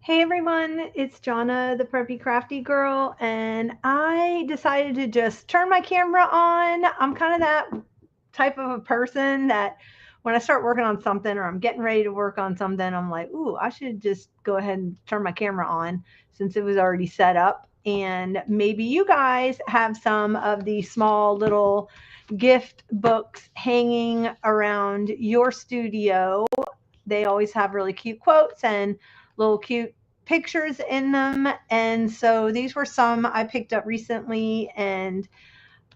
Hey everyone, it's Jonna, the preppy crafty girl, and I decided to just turn my camera on. I'm kind of that type of a person that when I start working on something or I'm getting ready to work on something, I'm like, ooh, I should just go ahead and turn my camera on since it was already set up. And maybe you guys have some of the small little gift books hanging around your studio. They always have really cute quotes and little cute pictures in them. And so these were some I picked up recently, and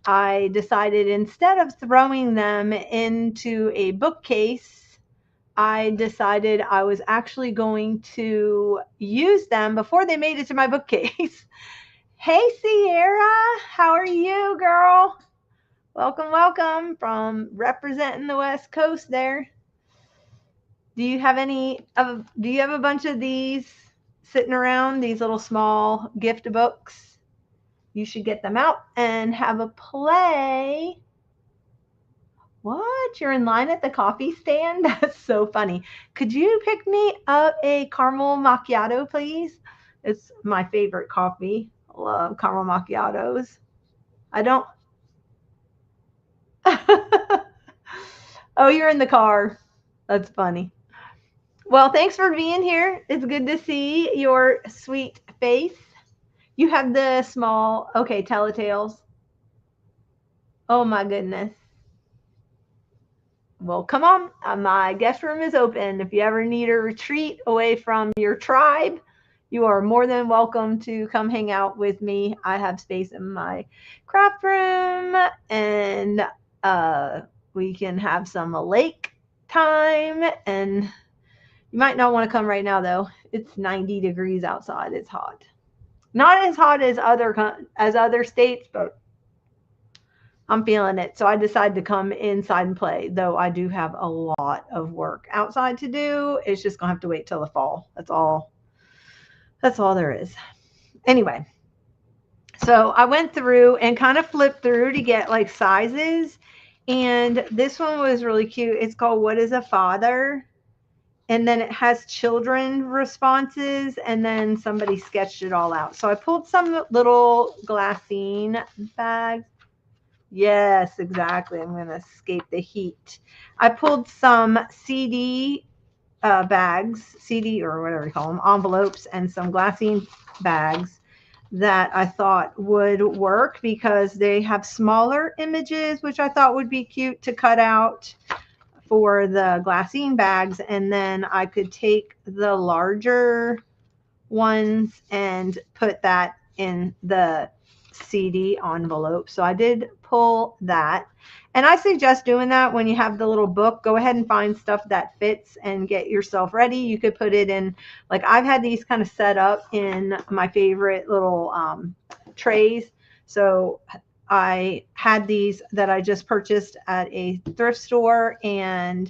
I decided instead of throwing them into a bookcase, I decided I was actually going to use them before they made it to my bookcase. Hey, Sierra, how are you, girl? Welcome, welcome from representing the West Coast there. Do you have a bunch of these sitting around, these little small gift books? You should get them out and have a play. What? You're in line at the coffee stand? That's so funny. Could you pick me up a caramel macchiato, please? It's my favorite coffee. I love caramel macchiatos. I don't. Oh, you're in the car. That's funny. Well, thanks for being here. It's good to see your sweet face. You have the small, okay, telltales. Oh my goodness. Well, come on. My guest room is open. If you ever need a retreat away from your tribe, you are more than welcome to come hang out with me. I have space in my craft room, and uh, we can have some lake time. And you might not want to come right now, though. It's 90 degrees outside. It's hot. Not as hot as other states, but I'm feeling it. So I decided to come inside and play, though I do have a lot of work outside to do. It's just gonna have to wait till the fall. That's all. That's all there is. Anyway, so I went through and kind of flipped through to get like sizes. And this one was really cute. It's called What is a Father? And then it has children responses, and then somebody sketched it all out. So I pulled some little glassine bags. Yes, exactly. I'm going to escape the heat. I pulled some CD bags, CD or whatever you call them, envelopes, and some glassine bags that I thought would work because they have smaller images, which I thought would be cute to cut out for the glassine bags. And then I could take the larger ones and put that in the CD envelope. So I did pull that. And I suggest doing that when you have the little book. Go ahead and find stuff that fits and get yourself ready. You could put it in, like I've had these kind of set up in my favorite little trays. So I had these that I just purchased at a thrift store or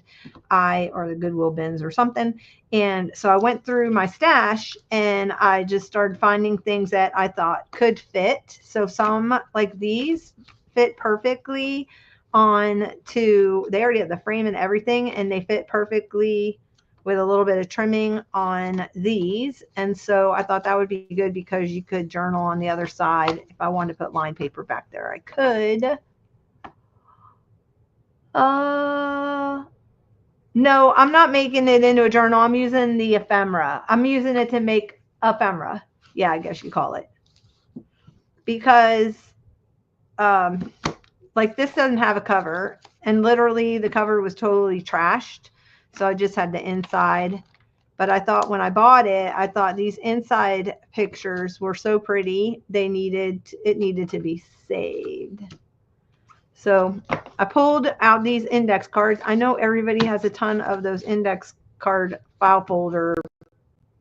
the Goodwill bins or something. And so I went through my stash and I just started finding things that I thought could fit. So some like these fit perfectly they already have the frame and everything, and they fit perfectly with a little bit of trimming on these. And so I thought that would be good because you could journal on the other side. If I wanted to put line paper back there, I could. No, I'm not making it into a journal. I'm using the ephemera. I'm using it to make ephemera. Yeah, I guess you call it. Because um like this doesn't have a cover, and literally the cover was totally trashed. So I just had the inside. But I thought when I bought it, I thought these inside pictures were so pretty, it needed to be saved. So I pulled out these index cards. I know everybody has a ton of those index card file folder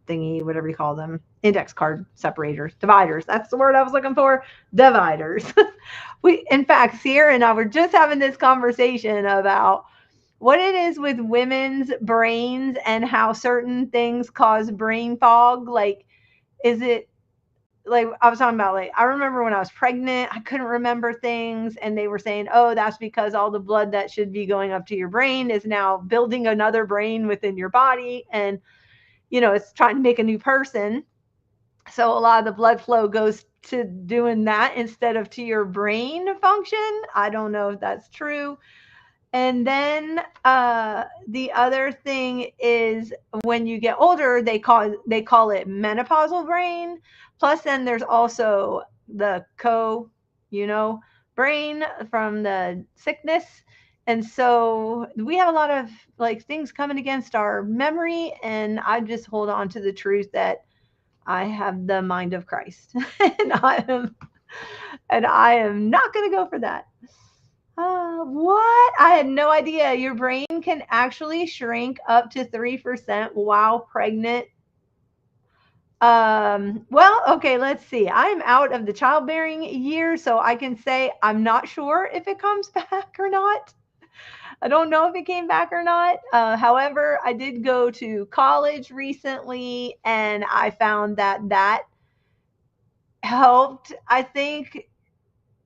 thingy, whatever you call them, index card separators, dividers. That's the word I was looking for. Dividers. In fact, Sierra and I were just having this conversation about what it is with women's brains and how certain things cause brain fog. Like, is it like I was talking about, like, I remember when I was pregnant, I couldn't remember things, and they were saying, oh, that's because all the blood that should be going up to your brain is now building another brain within your body. And it's trying to make a new person. So a lot of the blood flow goes to doing that instead of to your brain function. I don't know if that's true. And then the other thing is when you get older, they call it menopausal brain. Plus, then there's also the you know, brain from the sickness. And so we have a lot of like things coming against our memory, and I just hold on to the truth that I have the mind of Christ, and I am not going to go for that. What? I had no idea. Your brain can actually shrink up to 3% while pregnant. Well, okay, let's see. I'm out of the childbearing years, so I can say I'm not sure if it comes back or not. I don't know if it came back or not. However, I did go to college recently, and I found that helped, I think,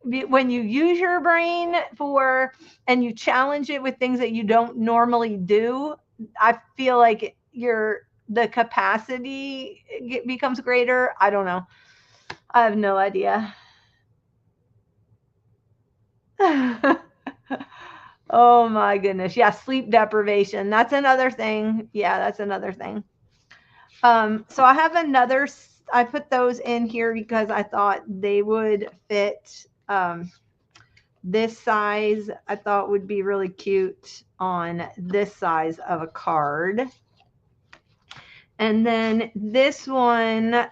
when you use your brain for and you challenge it with things that you don't normally do. I feel like the capacity becomes greater. I don't know. I have no idea. Oh my goodness. Yeah, sleep deprivation. That's another thing. Yeah, that's another thing. So I have I put those in here because I thought they would fit. This size I thought would be really cute on this size of a card. And then this one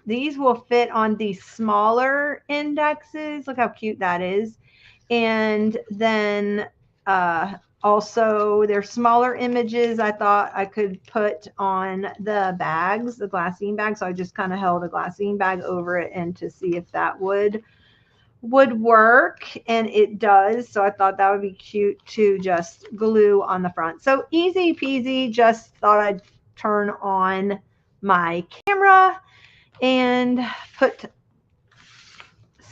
these will fit on the smaller indexes. Look how cute that is. And then also there's smaller images I thought I could put on the bags, the glassine bag. So I just kind of held a glassine bag over it and to see if that would work, and it does. So I thought that would be cute to just glue on the front. So easy peasy. Just thought I'd turn on my camera and put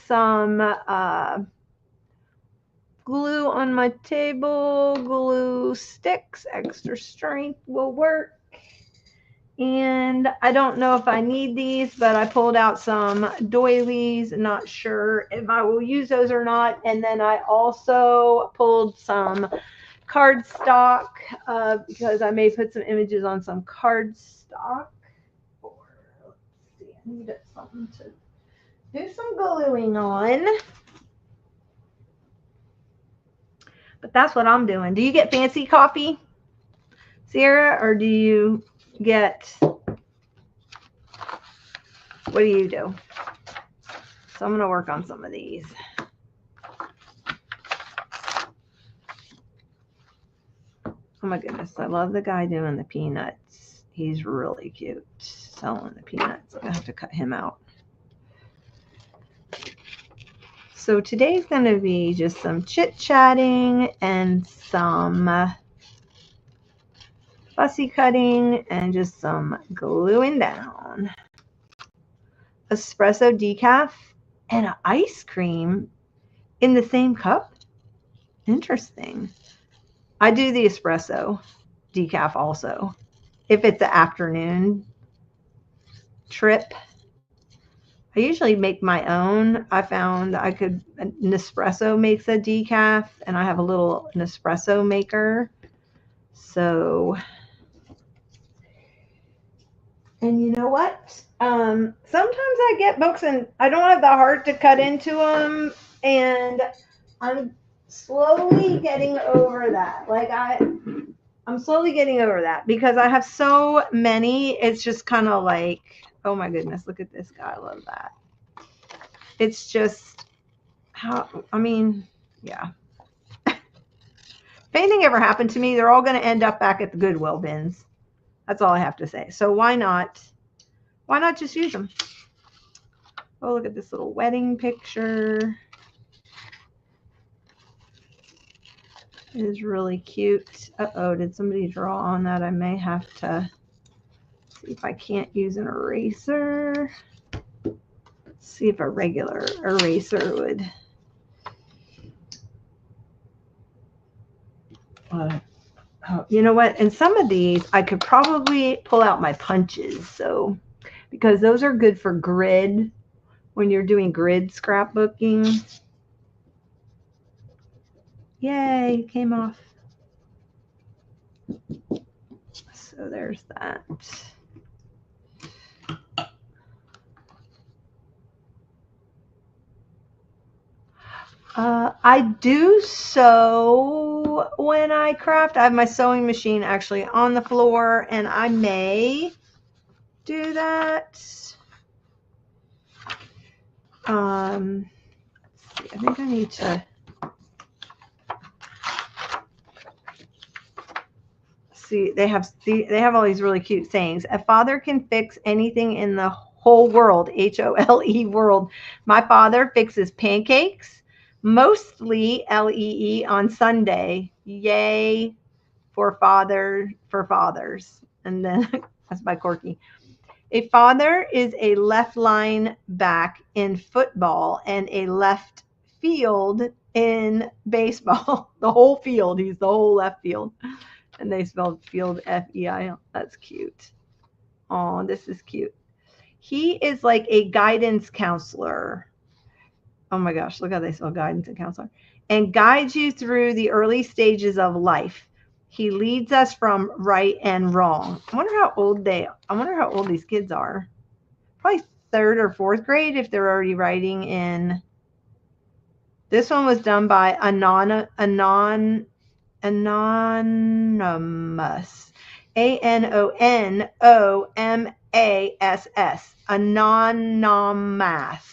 some glue on my table. Glue sticks, extra strength will work. And I don't know if I need these, but I pulled out some doilies. Not sure if I will use those or not. And then I also pulled some cardstock because I may put some images on some cardstock. Let's see, I needed something to do some gluing on. But that's what I'm doing. Do you get fancy coffee, Sierra, or do you get... What do you do? So I'm going to work on some of these. Oh my goodness. I love the guy doing the peanuts. He's really cute selling the peanuts. I'm going to have to cut him out. So today's going to be just some chit-chatting and some fussy cutting and just some gluing down. Espresso decaf and an ice cream in the same cup? Interesting. I do the espresso decaf also. If it's an afternoon trip, I usually make my own. I found Nespresso makes a decaf, and I have a little Nespresso maker. So, and you know what? Sometimes I get books and I don't have the heart to cut into them, and I'm slowly getting over that. I'm slowly getting over that because I have so many. It's just kind of like, oh my goodness, look at this guy. I love that. It's just yeah. If anything ever happened to me, they're all going to end up back at the Goodwill bins. That's all I have to say. So why not just use them? Oh, look at this little wedding picture. It is really cute. Uh-oh, did somebody draw on that? I may have to see if I can't use an eraser. Let's see if a regular eraser would Oh, you know what? And some of these I could probably pull out my punches. So, because those are good for grid when you're doing grid scrapbooking. Yay, came off. So there's that. I do sew when I craft. I have my sewing machine actually on the floor, and I may do that. Let's see, I think I need to see. They have all these really cute sayings. A father can fix anything in the whole world. HOLE world. My father fixes pancakes, mostly LEE on Sunday. Yay for fathers. And then that's by Corky. A father is a left line back in football and a left field in baseball. The whole field. He's the whole left field. And they spelled field FEIL. That's cute. Oh, this is cute. He is like a guidance counselor. Oh my gosh, look how they spell guidance and counselor. And guides you through the early stages of life. He leads us from right and wrong. I wonder how old these kids are. Probably third or fourth grade if they're already writing in. This one was done by Anonymous. ANONOMASS. Anonymous.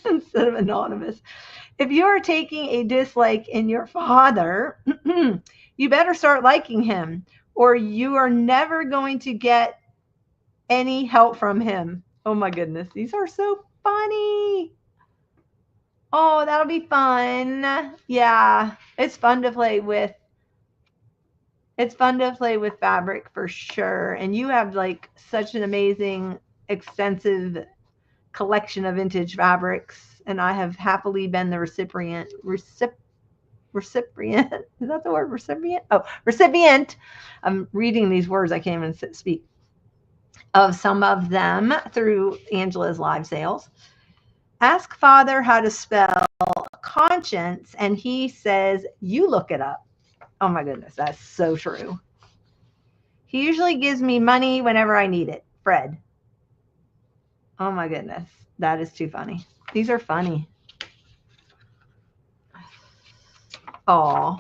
Instead of anonymous. If you are taking a dislike in your father, you better start liking him, or you are never going to get any help from him. Oh my goodness, these are so funny. Oh, that'll be fun. Yeah, it's fun to play with. It's fun to play with fabric for sure. And you have like such an amazing, extensive collection of vintage fabrics. And I have happily been the recipient. Recipient. Is that the word? Recipient? Oh, recipient. I'm reading these words. I can't even speak. Of some of them through Angela's live sales. Ask Father how to spell conscience, and he says, you look it up. Oh my goodness, that's so true. He usually gives me money whenever I need it. Fred. Oh my goodness, that is too funny. These are funny. Oh,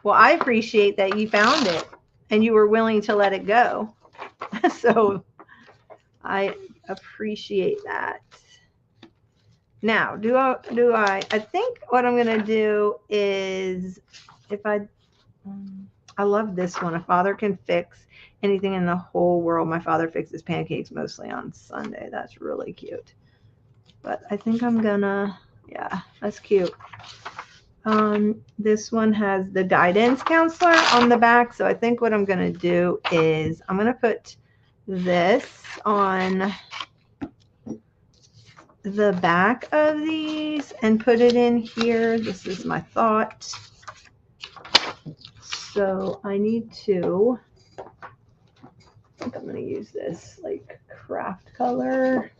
well, I appreciate that you found it and you were willing to let it go. So I appreciate that. Now, I think what I'm going to do is I love this one. A father can fix anything in the whole world. My father fixes pancakes mostly on Sunday. That's really cute. But I think I'm gonna, yeah, that's cute. This one has the guidance counselor on the back. So I think what I'm going to do is I'm going to put this on the back of these and put it in here. This is my thought. So I need to, I think I'm going to use this like craft color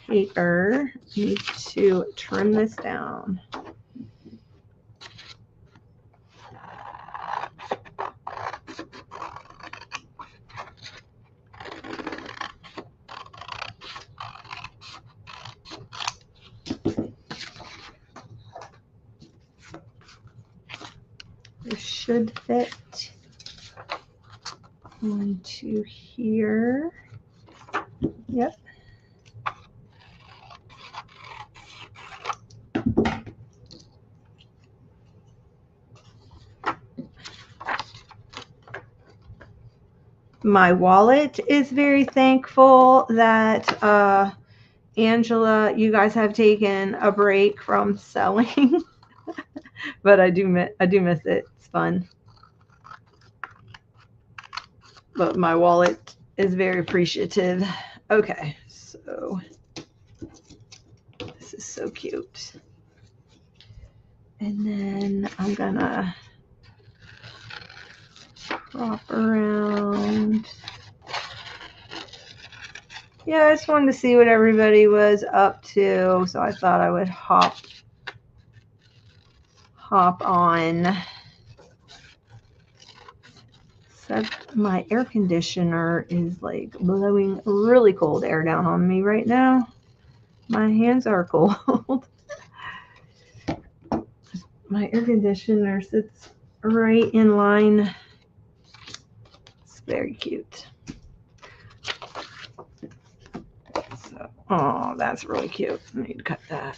paper. I need to trim this down. This should fit onto here. Yep. My wallet is very thankful that Angela, you guys have taken a break from sewing, but I do miss it. It's fun. But my wallet is very appreciative. Okay, so this is so cute. And then I'm gonna crop around. Yeah, I just wanted to see what everybody was up to, so I thought I would hop on. Except my air conditioner is like blowing really cold air down on me right now. My hands are cold. My air conditioner sits right in line. It's very cute. So, oh, that's really cute. I need to cut that.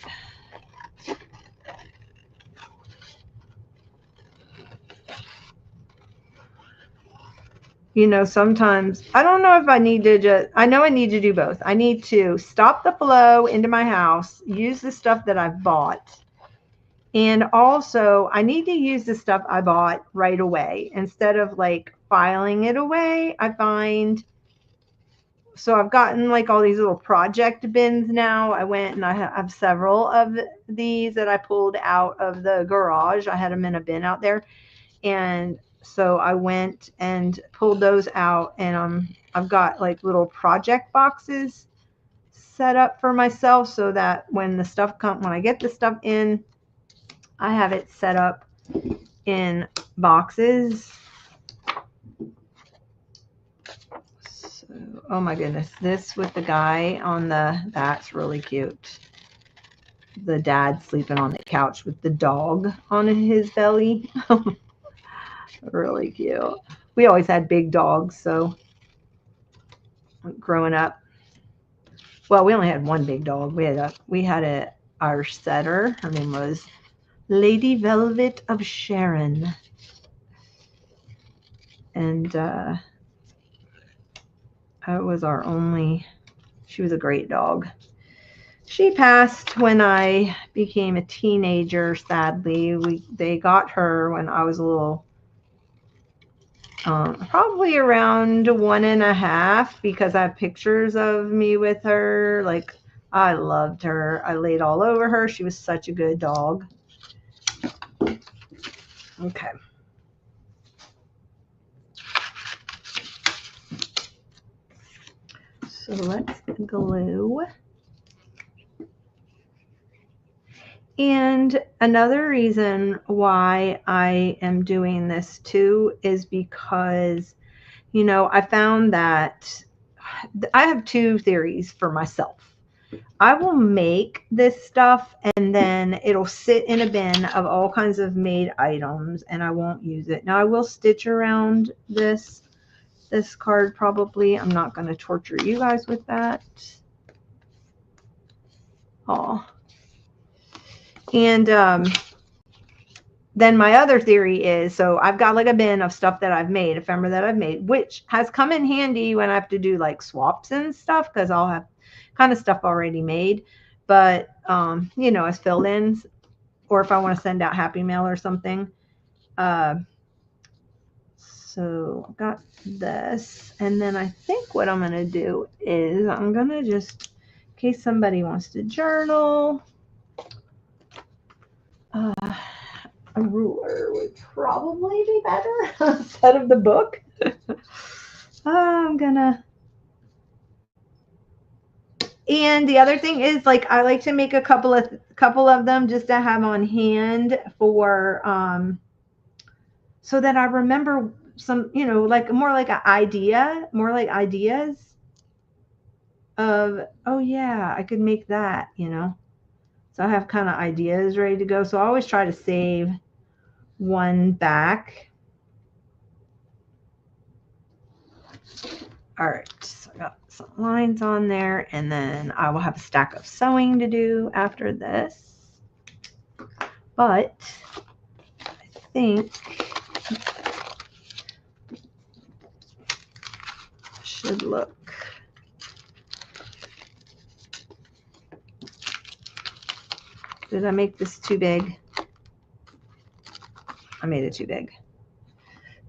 You know, sometimes I don't know if I need to I know I need to do both. I need to stop the flow into my house, use the stuff that I've bought. And also, I need to use the stuff I bought right away instead of like filing it away. I find, so I've gotten like all these little project bins now. I went and I have several of these that I pulled out of the garage. I had them in a bin out there. And so I went and pulled those out, and I've got like little project boxes set up for myself so that when I get the stuff in, I have it set up in boxes. So, oh my goodness, this with the guy on that's really cute. The dad sleeping on the couch with the dog on his belly. Really cute. We always had big dogs, so growing up. Well, we only had one big dog. We had our setter. Her name was Lady Velvet of Sharon. And was our only, she was a great dog. She passed when I became a teenager, sadly. They got her when I was a little, probably around 1.5, because I have pictures of me with her. Like, I loved her. I laid all over her. She was such a good dog. Okay. So let's glue. And another reason why I am doing this too is because, you know, I found that I have two theories for myself. I will make this stuff and then it'll sit in a bin of all kinds of made items and I won't use it. Now I will stitch around this card probably. I'm not going to torture you guys with that. Oh. And then my other theory is, so I've got like a bin of stuff that I've made, ephemera that I've made, which has come in handy when I have to do like swaps and stuff, because I'll have kind of stuff already made. But, you know, as fill-ins, or if I want to send out Happy Mail or something. So I've got this. And then I think what I'm going to do is I'm going to just, in case somebody wants to journal, a ruler would probably be better instead of the book. I'm gonna. And the other thing is, like, I like to make a couple of them just to have on hand for so that I remember some, you know, like more like ideas of, oh yeah, I could make that, you know. So I have kind of ideas ready to go. So I always try to save one back. All right, so I got some lines on there, and then I will have a stack of sewing to do after this. But I think should look. Did I make this too big? I made it too big.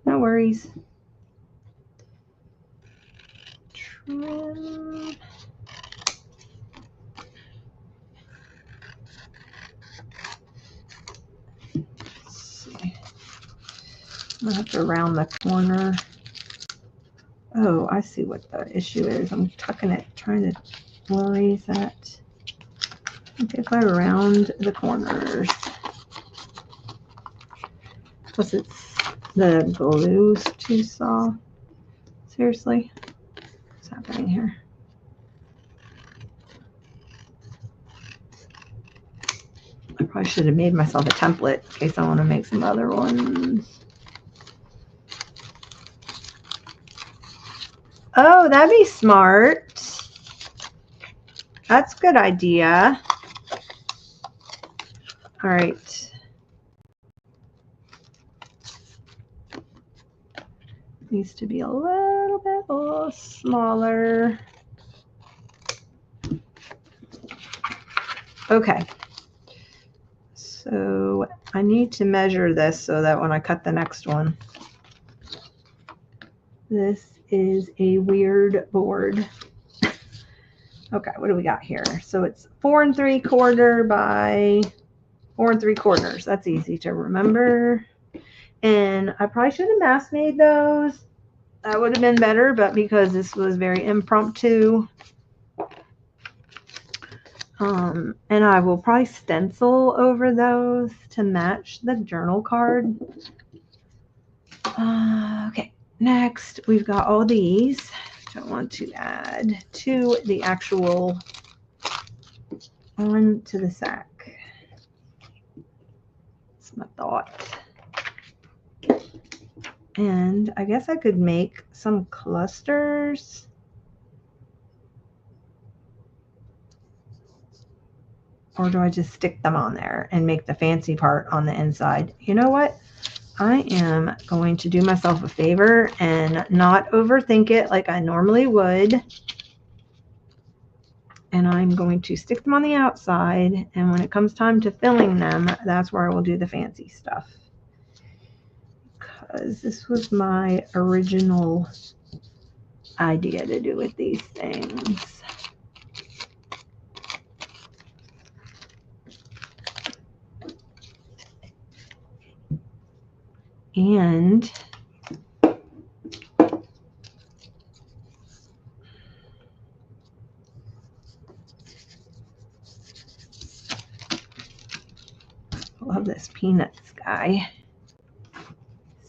No worries. Trim. Let's see. I have to round the corner. Oh, I see what the issue is. I'm tucking it, trying to worry that. Okay, if I round the corners. Plus it's the glue's too soft. Seriously? What's happening here? I probably should have made myself a template in case I want to make some other ones. Oh, that'd be smart. That's a good idea. All right. Needs to be a little bit smaller. Okay. So I need to measure this so that when I cut the next one, this is a weird board. Okay, what do we got here? So it's 4 3/4 by 4 3/4. That's easy to remember. And I probably should have mass made those. That would have been better, but because this was very impromptu. And I will probably stencil over those to match the journal card. Okay, next we've got all these, which I want to add to the actual onto the sack. That's my thought. And I guess I could make some clusters. Or do I just stick them on there and make the fancy part on the inside? You know what? I am going to do myself a favor and not overthink it like I normally would. And I'm going to stick them on the outside. And when it comes time to filling them, that's where I will do the fancy stuff. Because this was my original idea to do with these things. And I love this Peanuts guy.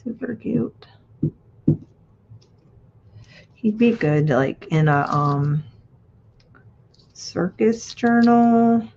Super cute. He'd be good like in a circus journal.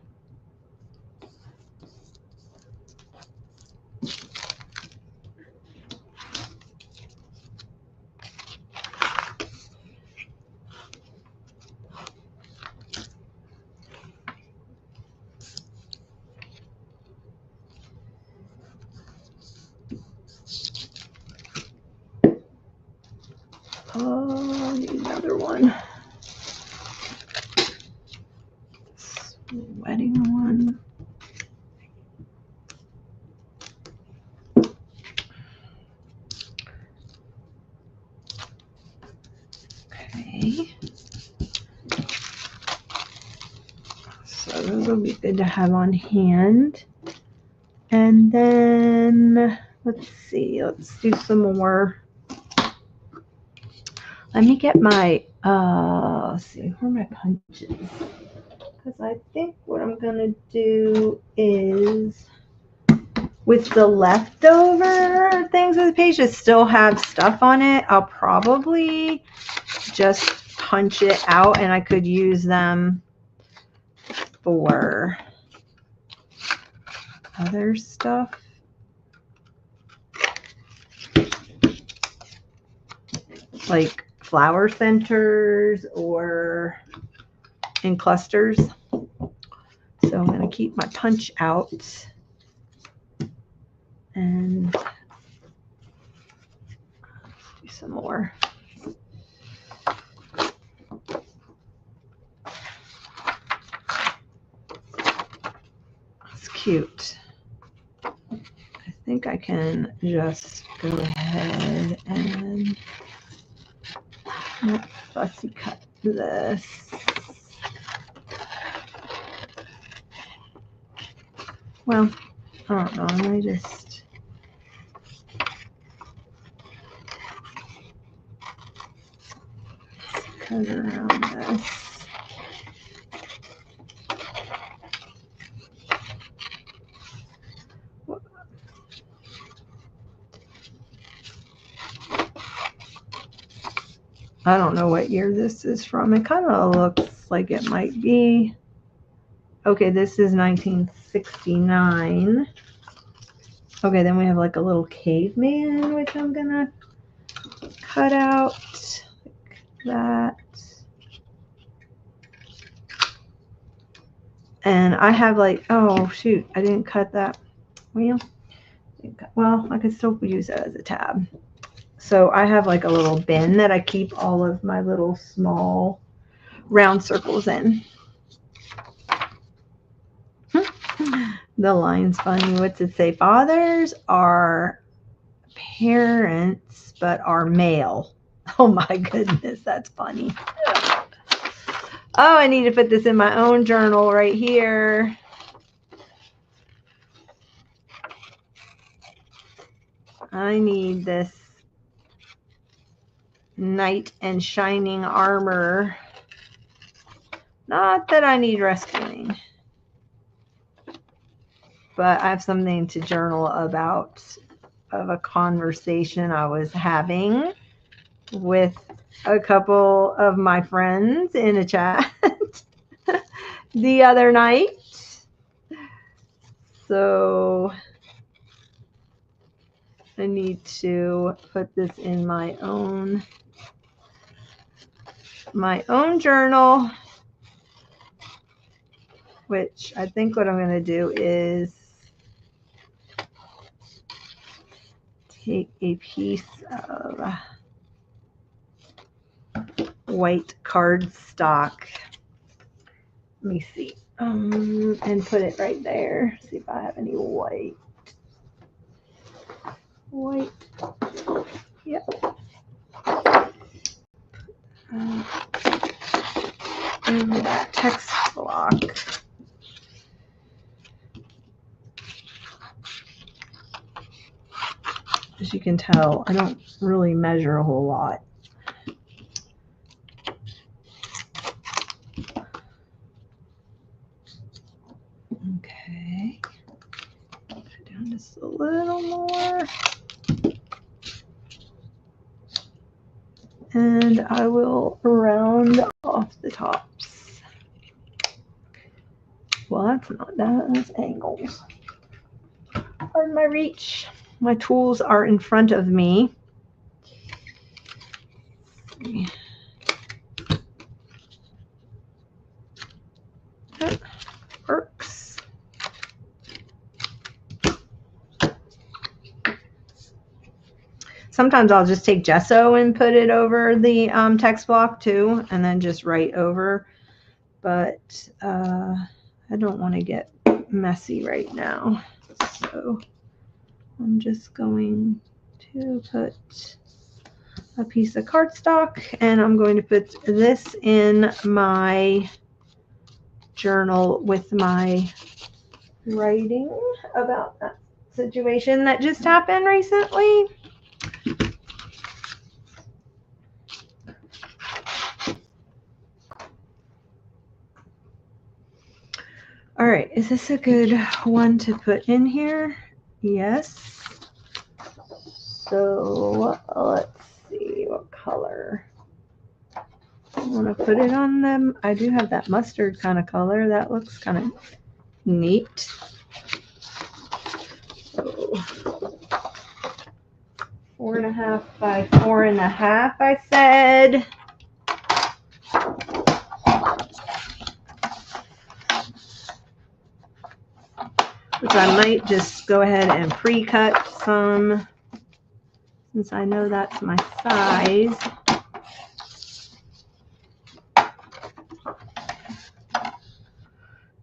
Oh, I need another one. Wedding one. Okay. So those will be good to have on hand. And then let's see, let's do some more. Let me get my, let's see, where are my punches? Because I think what I'm going to do is, with the leftover things of the page that still have stuff on it, I'll probably just punch it out and I could use them for other stuff. Like flower centers or in clusters. So I'm going to keep my punch out and do some more. That's cute. I think I can just go ahead and not fussy cut this. Well, I don't know. Let me just cut around this. I don't know what year this is from. It kind of looks like it might be. Okay, this is 1969. Okay, then we have like a little caveman, which I'm gonna cut out like that. And I have like, oh shoot, I didn't cut that wheel. Well, I could still use it as a tab. So I have like a little bin that I keep all of my little small round circles in. The line's funny. What's it say? Fathers are parents, but are male. Oh my goodness, that's funny. Oh, I need to put this in my own journal right here. I need this knight in shining armor. Not that I need rescuing, but I have something to journal about of a conversation I was having with a couple of my friends in a chat the other night. So I need to put this in my own journal, which I think what I'm going to do is take a piece of white cardstock. Let me see. And put it right there. See if I have any white. Yep. In that text block. As you can tell, I don't really measure a whole lot. Okay. Put it down just a little more. And I will round off the tops. Well, that's not that. That's angles. Pardon my reach. My tools are in front of me. That works. Sometimes I'll just take gesso and put it over the text block too, and then just write over. But I don't want to get messy right now. So I'm just going to put a piece of cardstock, and I'm going to put this in my journal with my writing about that situation that just happened recently. All right, is this a good one to put in here? Yes. So let's see what color. I want to put it on them. I do have that mustard kind of color. That looks kind of neat. So 4.5 by 4.5, I said. Which I might just go ahead and pre-cut some, since I know that's my size.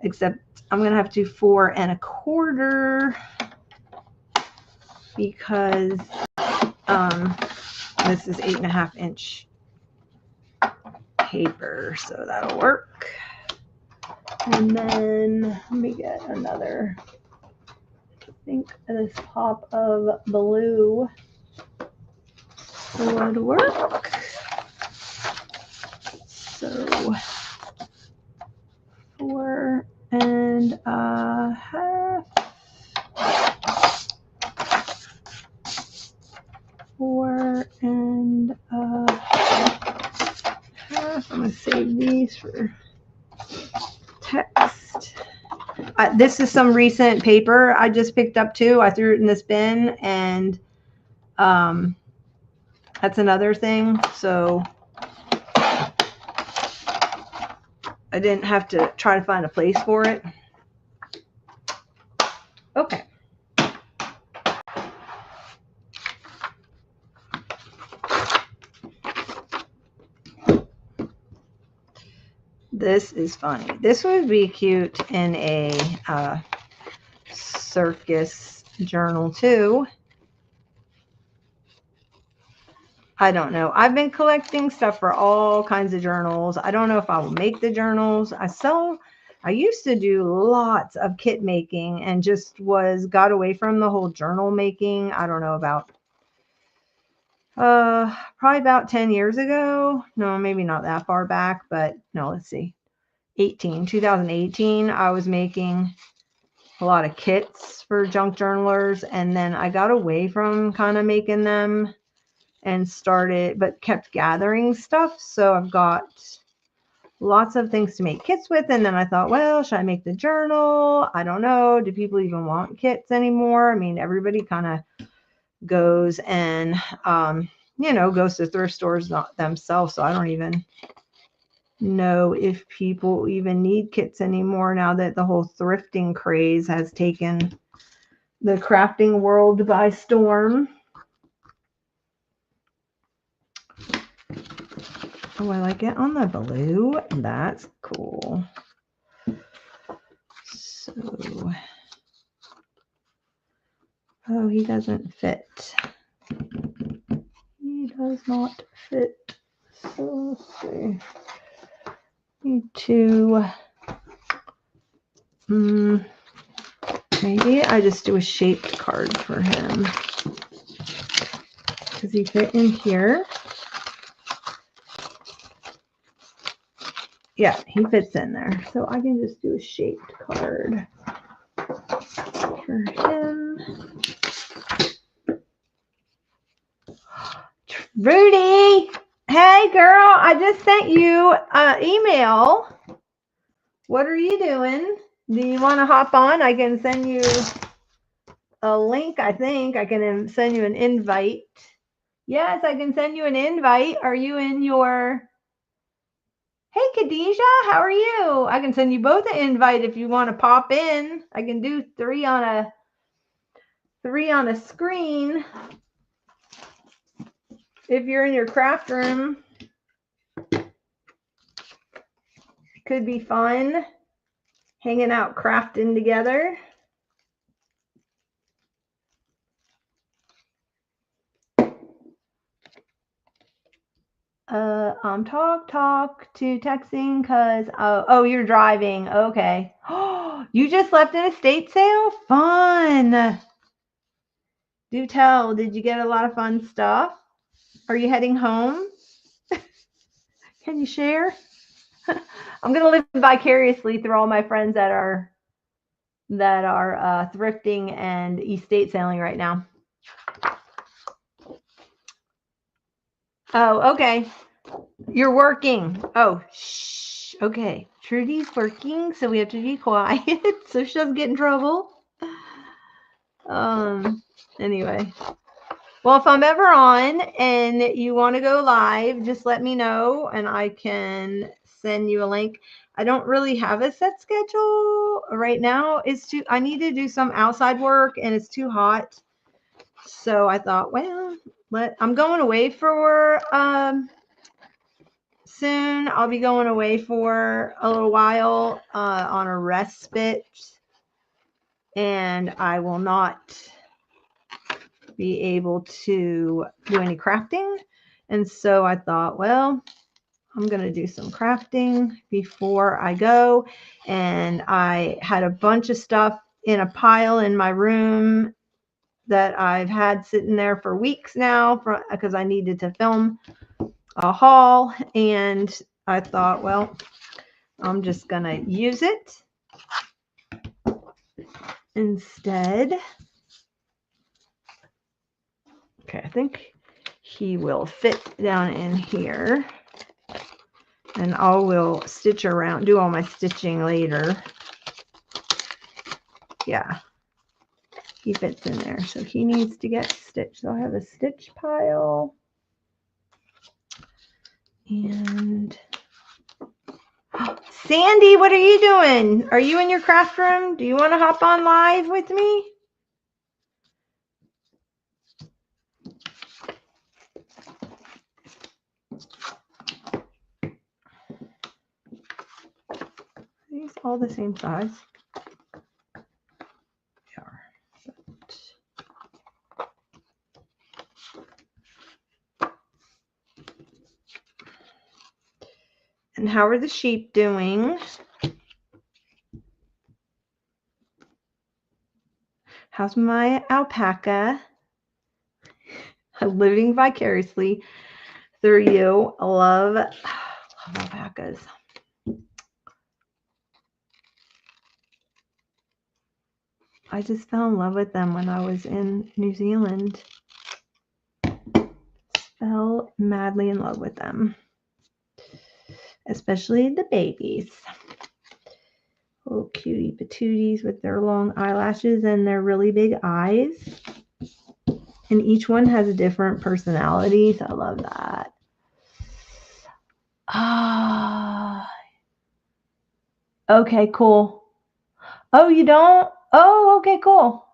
Except I'm going to have to do 4 1/4 because this is 8.5 inch paper, so that'll work. And then let me get another, I think this pop of blue would work. So 4 and a half. 4 and a half. I'm going to save these for text. This is some recent paper I just picked up too. I threw it in this bin, and that's another thing. So I didn't have to try to find a place for it. Okay. This is funny. This would be cute in a circus journal too. I don't know. I've been collecting stuff for all kinds of journals. I don't know if I will make the journals. I used to do lots of kit making and just got away from the whole journal making. I don't know, about probably about 10 years ago. No, maybe not that far back, but no, let's see. 2018, I was making a lot of kits for junk journalers, and then I got away from kind of making them and but kept gathering stuff. So I've got lots of things to make kits with. And then I thought, well, should I make the journal? I don't know. Do people even want kits anymore? I mean, everybody kind of goes and, goes to thrift stores not themselves. So I don't even know if people even need kits anymore now that the whole thrifting craze has taken the crafting world by storm. Oh, I like it on the blue. That's cool. So, oh, he doesn't fit. He does not fit. So let's see. Need to, maybe I just do a shaped card for him. Does he fit in here? Yeah, he fits in there. So I can just do a shaped card for him. Rudy! Hey, girl, I just sent you an email. What are you doing? Do you want to hop on? I can send you a link, I think. I can send you an invite. Yes, I can send you an invite. Are you in your... Hey, Khadijah, how are you? I can send you both an invite if you want to pop in. I can do three on a screen. If you're in your craft room, could be fun. Hanging out, crafting together. Talk to texting because oh, you're driving. Okay. Oh, you just left an estate sale? Fun. Do tell. Did you get a lot of fun stuff? Are you heading home? Can you share? I'm gonna live vicariously through all my friends that are thrifting and estate sailing right now. Oh, okay. You're working. Oh, shh. Okay. Trudy's working, so we have to be quiet so she doesn't get in trouble. Anyway. Well, if I'm ever on and you want to go live, just let me know and I can send you a link. I don't really have a set schedule right now. I need to do some outside work and it's too hot. So I thought, well, I'm going away for soon. I'll be going away for a little while on a respite, and I will not be able to do any crafting. And so I thought, well, I'm going to do some crafting before I go. And I had a bunch of stuff in a pile in my room that I've had sitting there for weeks now because I needed to film a haul, and I thought, well, I'm just going to use it instead. Okay, I think he will fit down in here. And I will stitch around, do all my stitching later. Yeah, he fits in there. So he needs to get stitched. So I have a stitch pile. And Sandy, what are you doing? Are you in your craft room? Do you want to hop on live with me? Are these all the same size? They are. And how are the sheep doing? How's my alpaca? Living vicariously through you. I love alpacas. I just fell in love with them when I was in New Zealand. Fell madly in love with them. Especially the babies. Little cutie patooties with their long eyelashes and their really big eyes. And each one has a different personality, so I love that. Ah. Okay, cool. Oh, you don't? Oh, okay, cool.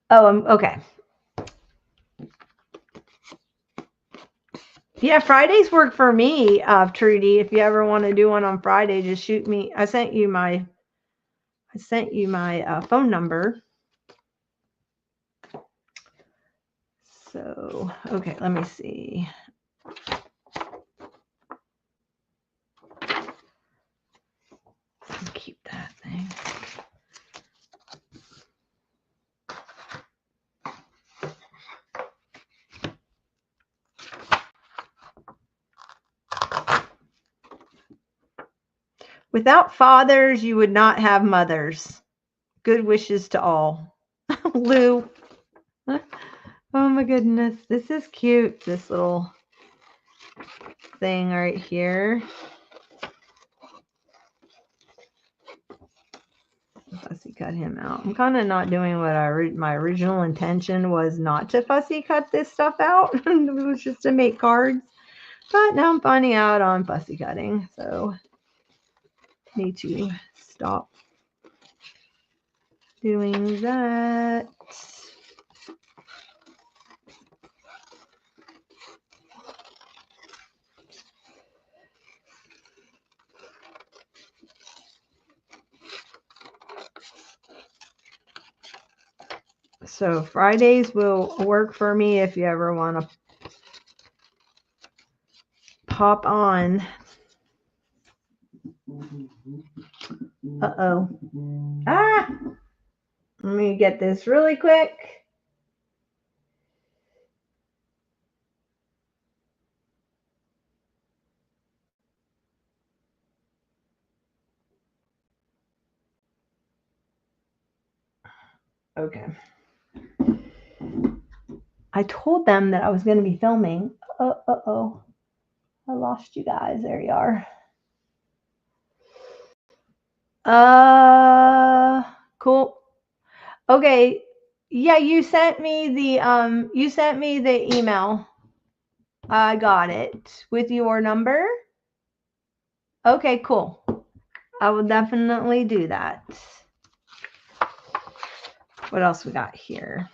Oh, okay. Yeah, Fridays work for me, Trudy. If you ever want to do one on Friday, just shoot me. I sent you my phone number. So, okay, let me see. Keep that thing. Without fathers, you would not have mothers. Good wishes to all. Lou. Oh my goodness. This is cute. This little thing right here. Fussy cut him out. I'm kind of not doing what my original intention was, not to fussy cut this stuff out. It was just to make cards. But now I'm finding out on fussy cutting. So need to stop doing that. So Fridays will work for me if you ever want to pop on. Uh-oh. Ah! Let me get this really quick. Okay. I told them that I was going to be filming. Uh-oh. I lost you guys. There you are. Cool. Okay. Yeah, you sent me the email. I got it with your number. Okay, cool. I will definitely do that. What else we got here?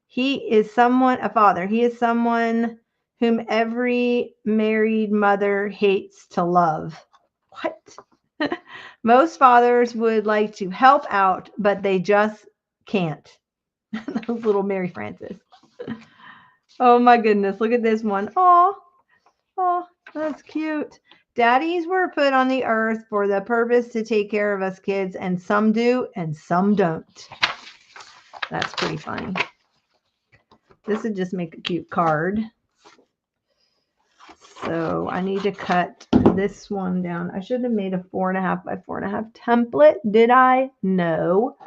He is a father. He is someone whom every married mother hates to love. What? Most fathers would like to help out, but they just can't. Those little Mary Frances. Oh my goodness. Look at this one. Oh, that's cute. Daddies were put on the earth for the purpose to take care of us kids, and some do and some don't. That's pretty funny. This would just make a cute card. So I need to cut this one down. I should have made a 4.5 by 4.5 template. Did I? No.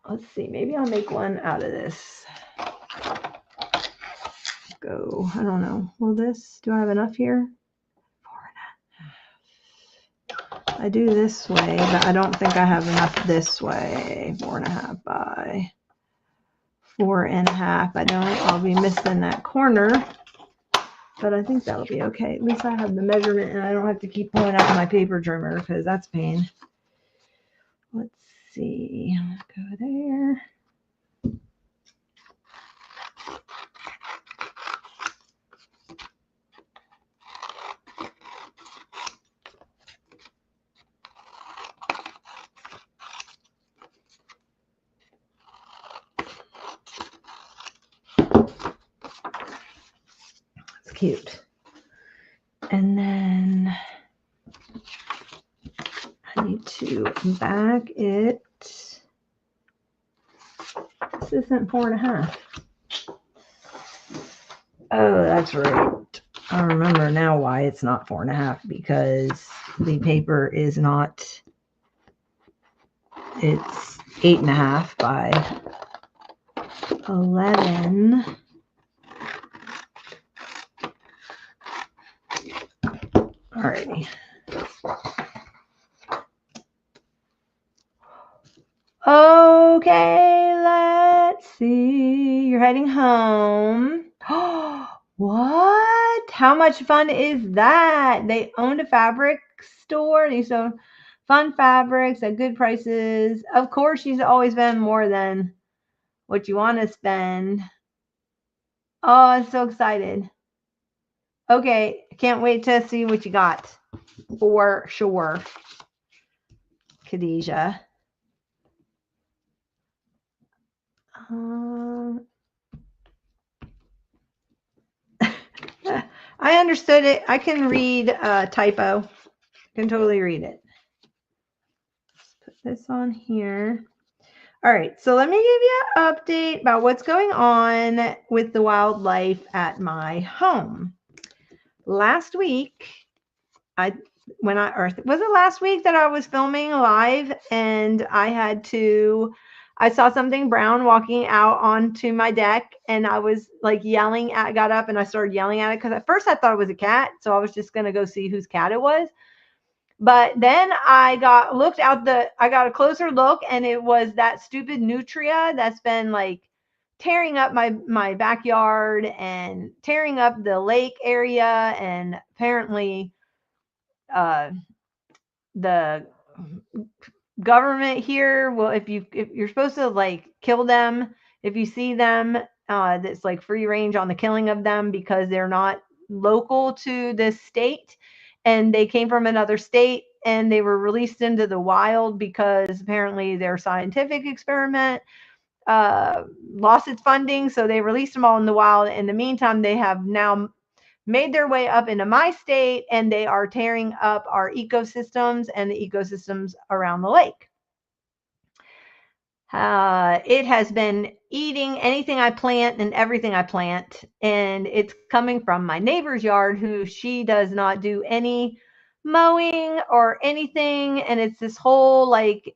Let's see. Maybe I'll make one out of this. Go. I don't know. Will this? Do I have enough here? 4.5. I do this way, but I don't think I have enough this way. 4.5 by 4.5. I don't. I'll be missing that corner. But I think that'll be okay. At least I have the measurement and I don't have to keep pulling out my paper trimmer because that's pain. Let's see. Go there. It's cute. And then I need to back it. This isn't 4.5. Oh, that's right. I remember now why it's not 4.5, because the paper is not, it's 8.5 by 11. Alrighty. Okay, let's see. You're heading home. What? How much fun is that? They owned a fabric store. They sold fun fabrics at good prices. Of course, she's always been more than what you want to spend. Oh, I'm so excited. Okay, can't wait to see what you got. For sure. Khadijah. I understood it. I can read typo. I can totally read it. Let's put this on here. All right, so let me give you an update about what's going on with the wildlife at my home. Last week, was it last week that I was filming live and I saw something brown walking out onto my deck and I was like got up and I started yelling at it because at first I thought it was a cat. So I was just going to go see whose cat it was. But then I got a closer look and it was that stupid nutria that's been like tearing up my backyard and tearing up the lake area. And apparently the government here will, if you're supposed to like kill them, if you see them, that's like free range on the killing of them because they're not local to this state and they came from another state and they were released into the wild because apparently their scientific experiment lost its funding, so they released them all in the wild. In the meantime, they have now made their way up into my state and they are tearing up our ecosystems and the ecosystems around the lake. It has been eating anything I plant and everything I plant, and it's coming from my neighbor's yard, who she does not do any mowing or anything, and it's this whole like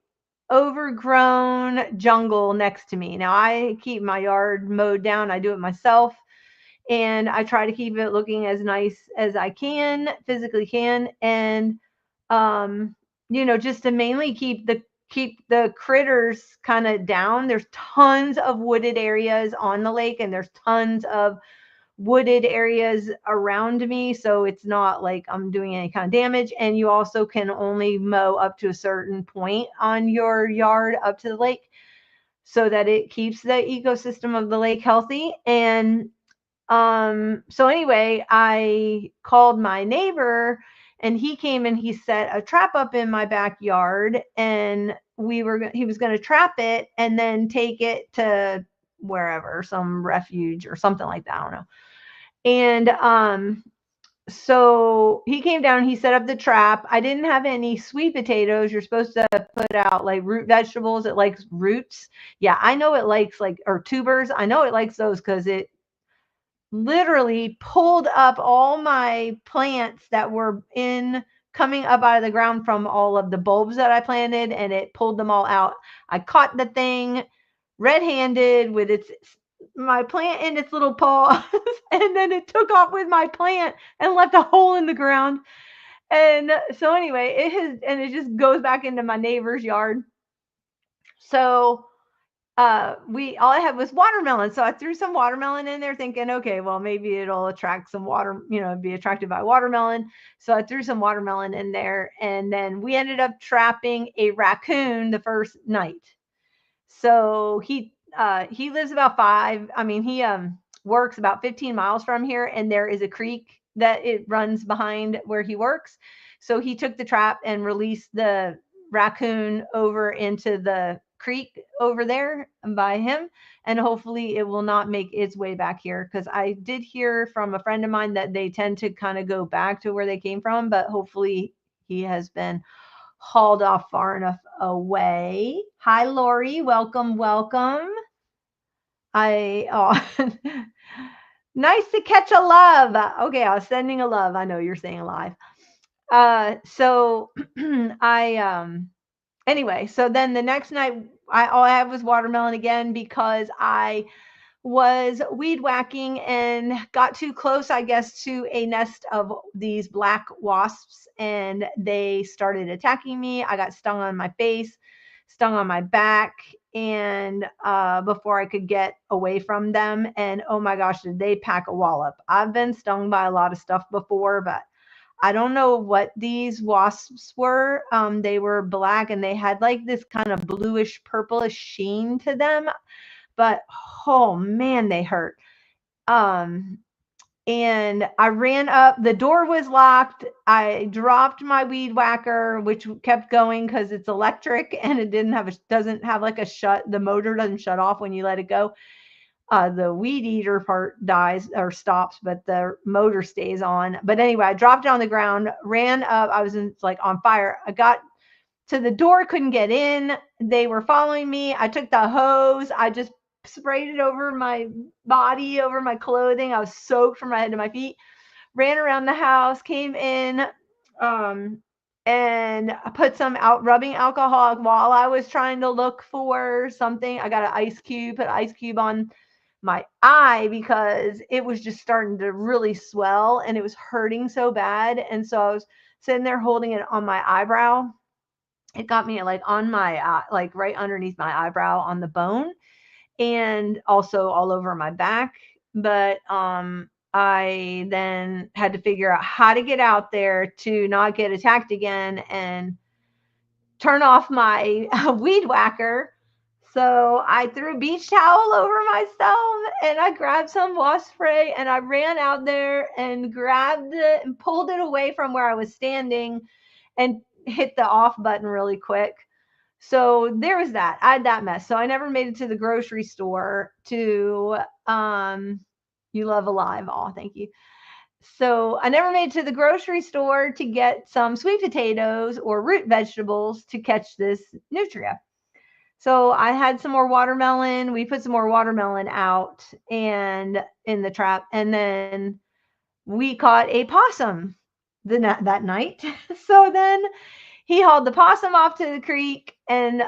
overgrown jungle next to me. Now I keep my yard mowed down. I do it myself, and I try to keep it looking as nice as I physically can, and just to mainly keep the critters kind of down. There's tons of wooded areas on the lake and there's tons of wooded areas around me, so it's not like I'm doing any kind of damage. And you also can only mow up to a certain point on your yard up to the lake so that it keeps the ecosystem of the lake healthy. And so anyway, I called my neighbor and he came and he set a trap up in my backyard, and he was going to trap it and then take it to wherever, some refuge or something like that. I don't know. And So he came down, he set up the trap. I didn't have any sweet potatoes. You're supposed to put out like root vegetables. It likes roots. Yeah, I know it likes like, or tubers. I know it likes those because it literally pulled up all my plants that were in coming up out of the ground from all of the bulbs that I planted, and it pulled them all out. I caught the thing red-handed with its my plant in its little paws, and then it took off with my plant and left a hole in the ground. And so anyway, it just goes back into my neighbor's yard. So we all I had was watermelon. So I threw some watermelon in there thinking, okay, well, maybe it'll attract some water, be attracted by watermelon. So I threw some watermelon in there, and then we ended up trapping a raccoon the first night. So he lives about he works about 15 miles from here, and there is a creek that it runs behind where he works. So he took the trap and released the raccoon over into the creek over there by him, and hopefully it will not make its way back here, because I did hear from a friend of mine that they tend to kind of go back to where they came from, but hopefully he has been hauled off far enough away. Hi, Lori. Welcome, welcome. Nice to catch a love. Okay, I was sending a love. I know you're saying alive. So I anyway, so then the next night all I had was watermelon again, because I was weed whacking and got too close, I guess, to a nest of these black wasps, and they started attacking me. I got stung on my face, stung on my back, and before I could get away from them. And oh my gosh, did they pack a wallop. I've been stung by a lot of stuff before, but I don't know what these wasps were. They were black, and they had like this kind of bluish purplish sheen to them, but oh man, they hurt. Um, and I ran up, the door was locked. I dropped my weed whacker, which kept going because it's electric, and it doesn't have like a shut, the motor doesn't shut off when you let it go. The weed eater part dies or stops, but the motor stays on. But anyway, I dropped it on the ground, ran up. I was like on fire. I got to the door, couldn't get in. They were following me. I took the hose. I just sprayed it over my body, over my clothing. I was soaked from my head to my feet. Ran around the house, came in, and I put some rubbing alcohol while I was trying to look for something. I got an ice cube, put an ice cube on my eye because it was just starting to really swell and it was hurting so bad. And so I was sitting there holding it on my eyebrow. It got me like on my like right underneath my eyebrow on the bone, and also all over my back. But I then had to figure out how to get out there to not get attacked again and turn off my weed whacker. So I threw a beach towel over myself, and I grabbed some wasp spray, and I ran out there and grabbed it and pulled it away from where I was standing and hit the off button really quick. So there was that. I had that mess. So I never made it to the grocery store to you love alive. Oh, thank you. So I never made it to the grocery store to get some sweet potatoes or root vegetables to catch this nutria. So I had some more watermelon. We put some more watermelon out and in the trap, and then we caught a possum that night. So then he hauled the possum off to the creek and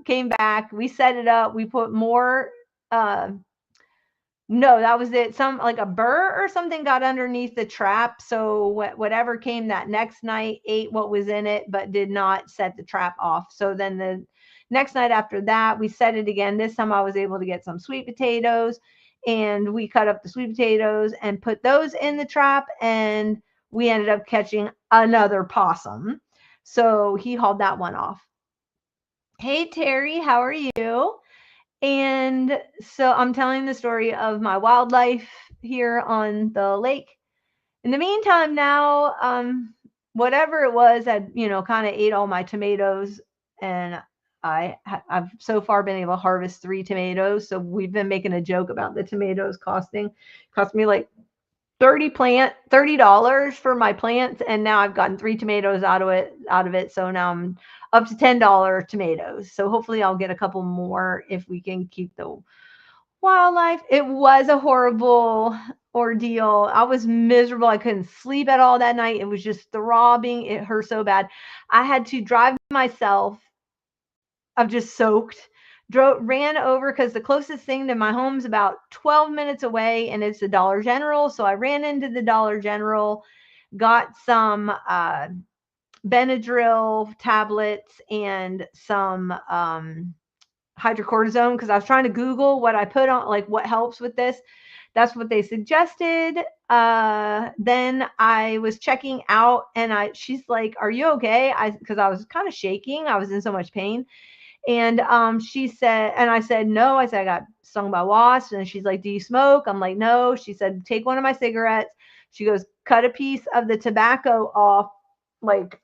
came back. We set it up. We put more. No, that was it. Some like a burr or something got underneath the trap. So whatever came that next night ate what was in it, but did not set the trap off. So then the next night after that, we set it again. This time I was able to get some sweet potatoes, and we cut up the sweet potatoes and put those in the trap. And we ended up catching another possum. So he hauled that one off. Hey, Terry, how are you? And so I'm telling the story of my wildlife here on the lake. In the meantime, now, whatever it was that, kind of ate all my tomatoes. And I've so far been able to harvest 3 tomatoes. So we've been making a joke about the tomatoes cost me like $30 for my plants, and now I've gotten 3 tomatoes out of it. So now I'm up to $10 tomatoes. So hopefully I'll get a couple more if we can keep the wildlife. It was a horrible ordeal. I was miserable. I couldn't sleep at all that night. It was just throbbing. It hurt so bad. I had to drive myself. I've just soaked. Ran over because the closest thing to my home's about 12 minutes away, and it's the Dollar General. So I ran into the Dollar General, got some Benadryl tablets and some hydrocortisone, because I was trying to Google what I put on, like what helps with this. That's what they suggested. Then I was checking out, and she's like, "Are you okay?" Because I was kind of shaking. I was in so much pain. And she said, and I said, no. I said, I got stung by wasps. And she's like, do you smoke? I'm like, no. She said, take one of my cigarettes. She goes, cut a piece of the tobacco off, like,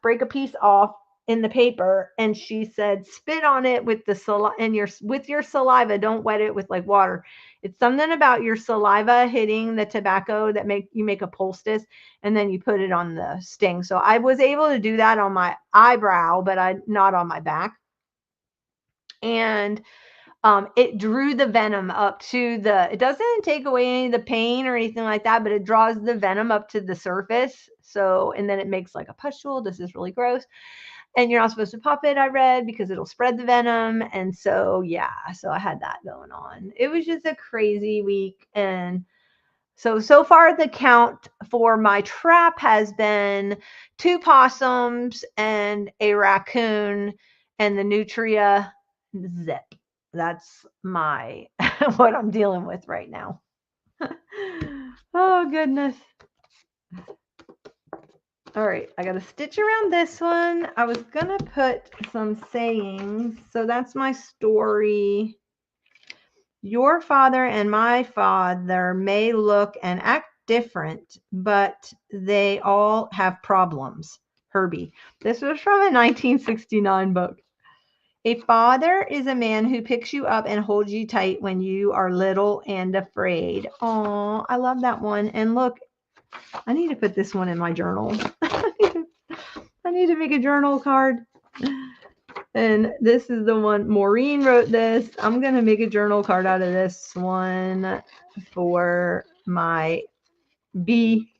break a piece off in the paper. And she said, spit on it with the saliva, and with your saliva. Don't wet it with like water. It's something about your saliva hitting the tobacco that make a poultice, and then you put it on the sting. So I was able to do that on my eyebrow, but not on my back. And it drew the venom up to it doesn't take away any of the pain or anything like that, but it draws the venom up to the surface. So, and then it makes like a pustule. This is really gross. And you're not supposed to pop it, I read, because it'll spread the venom. And so, yeah, so I had that going on. It was just a crazy week. And so far the count for my trap has been 2 possums and a raccoon and the nutria zip. That's my what I'm dealing with right now. Oh, goodness. All right, I got to stitch around this one. I was going to put some sayings. So that's my story. Your father and my father may look and act different, but they all have problems. Herbie. This was from a 1969 book. A father is a man who picks you up and holds you tight when you are little and afraid. Oh, I love that one. And look, I need to put this one in my journal. I need to make a journal card. And this is the one, Maureen wrote this. I'm going to make a journal card out of this one for my bee.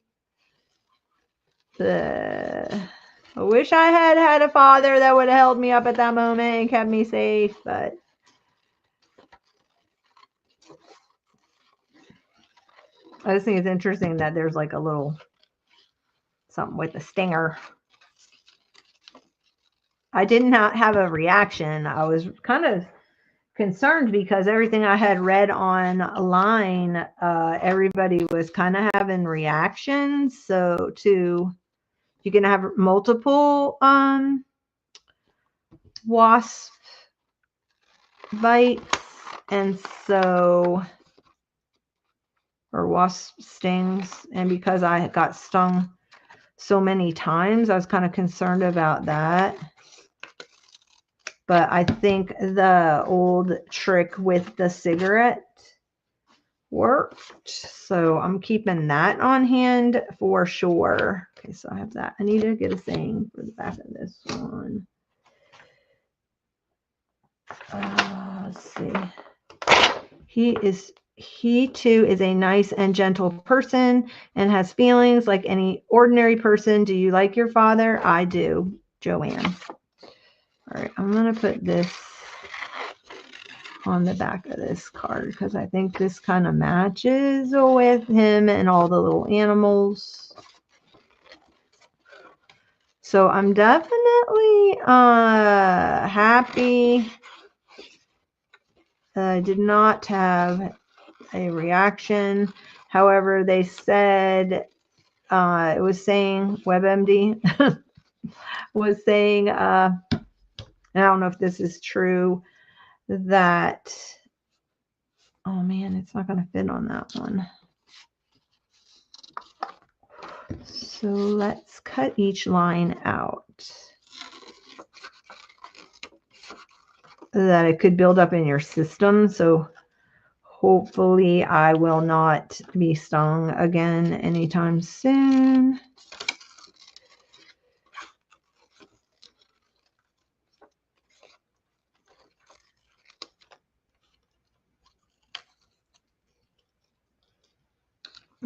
I wish I had a father that would have held me up at that moment and kept me safe, but I just think it's interesting that there's like a little something with a stinger. I did not have a reaction. I was kind of concerned because everything I had read online, everybody was kind of having reactions. So you can have multiple wasp bites, and so, or wasp stings, and because I got stung so many times, I was kind of concerned about that. But I think the old trick with the cigarette worked. So I'm keeping that on hand for sure. Okay, so I have that. I need to get a saying for the back of this one. Let's see. He too is a nice and gentle person and has feelings like any ordinary person. Do you like your father? I do. Joanne. All right, I'm going to put this on the back of this card because I think this kind of matches with him and all the little animals. So I'm definitely happy that I did not have a reaction. However, they said it was saying WebMD was saying, and I don't know if this is true, that, oh man, it's not going to fit on that one. So let's cut each line out. That it could build up in your system. So hopefully I will not be stung again anytime soon.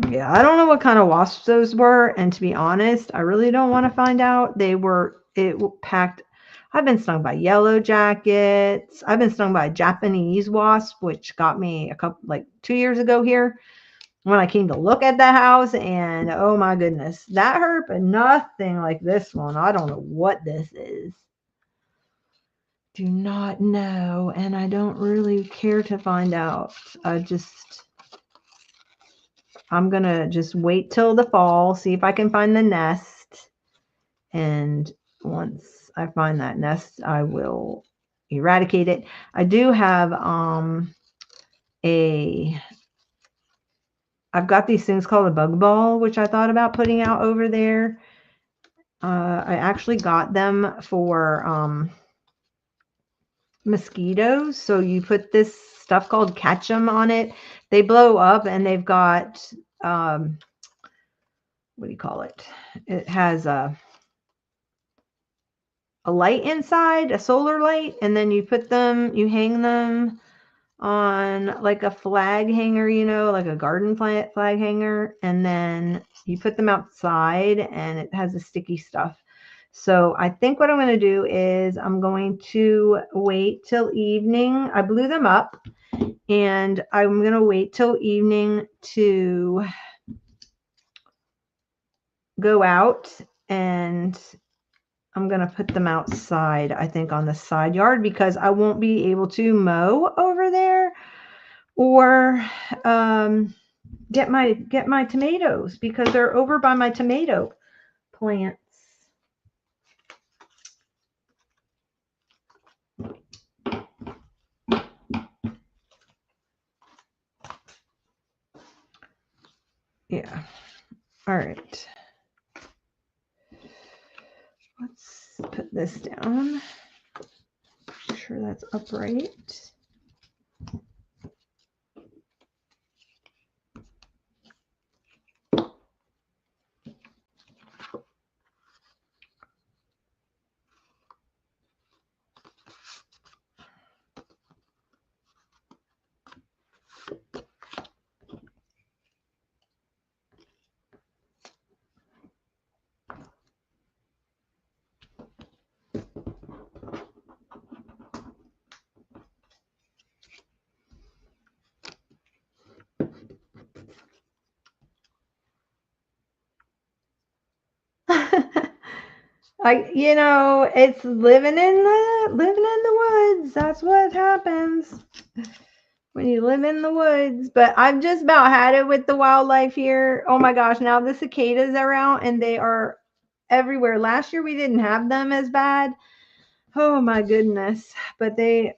Yeah, I don't know what kind of wasps those were, and to be honest, I really don't want to find out. It packed. I've been stung by yellow jackets. I've been stung by a Japanese wasp, which got me like 2 years ago here when I came to look at the house, and oh my goodness, that hurt, but nothing like this one. I don't know what this is. Do not know, and I don't really care to find out. I'm going to just wait till the fall, see if I can find the nest. And once I find that nest, I will eradicate it. I do have I've got these things called a bug ball, which I thought about putting out over there. I actually got them for mosquitoes. So you put this stuff called Catchem on it. They blow up, and they've got what do you call it? It has a light inside, a solar light, and then you hang them on like a flag hanger, like a garden flag hanger, and then you put them outside, and it has the sticky stuff. So I think what I'm going to do is I'm going to wait till evening. I blew them up, and I'm going to wait till evening to go out, and I'm going to put them outside, I think, on the side yard, because I won't be able to mow over there or get my tomatoes, because they're over by my tomato plants. Yeah. All right. Let's put this down. Make sure that's upright. It's living in the woods. That's what happens when you live in the woods. But I've just about had it with the wildlife here. Oh my gosh, now the cicadas are out, and they are everywhere. Last year we didn't have them as bad. Oh my goodness. But they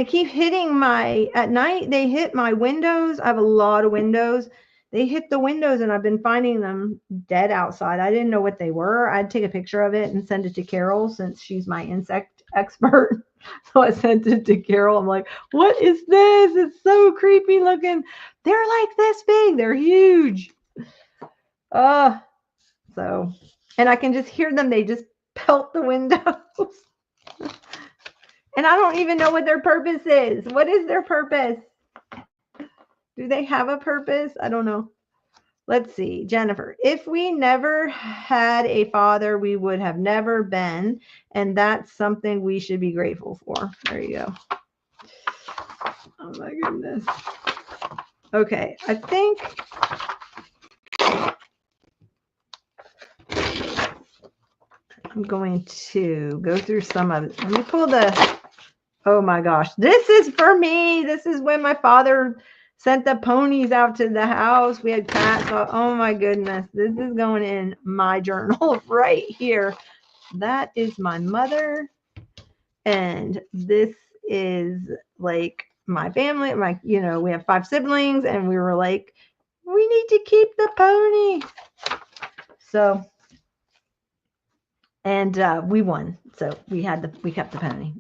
keep hitting at night, they hit my windows. I have a lot of windows. They hit the windows, and I've been finding them dead outside. I didn't know what they were. I'd take a picture of it and send it to Carol, since she's my insect expert. So I sent it to Carol. I'm like, what is this? It's so creepy looking. They're like this big. They're huge. And I can just hear them. They just pelt the windows. And I don't even know what their purpose is. What is their purpose? Do they have a purpose? I don't know. Let's see. Jennifer, if we never had a father, we would have never been. And that's something we should be grateful for. There you go. Oh my goodness. Okay. I think I'm going to go through some of it. Let me pull oh my gosh. This is for me. This is when my father sent the ponies out to the house. We had cats. Oh my goodness. This is going in my journal right here. That is my mother. And this is like my family. We have 5 siblings, and we were like, we need to keep the pony. So, and we won. So we kept the pony.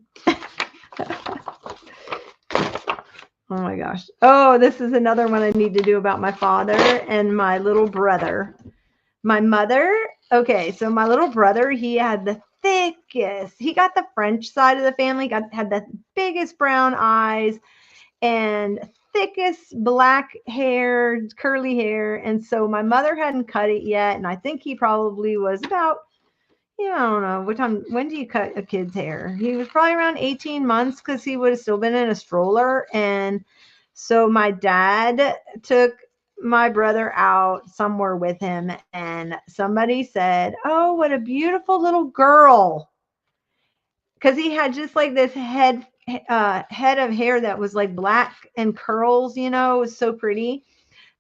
Oh my gosh. Oh, this is another one I need to do about my father and my little brother. My mother, okay, so my little brother, he had the thickest, he got the French side of the family, had the biggest brown eyes and thickest black hair, curly hair. And so my mother hadn't cut it yet. And I think he probably was about, I don't know what time, when do you cut a kid's hair? He was probably around 18 months because he would have still been in a stroller. And so my dad took my brother out somewhere with him, and somebody said, "Oh, what a beautiful little girl." Because he had just like this head of hair that was like black and curls, it was so pretty.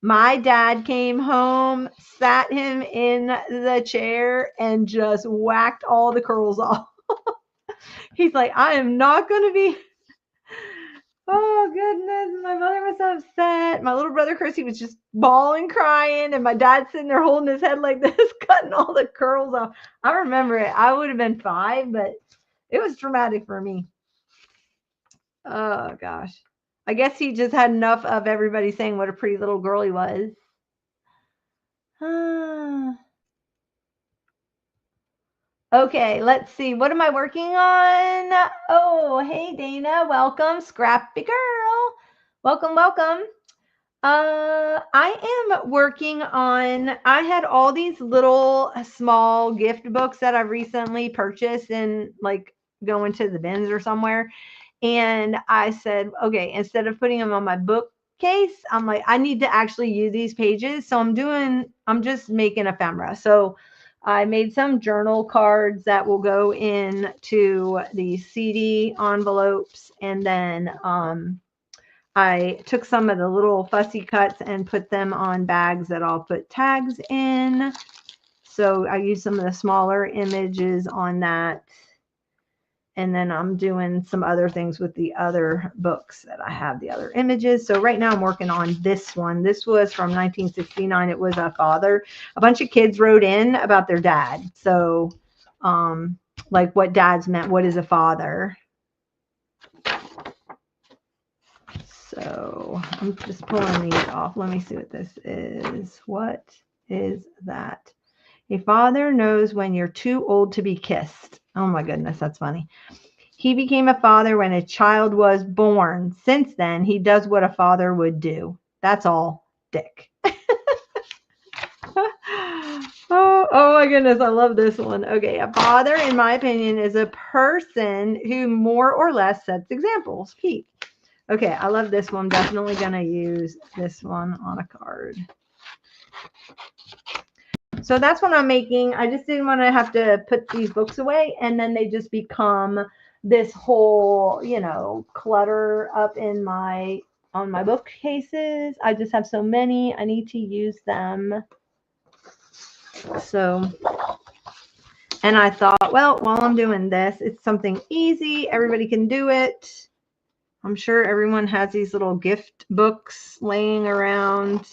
My dad came home, sat him in the chair, and just whacked all the curls off. He's like, I am not going to be. Oh, goodness. My mother was so upset. My little brother, Chris, he was just bawling, crying. And my dad sitting there holding his head like this, cutting all the curls off. I remember it. I would have been 5, but it was traumatic for me. Oh, gosh. I guess he just had enough of everybody saying what a pretty little girl he was. Okay, let's see. What am I working on? Oh, hey, Dana. Welcome, Scrappy Girl. Welcome, welcome. I am working on, I had all these little small gift books that I've recently purchased and like going to the bins or somewhere. And I said, okay, instead of putting them on my bookcase, I'm like, I need to actually use these pages. So I'm just making ephemera. So I made some journal cards that will go into the CD envelopes. And then I took some of the little fussy cuts and put them on bags that I'll put tags in. So I used some of the smaller images on that. And then I'm doing some other things with the other books that I have, the other images. So right now I'm working on this one. This was from 1969. It was a father. A bunch of kids wrote in about their dad. So like what dads meant. What is a father? So I'm just pulling these off. Let me see what this is. What is that? A father knows when you're too old to be kissed. Oh my goodness, that's funny. He became a father when a child was born. Since then, he does what a father would do. That's all, Dick. Oh my goodness, I love this one. Okay, a father, in my opinion, is a person who more or less sets examples. Pete. Okay, I love this one. I'm definitely going to use this one on a card. So that's what I'm making. I just didn't want to have to put these books away, and then they just become this whole, clutter up on my bookcases. I just have so many. I need to use them. So, and I thought, well, while I'm doing this, it's something easy. Everybody can do it. I'm sure everyone has these little gift books laying around.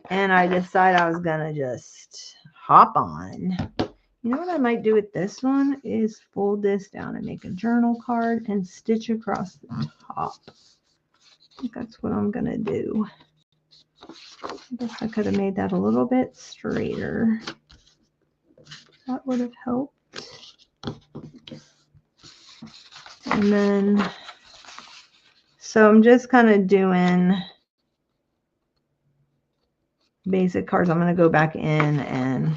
And I decided I was going to just hop on. You know what I might do with this one is fold this down and make a journal card and stitch across the top. I think that's what I'm going to do. I guess I could have made that a little bit straighter. That would have helped. And then, so I'm just kind of doing basic cards. I'm going to go back in and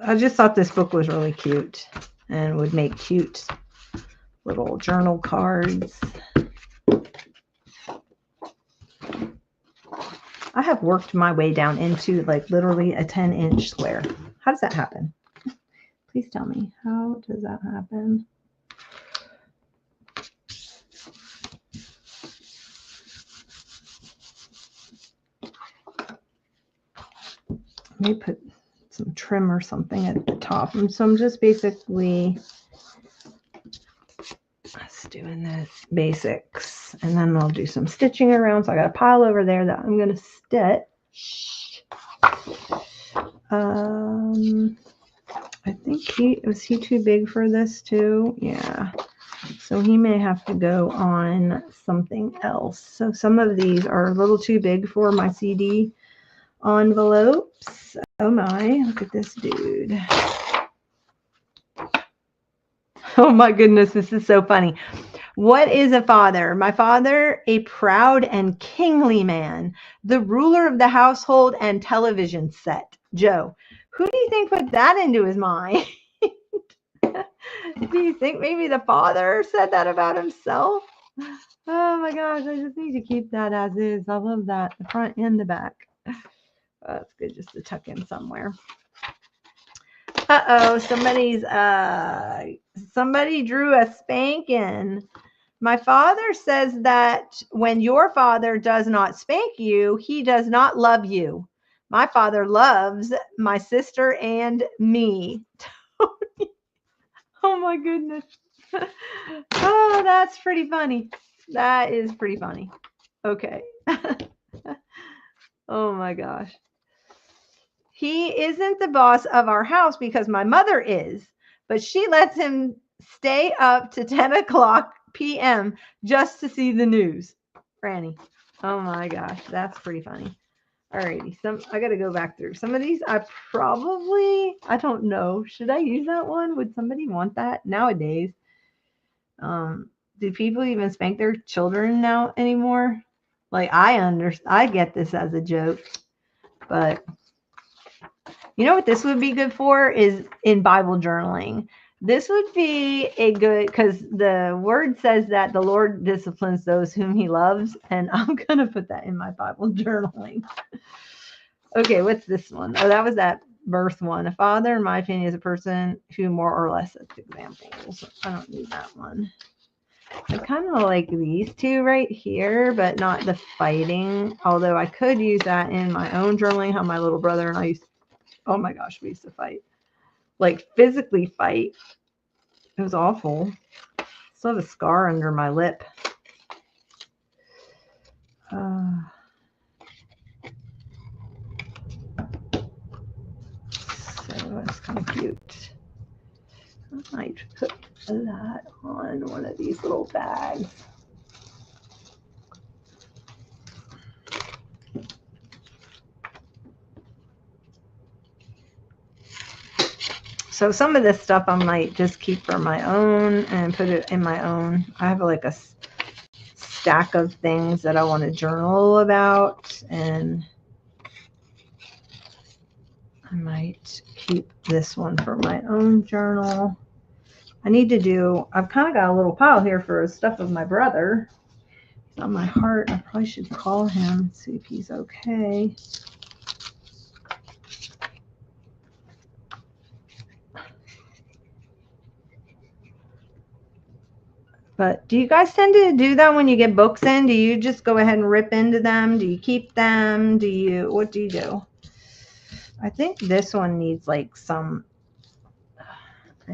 I just thought this book was really cute and would make cute little journal cards. I have worked my way down into like literally a 10-inch square. How does that happen? Please tell me. How does that happen? I may put some trim or something at the top. And so I'm just basically doing this basics, and then I'll do some stitching around. So I got a pile over there that I'm going to stitch. I think was he too big for this too? Yeah. So he may have to go on something else. So some of these are a little too big for my CD envelopes. Oh my, look at this dude. Oh my goodness, this is so funny. What is a father? My father, a proud and kingly man, the ruler of the household and television set. Joe, who do you think put that into his mind? Do you think maybe the father said that about himself? Oh my gosh, I just need to keep that as is. I love that, the front and the back. That's good just to tuck in somewhere. Uh-oh, somebody drew a spanking. My father says that when your father does not spank you, he does not love you. My father loves my sister and me. Oh my goodness. Oh, that's pretty funny. That is pretty funny. Okay. Oh my gosh. He isn't the boss of our house because my mother is, but she lets him stay up to 10 o'clock p.m. just to see the news. Franny. Oh my gosh, that's pretty funny. Alrighty, I gotta go back through. Some of these I don't know. Should I use that one? Would somebody want that nowadays? Do people even spank their children now anymore? Like I get this as a joke, but you know what this would be good for is in Bible journaling. This would be a good, because the word says that the Lord disciplines those whom he loves, and I'm going to put that in my Bible journaling. Okay, what's this one? Oh, that was that birth one. A father, in my opinion, is a person who more or less sets examples. I don't need that one. I kind of like these two right here, but not the fighting. Although I could use that in my own journaling, how my little brother and I used, oh my gosh, we used to fight. Like physically fight. It was awful. Still have a scar under my lip. So that's kind of cute. I might put that on one of these little bags. So some of this stuff I might just keep for my own and put it in my own. I have like a stack of things that I want to journal about, and I might keep this one for my own journal. I've kind of got a little pile here for stuff of my brother. It's on my heart. I probably should call him, see if he's okay. But do you guys tend to do that when you get books in? Do you just go ahead and rip into them? Do you keep them? What do you do? I think this one needs I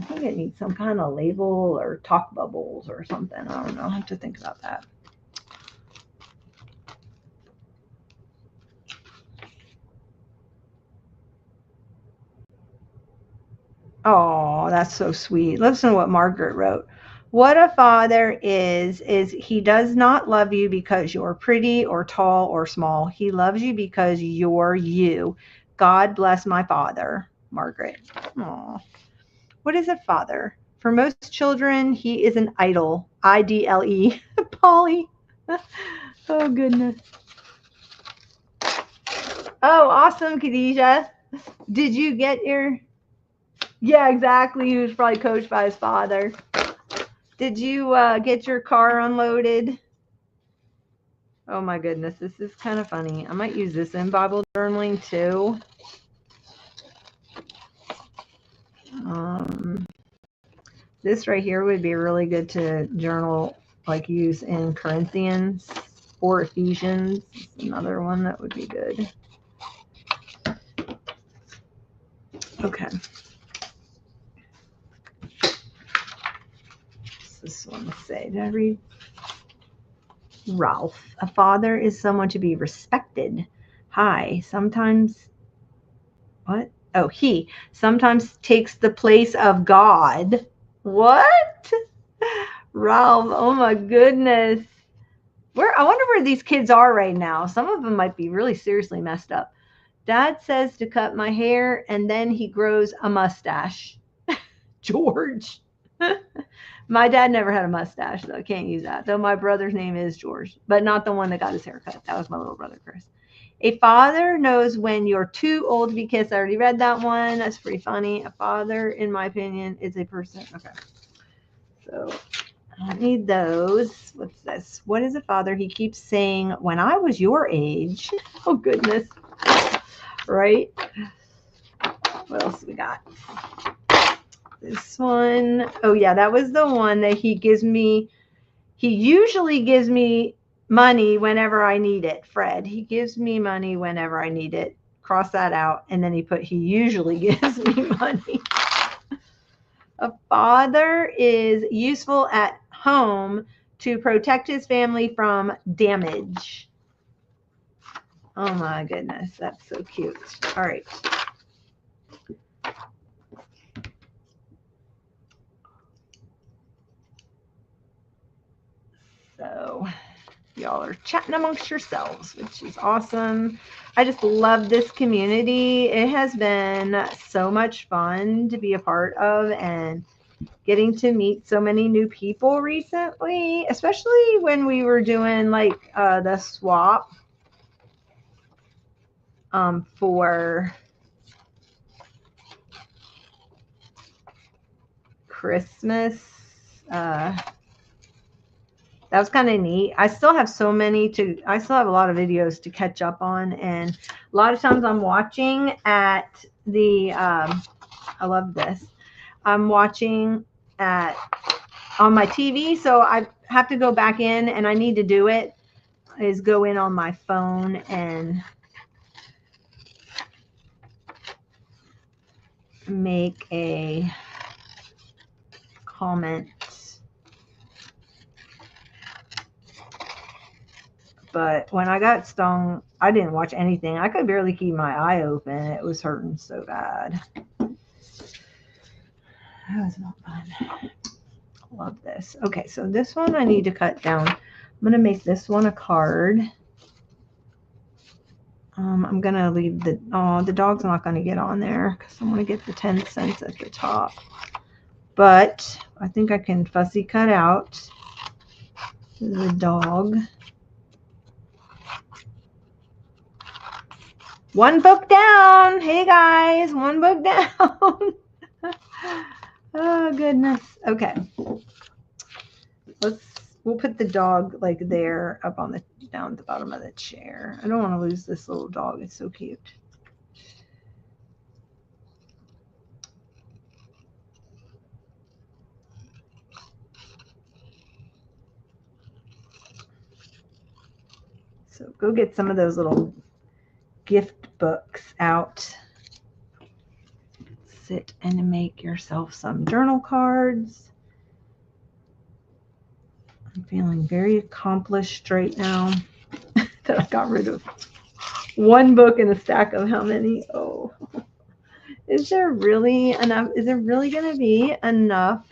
think it needs some kind of label or talk bubbles or something. I don't know. I have to think about that. Oh, that's so sweet. Listen to what Margaret wrote. What a father is he does not love you because you're pretty or tall or small. He loves you because you're you. God bless my father, Margaret. Aw. What is a father? For most children, he is an idol. IDLE. Polly. Oh, goodness. Oh, awesome, Khadijah. Did you get your... Yeah, exactly. He was probably coached by his father. Did you get your car unloaded? Oh my goodness, this is kind of funny. I might use this in Bible journaling too. This right here would be really good to journal, like use in Corinthians or Ephesians. Another one that would be good. Okay. What's this one say? Did I read? Ralph. A father is someone to be respected. Hi. Sometimes, what? he sometimes takes the place of God. What? Ralph, oh my goodness. I wonder where these kids are right now. Some of them might be really seriously messed up. Dad says to cut my hair and then he grows a mustache. George. My dad never had a mustache, so I can't use that. Though my brother's name is George, but not the one that got his hair cut. That was my little brother, Chris. A father knows when you're too old to be kissed. I already read that one. That's pretty funny. A father, in my opinion, is a person. Okay. So I don't need those. What's this? What is a father? He keeps saying, when I was your age. Oh, goodness. Right? What else we got? This one. Oh, yeah, that was the one that he gives me. He usually gives me money whenever I need it. Fred, he gives me money whenever I need it. Cross that out. And then he usually gives me money. A father is useful at home to protect his family from damage. Oh my goodness, that's so cute. All right. So y'all are chatting amongst yourselves, which is awesome. I just love this community. It has been so much fun to be a part of, and getting to meet so many new people recently, especially when we were doing like the swap for Christmas. That was kind of neat. I still have a lot of videos to catch up on. And a lot of times I'm watching at the, I love this. I'm watching on my TV. So I have to go back in, and I need to do it, is go in on my phone and make a comment. But when I got stung, I didn't watch anything. I could barely keep my eye open. It was hurting so bad. That was not fun. Love this. Okay, so this one I need to cut down. I'm going to make this one a card. I'm going to leave the dog's not going to get on there because I'm going to get the 10 cents at the top. But I think I can fussy cut out the dog. One book down. Hey guys, one book down. Oh goodness. Okay. We'll put the dog like there up on down at the bottom of the chair. I don't want to lose this little dog. It's so cute. So go get some of those little gift books out. Sit and make yourself some journal cards. I'm feeling very accomplished right now that I got rid of one book in a stack of how many? Oh, is there really enough? Is there really going to be enough?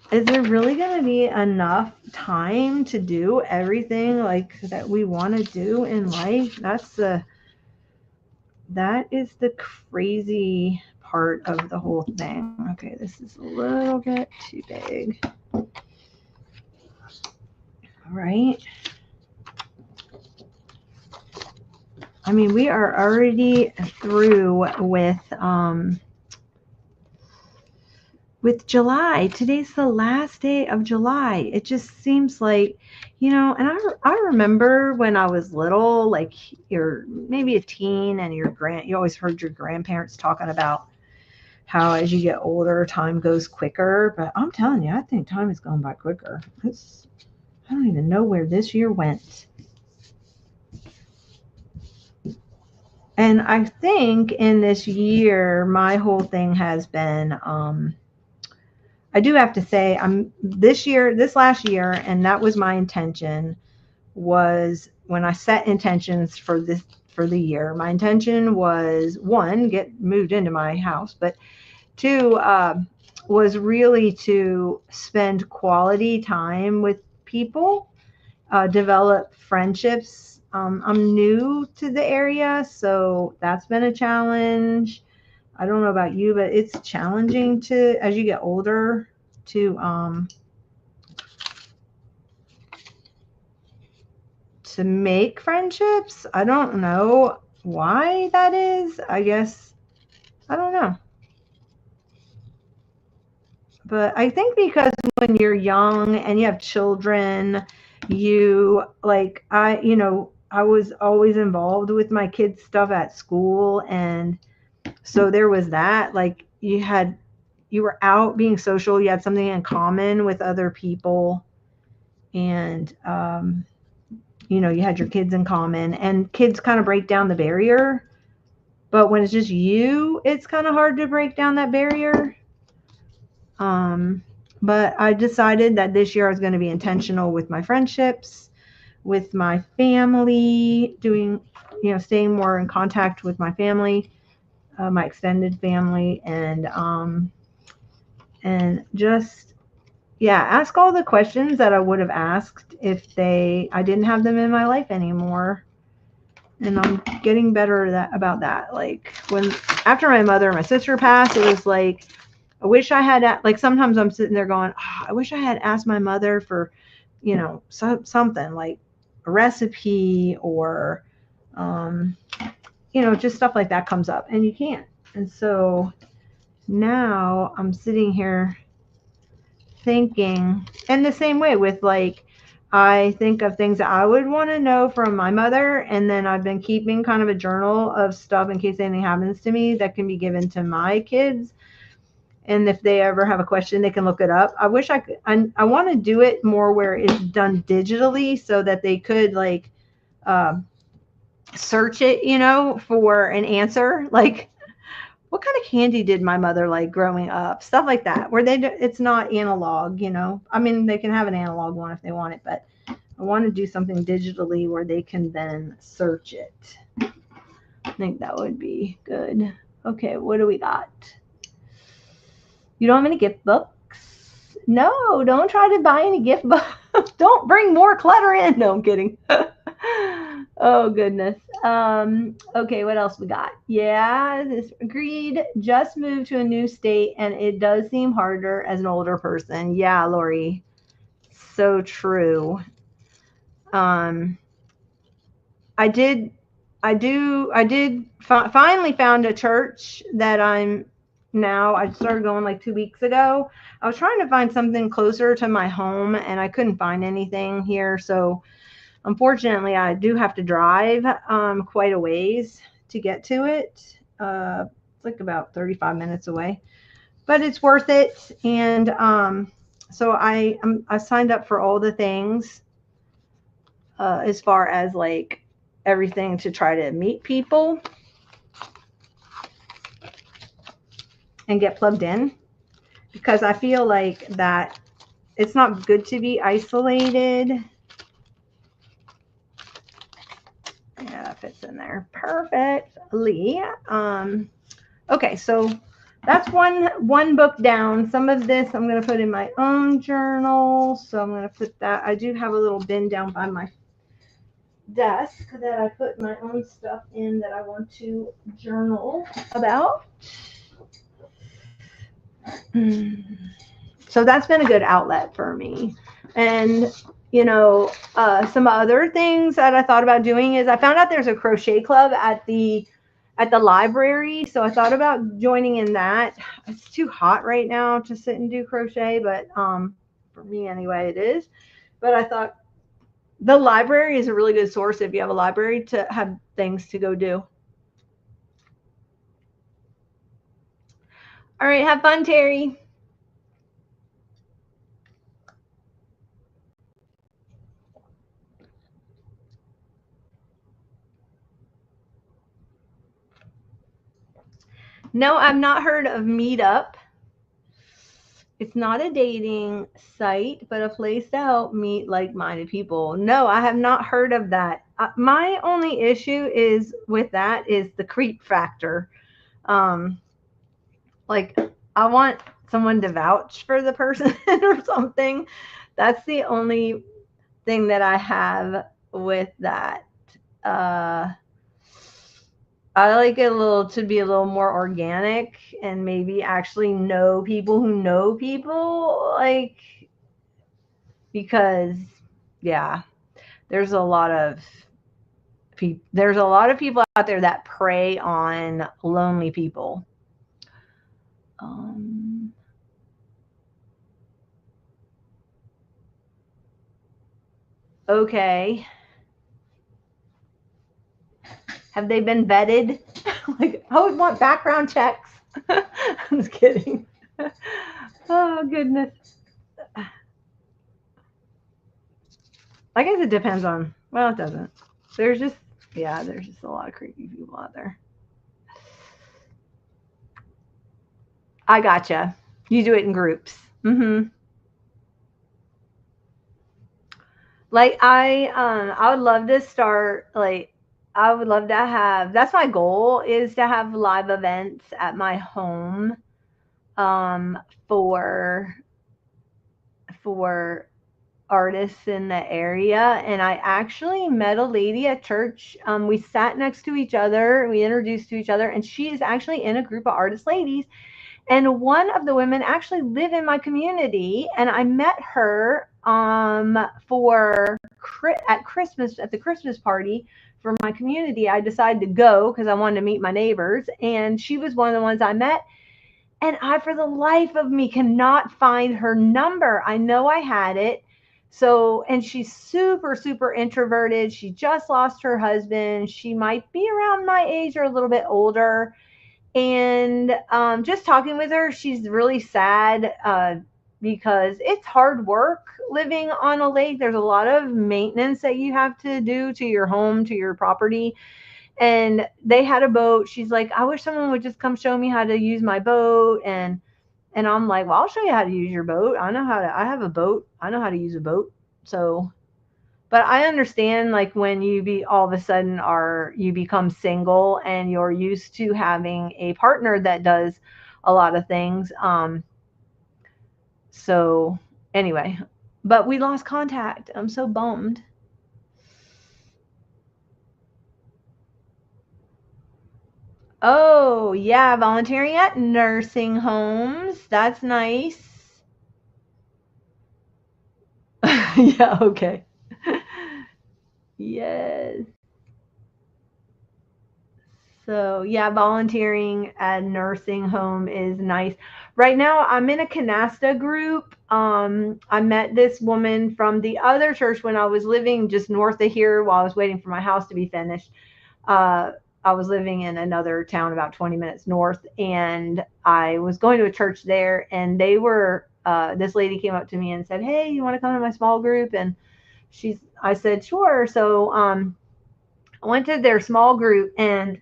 Is there really going to be enough time to do everything like that we want to do in life? That is the crazy part of the whole thing. Okay, this is a little bit too big. All right. I mean, we are already through with July. Today's the last day of July. It just seems like, and I remember when I was little, like you're maybe a teen and you always heard your grandparents talking about how as you get older, time goes quicker. But I'm telling you, I think time is going by quicker. I don't even know where this year went. And I think in this year, my whole thing has been, I do have to say, this last year, and that was my intention, was when I set intentions for for the year. My intention was, one, get moved into my house, but two, was really to spend quality time with people, develop friendships. I'm new to the area, so that's been a challenge. I don't know about you, but it's challenging to, as you get older, to make friendships. I don't know why that is. I guess I don't know. But I think because when you're young and you have children, you like I was always involved with my kids' stuff at school, and so there was that. Like you were out being social, you had something in common with other people, and you had your kids in common, and kids kind of break down the barrier. But when it's just you, it's kind of hard to break down that barrier. But I decided that this year I was going to be intentional with my friendships, with my family, staying more in contact with my family, my extended family, and just, yeah, ask all the questions that I would have asked if I didn't have them in my life anymore. And I'm getting better about that. Like after my mother and my sister passed, it was like, I wish I had, like, sometimes I'm sitting there going, oh, I wish I had asked my mother for, something like a recipe or, just stuff like that comes up, and you can't. And so now I'm sitting here thinking, and the same way with, like, I think of things that I would want to know from my mother, and then I've been keeping kind of a journal of stuff in case anything happens to me that can be given to my kids. And if they ever have a question, they can look it up. I wish I could. I want to do it more where it's done digitally so that they could, like, search it, for an answer. Like, what kind of candy did my mother like growing up? Stuff like that, where it's not analog, I mean, they can have an analog one if they want it, but I want to do something digitally where they can then search it. I think that would be good. Okay, what do we got? You don't have any gift books? No, don't try to buy any gift books. Don't bring more clutter in. No, I'm kidding. Oh, goodness. Okay, what else we got? Yeah, this agreed. Just moved to a new state, and it does seem harder as an older person. Yeah, Lori. So true. I finally found a church that I started going like 2 weeks ago. I was trying to find something closer to my home, and I couldn't find anything here. So unfortunately, I do have to drive quite a ways to get to it. It's like about 35 minutes away, but it's worth it. And so I signed up for all the things as far as like everything to try to meet people and get plugged in, because I feel like that it's not good to be isolated. Yeah, that fits in there perfectly. Okay, so that's one book down. Some of this I'm going to put in my own journal, so I'm going to put that. I do have a little bin down by my desk that I put my own stuff in that I want to journal about. So that's been a good outlet for me. And some other things that I thought about doing is I found out there's a crochet club at the library, so I thought about joining in that. It's too hot right now to sit and do crochet, but for me anyway it is. But I thought the library is a really good source if you have a library to have things to go do. All right, have fun, Terry. No, I've not heard of Meetup. It's not a dating site, but a place to help meet like-minded people. No, I have not heard of that. my only issue is with that is the creep factor. Um, like I want someone to vouch for the person or something. That's the only thing that I have with that. Uh, I like it a little to be a little more organic and maybe actually know people who know people, like, because yeah, there's a lot of there's a lot of people out there that prey on lonely people. Um, okay, have they been vetted? Like, I would want background checks. I'm just kidding. Oh goodness. I guess it depends on. Well, it doesn't. There's just yeah, there's just a lot of creepy people out there. I gotcha. You do it in groups. Mm-hmm. Like I would love to start like I would love to have that's my goal is to have live events at my home um for for artists in the area. And I actually met a lady at church. We sat next to each other, we introduced to each other, and she is actually in a group of artist ladies. And one of the women actually live in my community, and I met her for at Christmas at the Christmas party for my community. I decided to go because I wanted to meet my neighbors, and she was one of the ones I met. And I, for the life of me, cannot find her number. I know I had it. So, and she's super, super introverted. She just lost her husband. She might be around my age or a little bit older. And just talking with her, she's really sad because it's hard work living on a lake. There's a lot of maintenance that you have to do to your home, to your property. And they had a boat. She's like, I wish someone would just come show me how to use my boat. And I'm like, well, I'll show you how to use your boat. I know how to. I have a boat. I know how to use a boat. So, but I understand like when you be all of a sudden are you become single and you're used to having a partner that does a lot of things. So anyway, but we lost contact. I'm so bummed. Oh, yeah, volunteering at nursing homes. That's nice. Yeah, okay. Yes. So, yeah, volunteering at nursing home is nice. Right now, I'm in a canasta group. I met this woman from the other church when I was living just north of here while I was waiting for my house to be finished. Uh, I was living in another town about 20 minutes north, and I was going to a church there, and they were, this lady came up to me and said, "Hey, you want to come to my small group?" And I said, "Sure." So, I went to their small group, and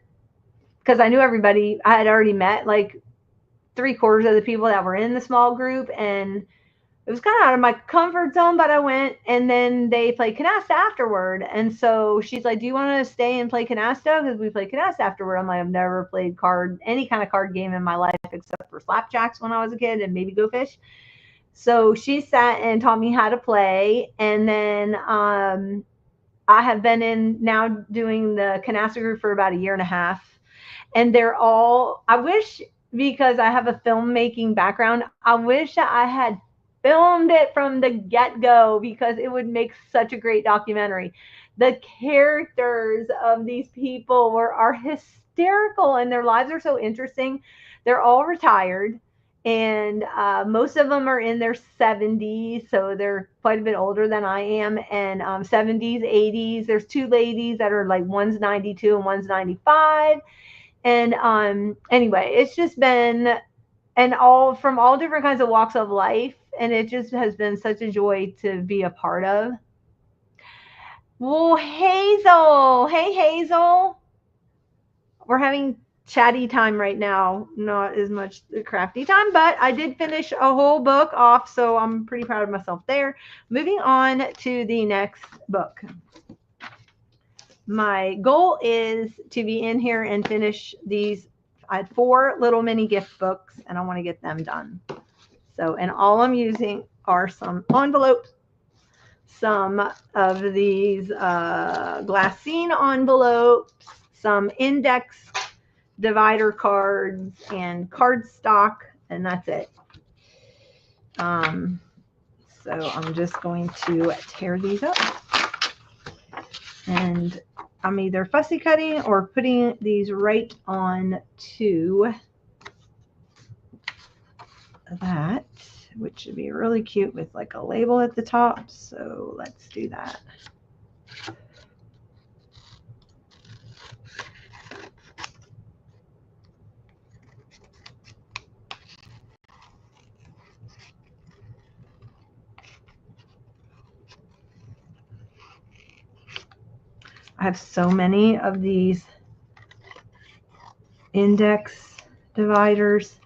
because I knew everybody, I had already met like three-quarters of the people that were in the small group, and it was kind of out of my comfort zone, but I went. And then they played canasta afterward, and so she's like, "Do you want to stay and play canasta?" Because we played canasta afterward. I'm like, I've never played any kind of card game in my life except for slapjacks when I was a kid and maybe Go Fish. So she sat and taught me how to play, and then I have been in now doing the canasta group for about a year and a half, and they're all, I wish, because I have a filmmaking background, I wish that I had filmed it from the get-go because it would make such a great documentary. The characters of these people are hysterical, and their lives are so interesting. They're all retired, and most of them are in their 70s, so they're quite a bit older than I am. And 70s, 80s. There's two ladies that are like, one's 92 and one's 95. And anyway, it's just been, and all from all different kinds of walks of life, and it just has been such a joy to be a part of. Well, Hazel, hey Hazel, we're having chatty time right now, not as much crafty time, but I did finish a whole book off, so I'm pretty proud of myself there. Moving on to the next book. My goal is to be in here and finish these. I had 4 little mini gift books, and I want to get them done. So, and all I'm using are some envelopes, some of these glassine envelopes, some index divider cards, and cardstock, and that's it. So I'm just going to tear these up, and I'm either fussy cutting or putting these right on to that, which should be really cute with like a label at the top. So let's do that. I have so many of these index dividers.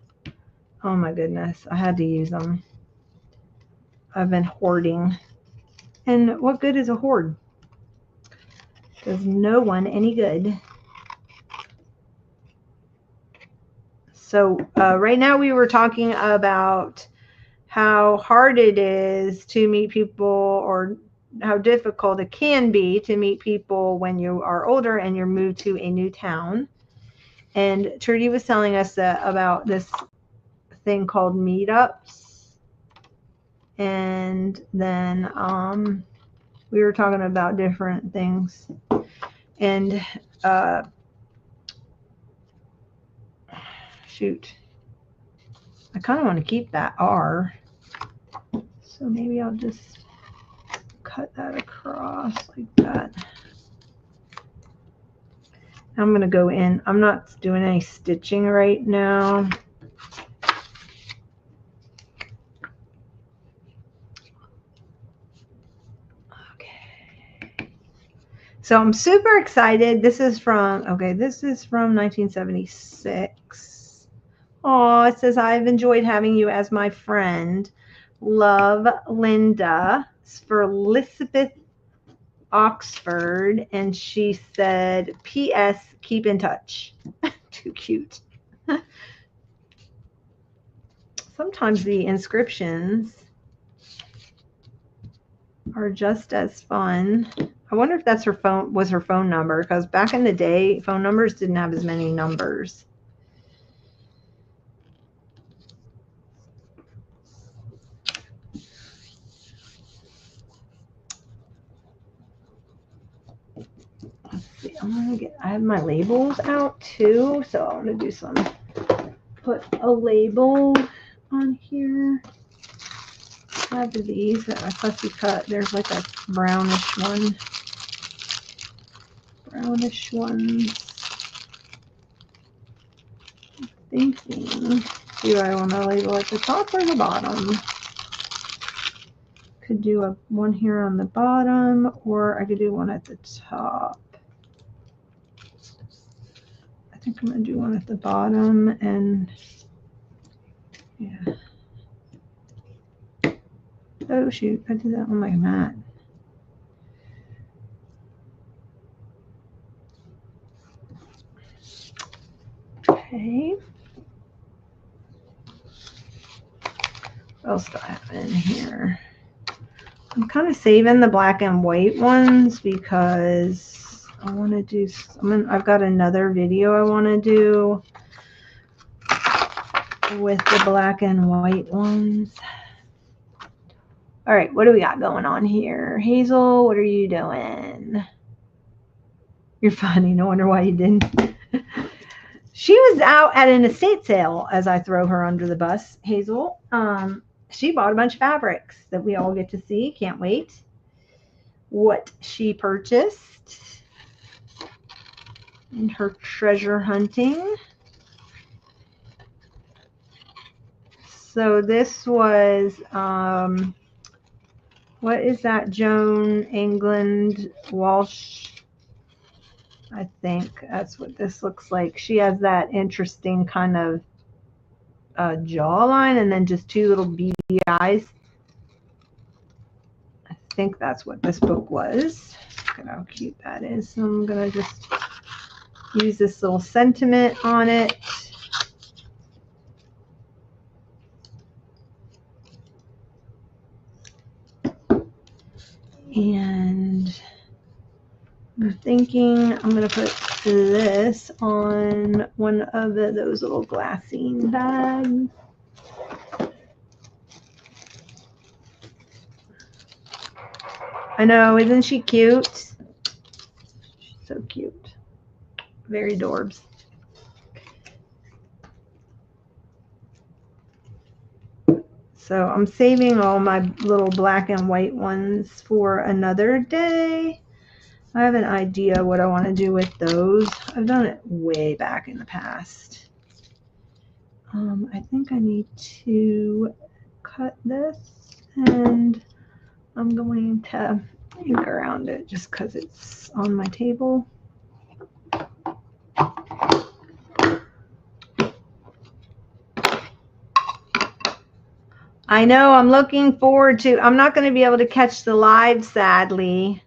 Oh my goodness, I had to use them. I've been hoarding. And what good is a hoard? Does no one any good. So right now we were talking about how hard it is to meet people, or how difficult it can be to meet people when you are older and you're moved to a new town. And Trudy was telling us about this thing called meetups. And then we were talking about different things. And shoot, I kind of want to keep that R. So maybe I'll just cut that across like that. I'm going to go in. I'm not doing any stitching right now. Okay. So I'm super excited. This is from 1976. Oh, it says, I've enjoyed having you as my friend. Love, Linda. It's for Elizabeth Oxford, and she said, P.S. keep in touch. Too cute. Sometimes the inscriptions are just as fun. I wonder if that's her phone number, because back in the day, phone numbers didn't have as many numbers. I have my labels out too, so I'm gonna do some, put a label on here. I have these that I fussy cut. There's like a brownish ones. Thinking, do I want to label at the top or the bottom? Could do one here on the bottom, or I could do one at the top. I think I'm going to do one at the bottom, and yeah. Oh shoot, I did that on my mat. Okay. What else do I have in here? I'm kind of saving the black and white ones because I want to do, I've got another video I want to do with the black and white ones. All right, what do we got going on here? Hazel, what are you doing? You're funny. No wonder why you didn't. She was out at an estate sale as I throw her under the bus, Hazel. She bought a bunch of fabrics that we all get to see. Can't wait. What she purchased in her treasure hunting. So this was, what is that? Joan England Walsh. I think that's what this looks like. She has that interesting kind of jawline and then just 2 little beady eyes. I think that's what this book was. Look at how cute that is. So I'm going to just use this little sentiment on it. And I'm thinking I'm going to put this on one of those little glassine bags. I know, isn't she cute? She's so cute. Very adorbs. So I'm saving all my little black and white ones for another day. I have an idea what I want to do with those. I've done it way back in the past. I think I need to cut this, and I'm going to ink around it just because it's on my table. I know, I'm looking forward to, I'm not going to be able to catch the live, sadly,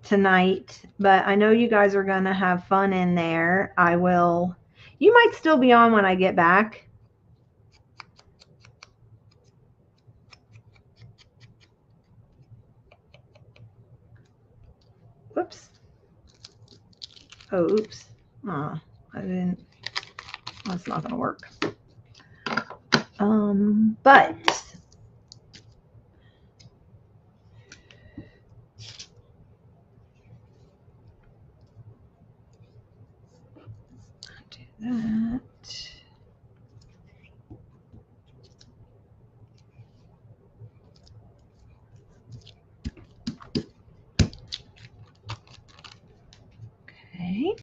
tonight, but I know you guys are going to have fun in there. I will, you might still be on when I get back. Whoops. Oh, oops. I didn't, that's not going to work. But do that. Okay.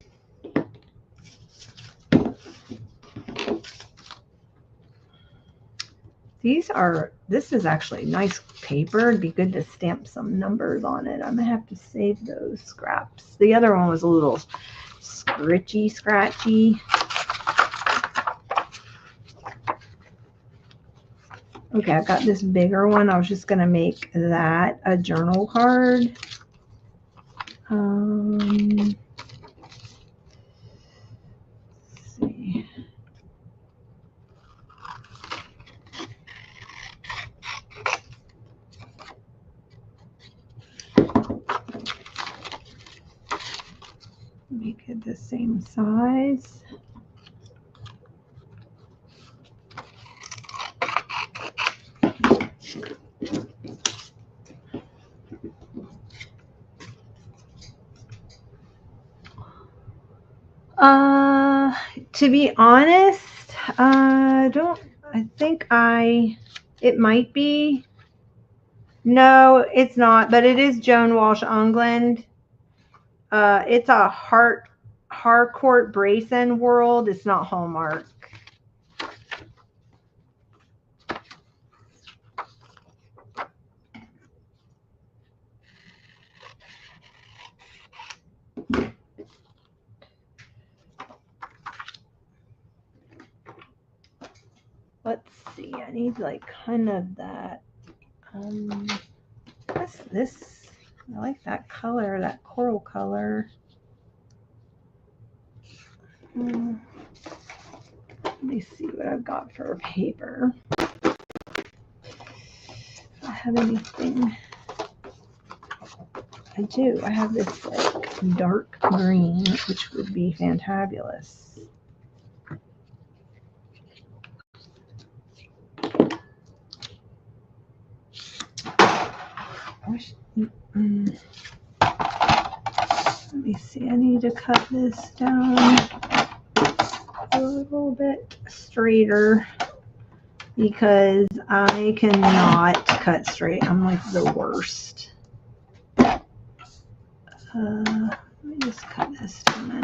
This is actually nice paper. It'd be good to stamp some numbers on it. I'm gonna have to save those scraps. The other one was a little scratchy. Okay, I've got this bigger one. I was just gonna make that a journal card. Let's see. Make it the same size. To be honest, it might be. No, it's not, but it is Joan Walsh Ungland. It's a Harcourt Brayson World. It's not Hallmark. Let's see. I need like kind of that. What's this? I like that color, that coral color. Let me see what I've got for paper. If I have anything. I do. I have this like dark green, which would be fantabulous. Let me see. I need to cut this down a little bit straighter because I cannot cut straight. I'm like the worst. Let me just cut this down.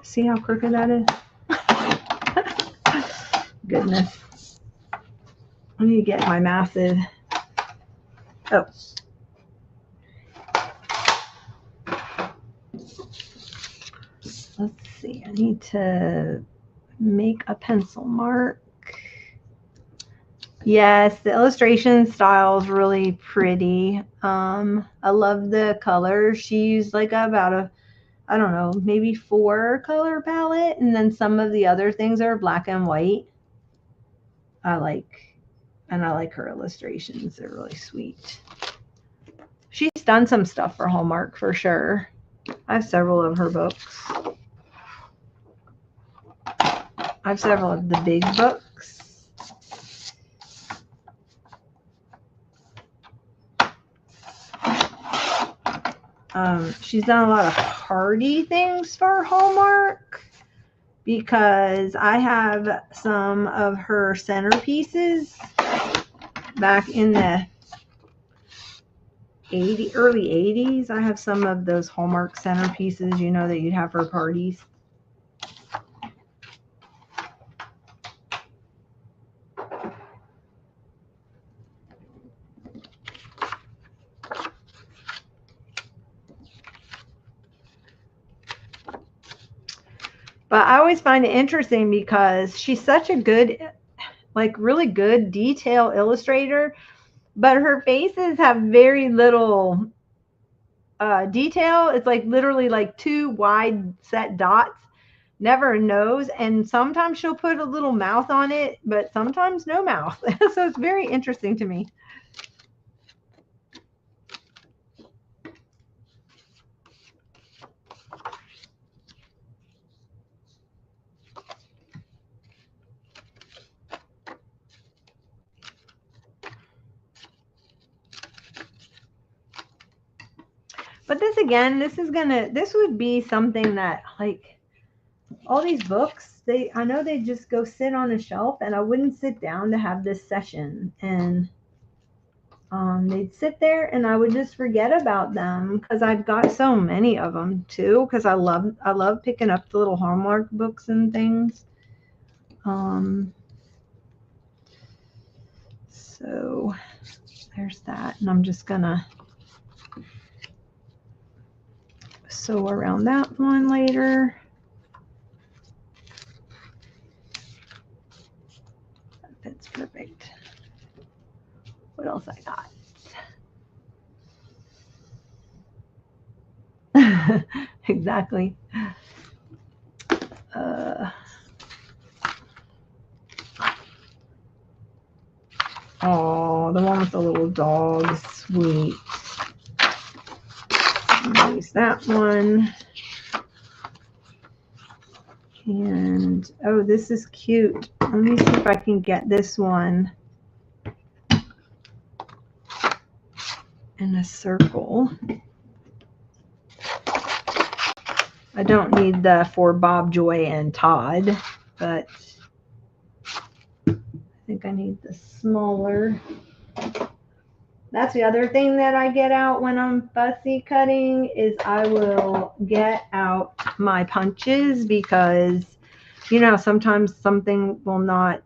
See how crooked that is? Goodness. I need to get my massive. Oh. Let's see. I need to make a pencil mark Yes, the illustration style is really pretty. I love the colors. She used like about a, I don't know, maybe 4 color palette, and then some of the other things are black and white. I like, and I like her illustrations. They're really sweet. She's done some stuff for Hallmark for sure. I have several of her books. I have several of the big books. She's done a lot of party things for Hallmark because I have some of her centerpieces back in the early 80s. I have some of those Hallmark centerpieces, you know, that you'd have for parties. But I always find it interesting because she's such a good, like really good detail illustrator, but her faces have very little detail. It's like literally like 2 wide set dots, never a nose, and sometimes she'll put a little mouth on it, but sometimes no mouth. So it's very interesting to me. But this again, this would be something that like all these books, I know they just go sit on a shelf, and I wouldn't sit down to have this session, and they'd sit there and I would just forget about them because I've got so many of them too, because I love picking up the little Hallmark books and things. So there's that, and I'm just gonna sew around that one later. That fits perfect. What else I got? Exactly. Oh, the one with the little dog, sweet. Use that one. And oh, this is cute. Let me see if I can get this one in a circle. I don't need the for Bob, Joy, and Todd, but I think I need the smaller. That's the other thing that I get out when I'm fussy cutting is I will get out my punches because, you know, sometimes something will not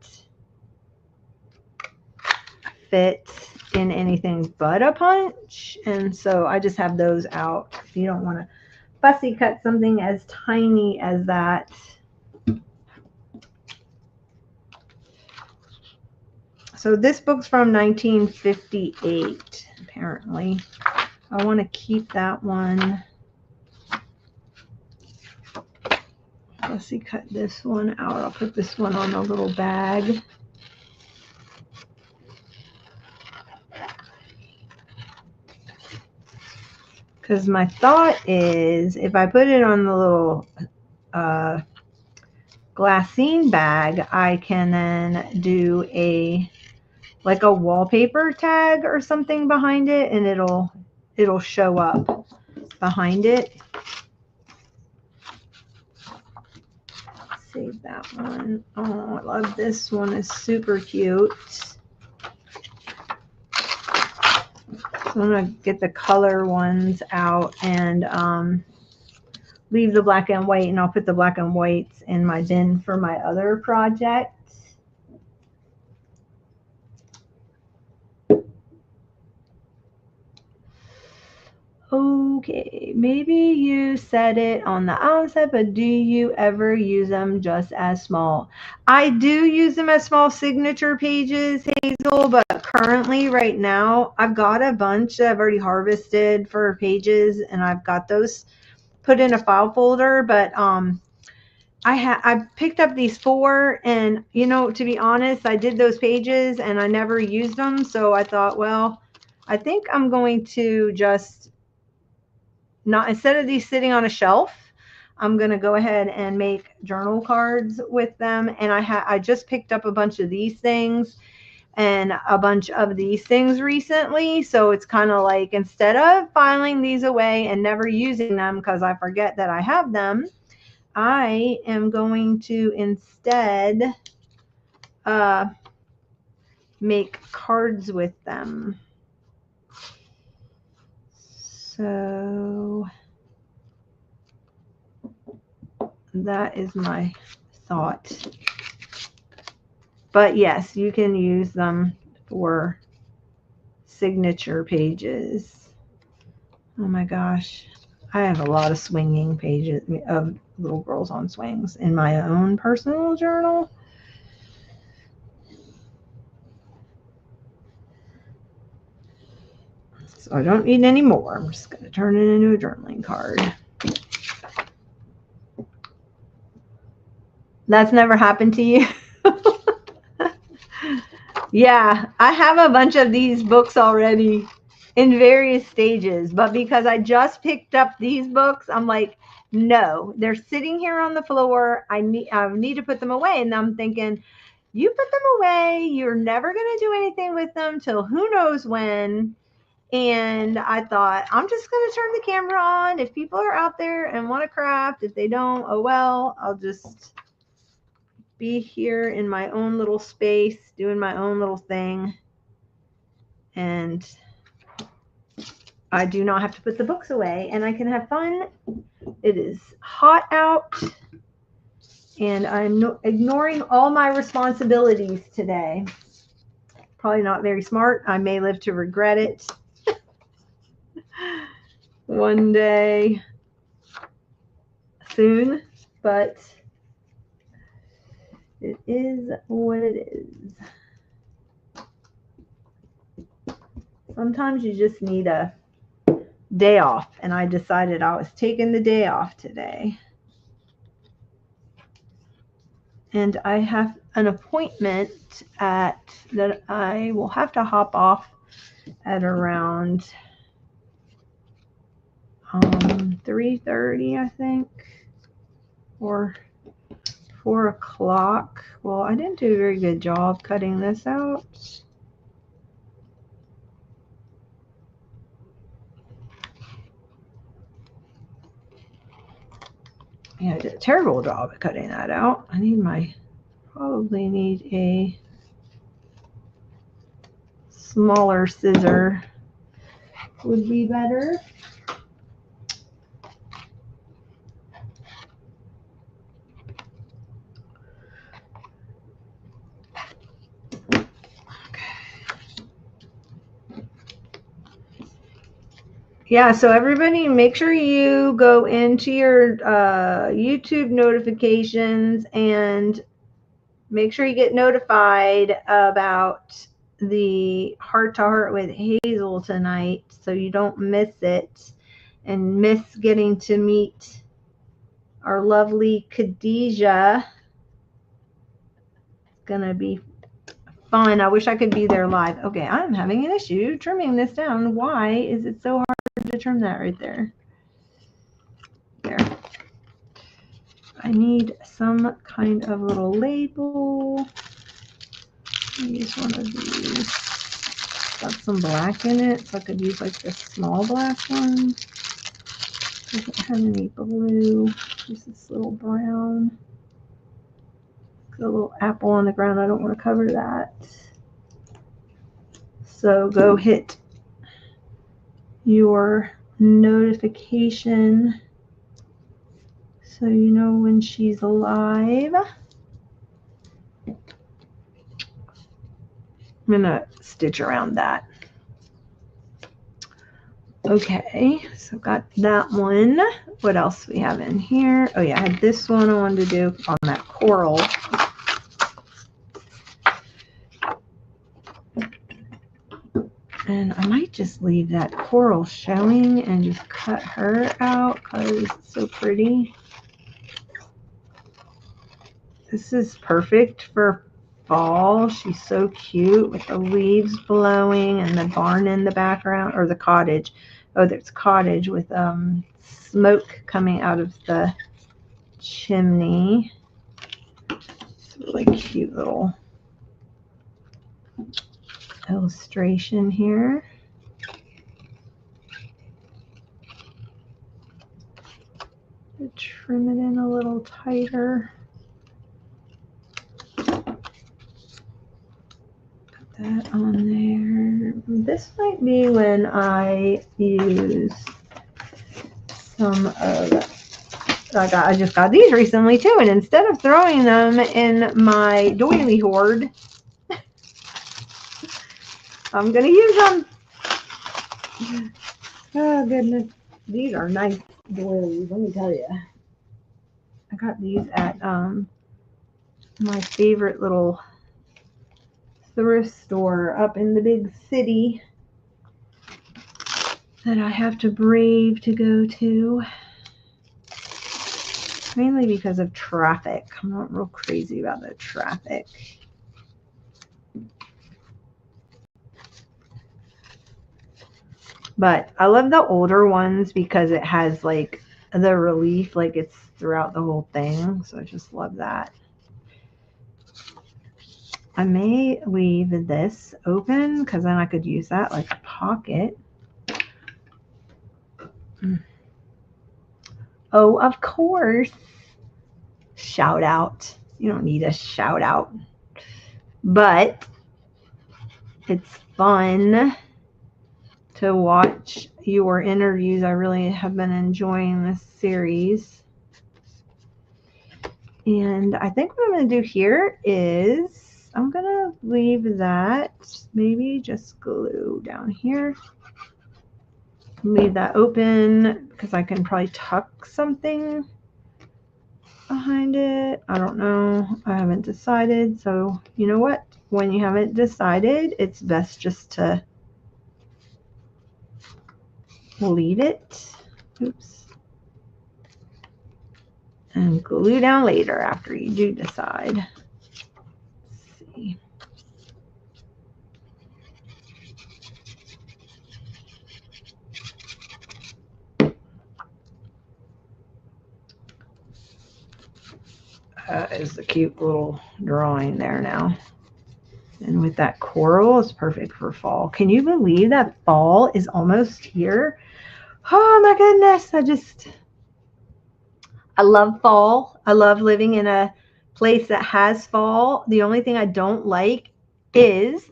fit in anything but a punch. And so I just have those out. You don't want to fussy cut something as tiny as that. So this book's from 1958, apparently. I want to keep that one. Let's see, cut this one out. I'll put this one on a little bag. Because my thought is if I put it on the little glassine bag, I can then do like a wallpaper tag or something behind it, and it'll show up behind it. Save that one. Oh, I love this one. It's super cute. So I'm going to get the color ones out and leave the black and white, and I'll put the black and whites in my bin for my other project. Okay, maybe you said it on the outset, but do you ever use them just as small? I do use them as small signature pages, Hazel, but currently, right now, I've got a bunch that I've already harvested for pages, and I've got those put in a file folder, but I picked up these 4, and to be honest, I did those pages and I never used them, so I thought, well, I think I'm going to just not, instead of these sitting on a shelf, I'm going to go ahead and make journal cards with them. And I just picked up a bunch of these things and a bunch of these things recently, so it's kind of like, instead of filing these away and never using them because I forget that I have them, I am going to instead make cards with them. So that is my thought. But yes, you can use them for signature pages. Oh my gosh. I have a lot of swinging pages of little girls on swings in my own personal journal. So I don't need any more. I'm just going to turn it into a journaling card. That's never happened to you? Yeah, I have a bunch of these books already in various stages, but because I just picked up these books, I'm like, no, they're sitting here on the floor. I need to put them away. And I'm thinking, you put them away, you're never going to do anything with them till who knows when. And I thought, I'm just going to turn the camera on. If people are out there and want to craft, if they don't, oh well, I'll just be here in my own little space, doing my own little thing. And I do not have to put the books away, and I can have fun. It is hot out, and I'm ignoring all my responsibilities today. Probably not very smart. I may live to regret it one day soon, but it is what it is. Sometimes you just need a day off, and I decided I was taking the day off today. And I have an appointment that I will have to hop off at around 3:30, I think, or 4 o'clock. Well, I didn't do a very good job cutting this out. Yeah, I did a terrible job at cutting that out. Probably need a smaller scissor would be better. Yeah, so everybody make sure you go into your YouTube notifications and make sure you get notified about the Heart to Heart with Hazel tonight so you don't miss it and miss getting to meet our lovely Khadijah. It's going to be fun. I wish I could be there live. Okay, I'm having an issue trimming this down. Why is it so hard to trim that right there? There. I need some kind of little label. Use one of these. Got some black in it, so I could use like this small black one. Doesn't have any blue. Use this little brown. Got a little apple on the ground. I don't want to cover that. So go hit your notification so you know when she's live. I'm going to stitch around that. Okay, so got that one. What else we have in here? Oh yeah, I had this one I wanted to do on that coral. And I might just leave that coral showing and just cut her out because it's so pretty. This is perfect for fall. She's so cute with the leaves blowing and the barn in the background, or the cottage. Oh, there's cottage with smoke coming out of the chimney. It's a really cute little illustration here. Trim it in a little tighter. That on there. This might be when I use some of, I just got these recently too, and instead of throwing them in my doily hoard, I'm gonna use them. Oh goodness, these are nice doilies, let me tell you. I got these at my favorite little thrift store up in the big city that I have to brave to go to, mainly because of traffic. I'm not real crazy about the traffic. But I love the older ones because it has like the relief, like it's throughout the whole thing. So I just love that. I may leave this open because then I could use that like a pocket. Oh, of course. Shout out. You don't need a shout out. But it's fun to watch your interviews. I really have been enjoying this series. And I think what I'm going to do here is I'm going to leave that, maybe just glue down here. Leave that open because I can probably tuck something behind it. I don't know. I haven't decided. So you know what? When you haven't decided, it's best just to leave it. Oops. And glue down later after you do decide. Let's see. Is the cute little drawing there now. And with that coral, it's perfect for fall. Can you believe that fall is almost here? Oh my goodness. I love fall. I love living in a place that has fall. The only thing I don't like is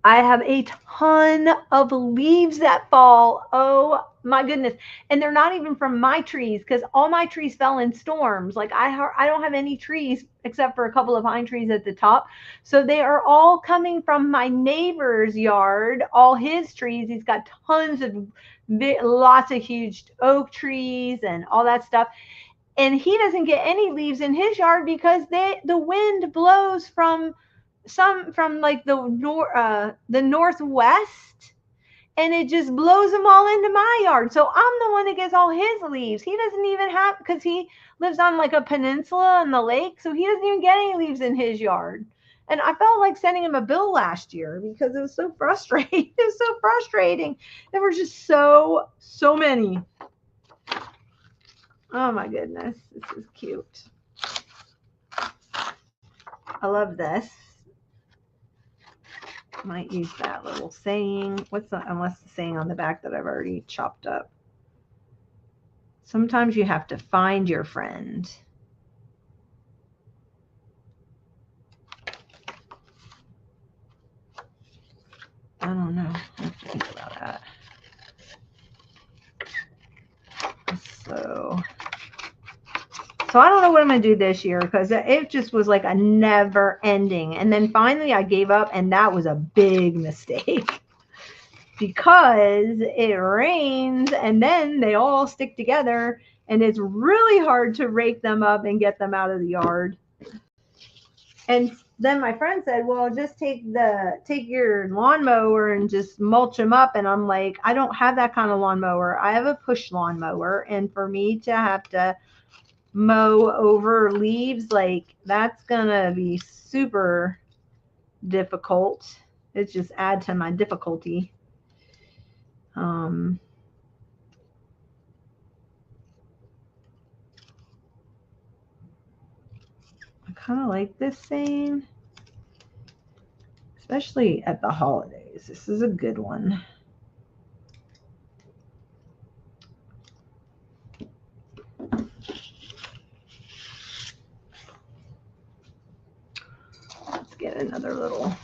I have a ton of leaves that fall. Oh my goodness. And they're not even from my trees because all my trees fell in storms. Like I don't have any trees except for a couple of pine trees at the top. So they are all coming from my neighbor's yard, all his trees. He's got tons of lots of huge oak trees and all that stuff. And he doesn't get any leaves in his yard because the wind blows from like the northwest, and it just blows them all into my yard. So I'm the one that gets all his leaves. He doesn't even have, because he lives on like a peninsula on the lake, so he doesn't even get any leaves in his yard. And I felt like sending him a bill last year because it was so frustrating. It was so frustrating. There were just so many. Oh my goodness, this is cute. I love this. Might use that little saying. Unless the saying on the back that I've already chopped up. Sometimes you have to find your friend. I don't know. I have to think about that. So I don't know what I'm going to do this year because it just was like a never ending. And then finally I gave up, and that was a big mistake because it rains and then they all stick together and it's really hard to rake them up and get them out of the yard. And then my friend said, well, just take your lawnmower and just mulch them up. And I'm like, I don't have that kind of lawnmower. I have a push lawnmower. And for me to have to mow over leaves, like that's going to be super difficult. It's just add to my difficulty. I kind of like this saying, especially at the holidays. This is a good one. Let's get another little.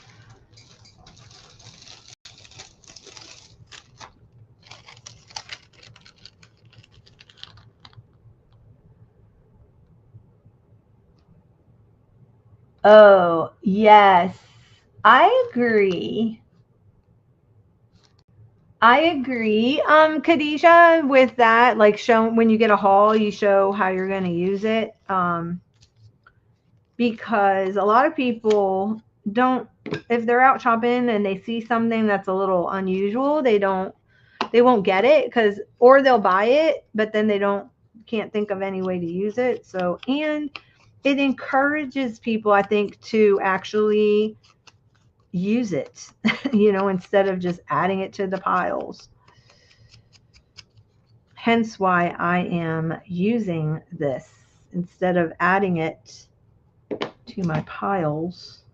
Oh, yes. I agree. Khadijah, with that, like show when you get a haul, you show how you're going to use it. Because a lot of people don't, if they're out shopping and they see something that's a little unusual, they won't get it or they'll buy it, but then they can't think of any way to use it. So, and it encourages people, I think, to actually use it, instead of just adding it to the piles. Hence why I am using this instead of adding it to my piles.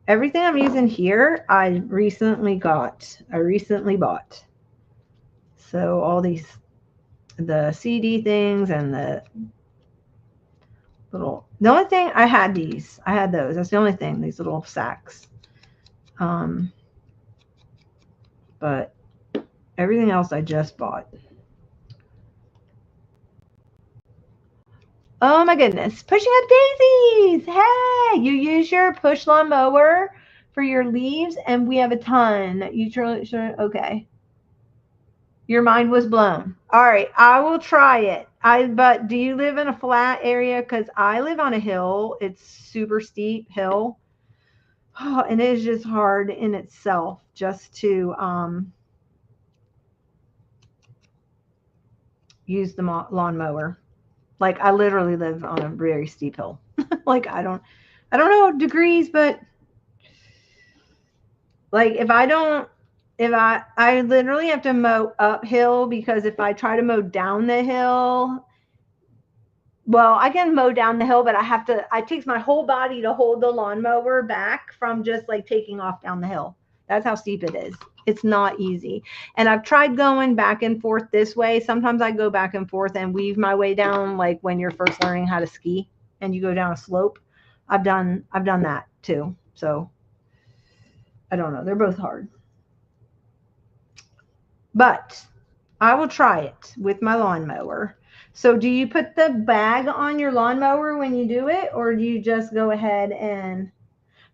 Everything I'm using here, I recently bought. So all the CD things and the only thing I had those. That's the only thing, these little sacks. But everything else I just bought. Oh my goodness. Pushing up daisies. Hey, you use your push lawn mower for your leaves and we have a ton. You sure? Okay. Your mind was blown. All right. I will try it. But do you live in a flat area? Because I live on a hill. It's super steep hill. Oh, and it is just hard in itself just to use the lawnmower. Like I literally live on a very steep hill. Like I don't know degrees, but like if I literally have to mow uphill, because if I try to mow down the hill, well, I can mow down the hill, but it takes my whole body to hold the lawnmower back from just like taking off down the hill. That's how steep it is. It's not easy. And I've tried going back and forth this way. Sometimes I go back and forth and weave my way down, like when you're first learning how to ski and you go down a slope. I've done that too. So I don't know. They're both hard. But I will try it with my lawnmower. So do you put the bag on your lawnmower when you do it, or do you just go ahead and...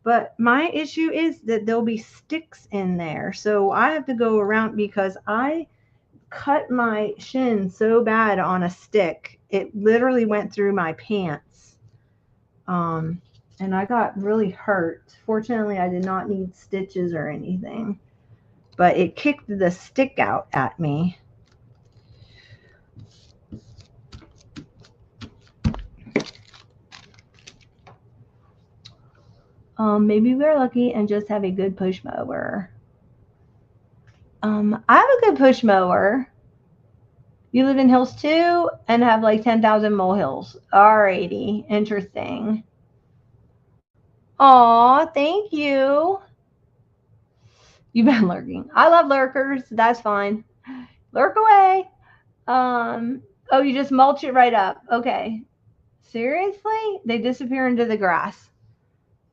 But my issue is that there'll be sticks in there. So I have to go around because I cut my shin so bad on a stick. It literally went through my pants. And I got really hurt. Fortunately, I did not need stitches or anything. But it kicked the stick out at me. Maybe we're lucky and just have a good push mower. I have a good push mower. You live in hills too and have like 10,000 molehills. Alrighty, interesting. Aw, thank you. You've been lurking. I love lurkers. That's fine. Lurk away. Oh, you just mulch it right up. Okay. Seriously? They disappear into the grass.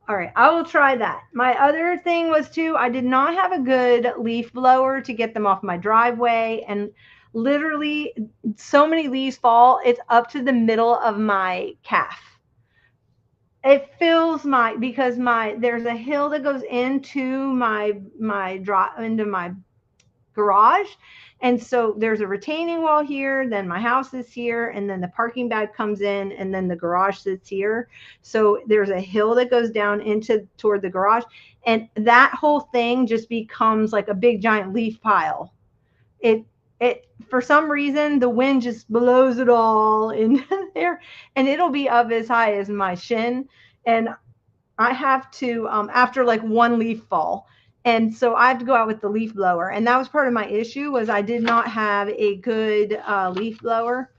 All right, I will try that. My other thing was too, I did not have a good leaf blower to get them off my driveway. And literally so many leaves fall, it's up to the middle of my calf. It fills because there's a hill that goes into into my garage. And so there's a retaining wall here, then my house is here, and then the parking bag comes in, and then the garage sits here. So there's a hill that goes down into toward the garage, and that whole thing just becomes like a big giant leaf pile. It it for some reason the wind just blows it all in there, and it'll be up as high as my shin. And I have to after like one leaf fall. And so I have to go out with the leaf blower. And that was part of my issue, was I did not have a good leaf blower.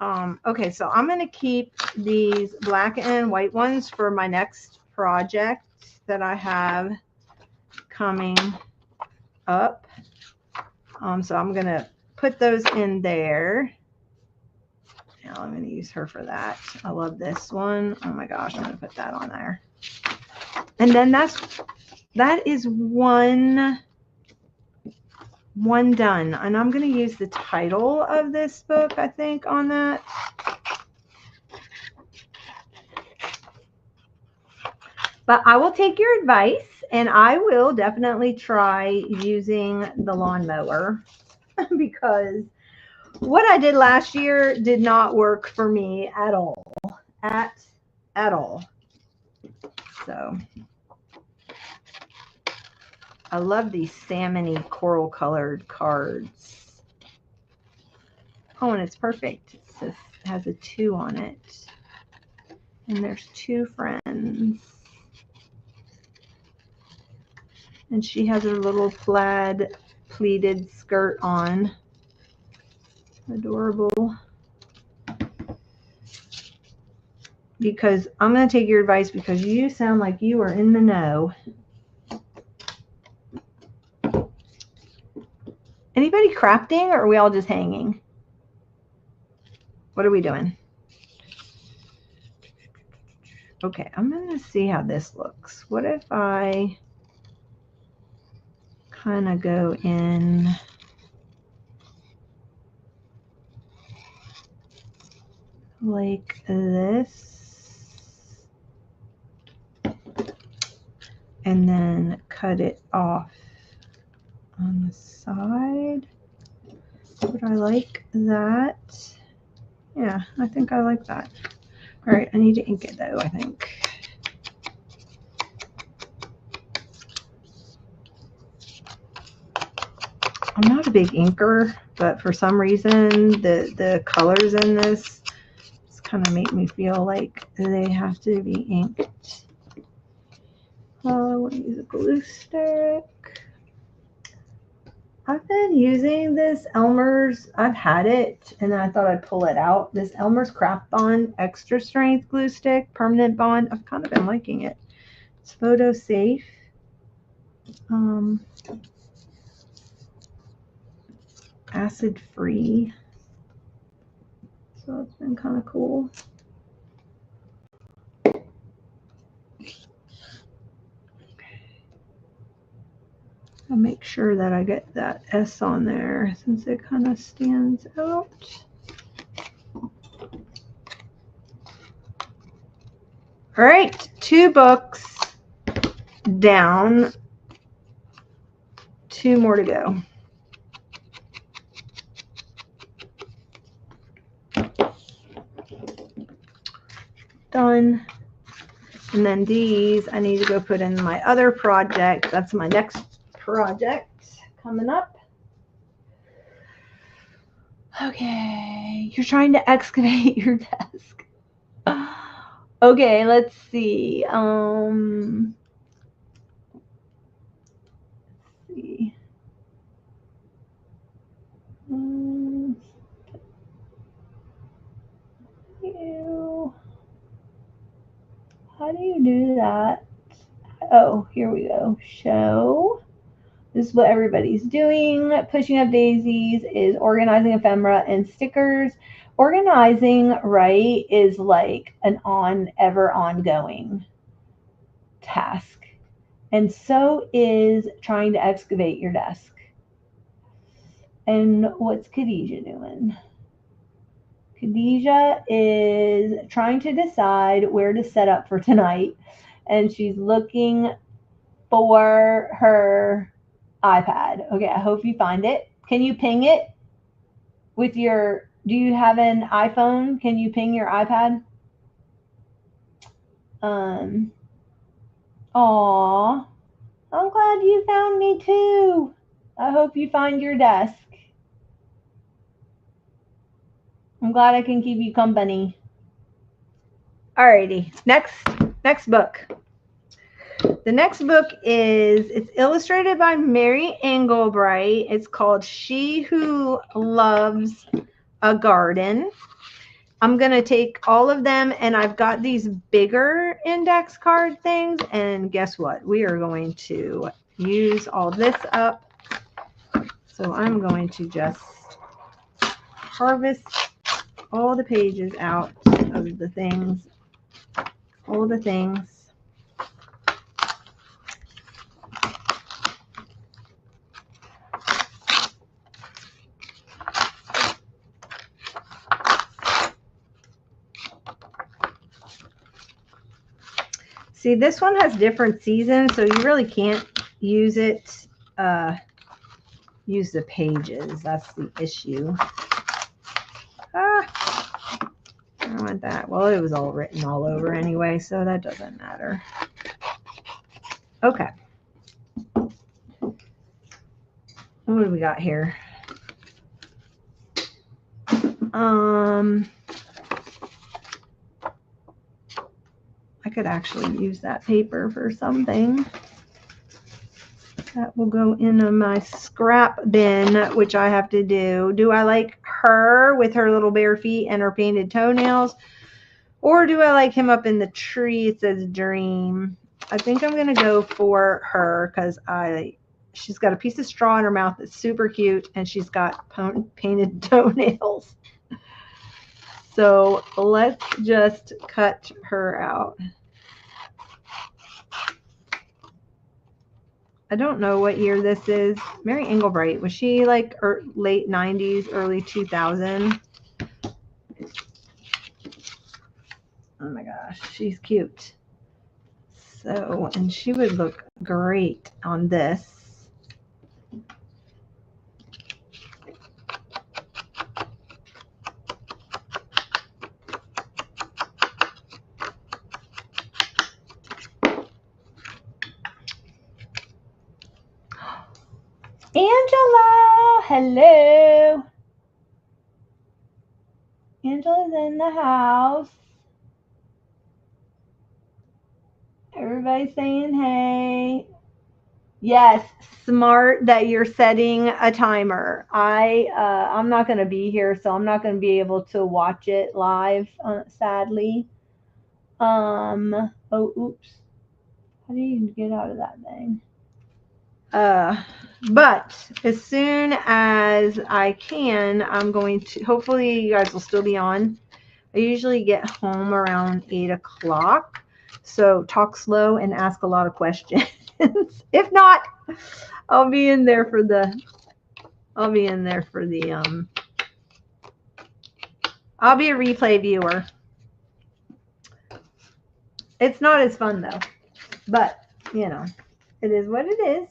Okay, so I'm going to keep these black and white ones for my next project that I have coming up. So I'm going to put those in there. Now I'm going to use her for that. I love this one. Oh my gosh, I'm going to put that on there. And then that is one done. And I'm going to use the title of this book, I think, on that. But I will take your advice, and I will definitely try using the lawnmower because what I did last year did not work for me at all. At all. So I love these salmony coral colored cards. Oh, and it's perfect. It has a 2 on it. And there's 2 friends. And she has her little plaid pleated skirt on. Adorable. Because I'm going to take your advice because you sound like you are in the know. Anybody crafting, or are we all just hanging? What are we doing? Okay, I'm going to see how this looks. What if I kind of go in like this and then cut it off on the side? Would I like that? Yeah, I think I like that. All right, I need to ink it though, I think. I'm not a big inker, but for some reason the colors in this kind of make me feel like they have to be inked. I want to use a glue stick. I've been using this Elmer's, I've had it, and then I thought I'd pull it out. This Elmer's Craft Bond Extra Strength Glue Stick, Permanent Bond. I've kind of been liking it. It's photo safe. Acid free. So it's been kind of cool. I'll make sure that I get that S on there since it kind of stands out. All right, 2 books down, 2 more to go. Done. And then these I need to go put in my other project. That's my next project coming up. Okay, you're trying to excavate your desk. Okay, let's see. Let's see. How do you do that? Oh, here we go. Show. This is what everybody's doing. Pushing up daisies is organizing ephemera and stickers. Organizing, right, is like an ever ongoing task. And so is trying to excavate your desk. And what's Khadijah doing? Khadijah is trying to decide where to set up for tonight, and she's looking for her iPad. Okay, I hope you find it. Can you ping it with your, do you have an iPhone? Can you ping your iPad? Aw, I'm glad you found me too. I hope you find your desk. I'm glad I can keep you company. Alrighty, next book. The next book it's illustrated by Mary Engelbright. It's called She Who Loves a Garden. I'm going to take all of them, and I've got these bigger index card things, and guess what? We are going to use all this up. So I'm going to just harvest all the pages out of the things, all the things. See, this one has different seasons, so you really can't use it, use the pages. That's the issue. I don't want that. Well, it was all written all over anyway, so that doesn't matter. Okay. What do we got here? I could actually use that paper for something. That will go into my scrap bin, which I have to do. Do I like her with her little bare feet and her painted toenails? Or do I like him up in the tree? It says dream. I think I'm going to go for her because she's got a piece of straw in her mouth that's super cute, and she's got painted toenails. So let's just cut her out. I don't know what year this is. Mary Engelbright, was she like late 90s, early 2000s? Oh my gosh, she's cute. So, and she would look great on this. Angela, hello. Angela's in the house. Everybody's saying hey. Yes, smart that you're setting a timer. I'm not going to be here, so I'm not going to be able to watch it live, sadly. Oh, oops. How do you get out of that thing? But as soon as I can, I'm going to, hopefully you guys will still be on. I usually get home around 8 o'clock. So talk slow and ask a lot of questions. If not, I'll be in there for the, I'll be a replay viewer. It's not as fun though, but you know, it is what it is.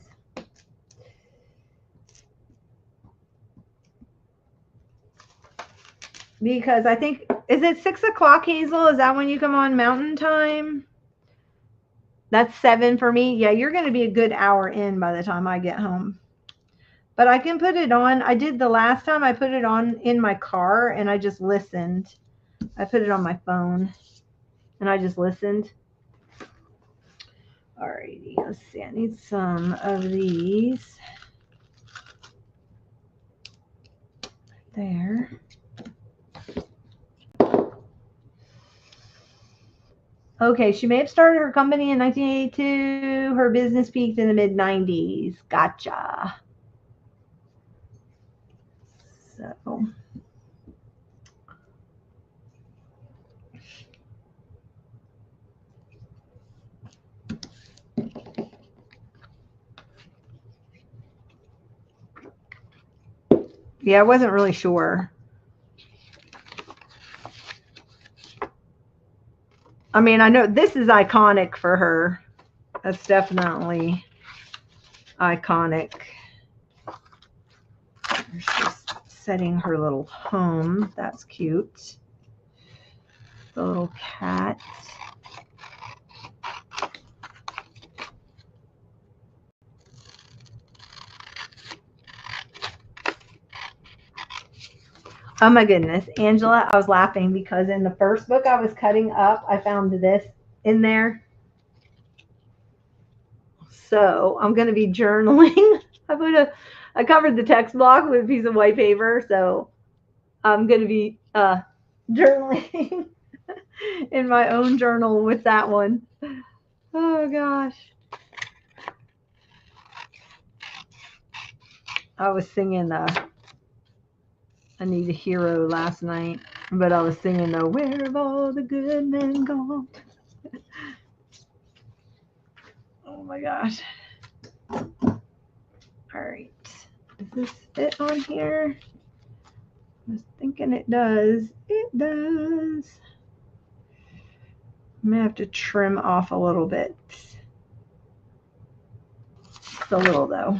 Because I think, is it 6 o'clock, Hazel? Is that when you come on Mountain Time? That's 7 for me. Yeah, you're going to be a good hour in by the time I get home. But I can put it on. I did the last time. I put it on in my car and I just listened. I put it on my phone and I just listened. Alrighty, let's see. I need some of these. There. Okay, she may have started her company in 1982. Her business peaked in the mid-90s. Gotcha. So, yeah, I wasn't really sure. I mean, I know this is iconic for her. That's definitely iconic. She's setting her little home. That's cute. The little cat. Oh my goodness, Angela, I was laughing because in the first book I was cutting up, I found this in there. So I'm going to be journaling. I covered the text block with a piece of white paper, so I'm going to be journaling in my own journal with that one. Oh gosh. I was singing I Need a Hero last night, but I was singing Where Have All the Good Men Gone? Oh my gosh. All right. Is this it on here? I was thinking it does. It does. I'm going to have to trim off a little bit. Just a little though.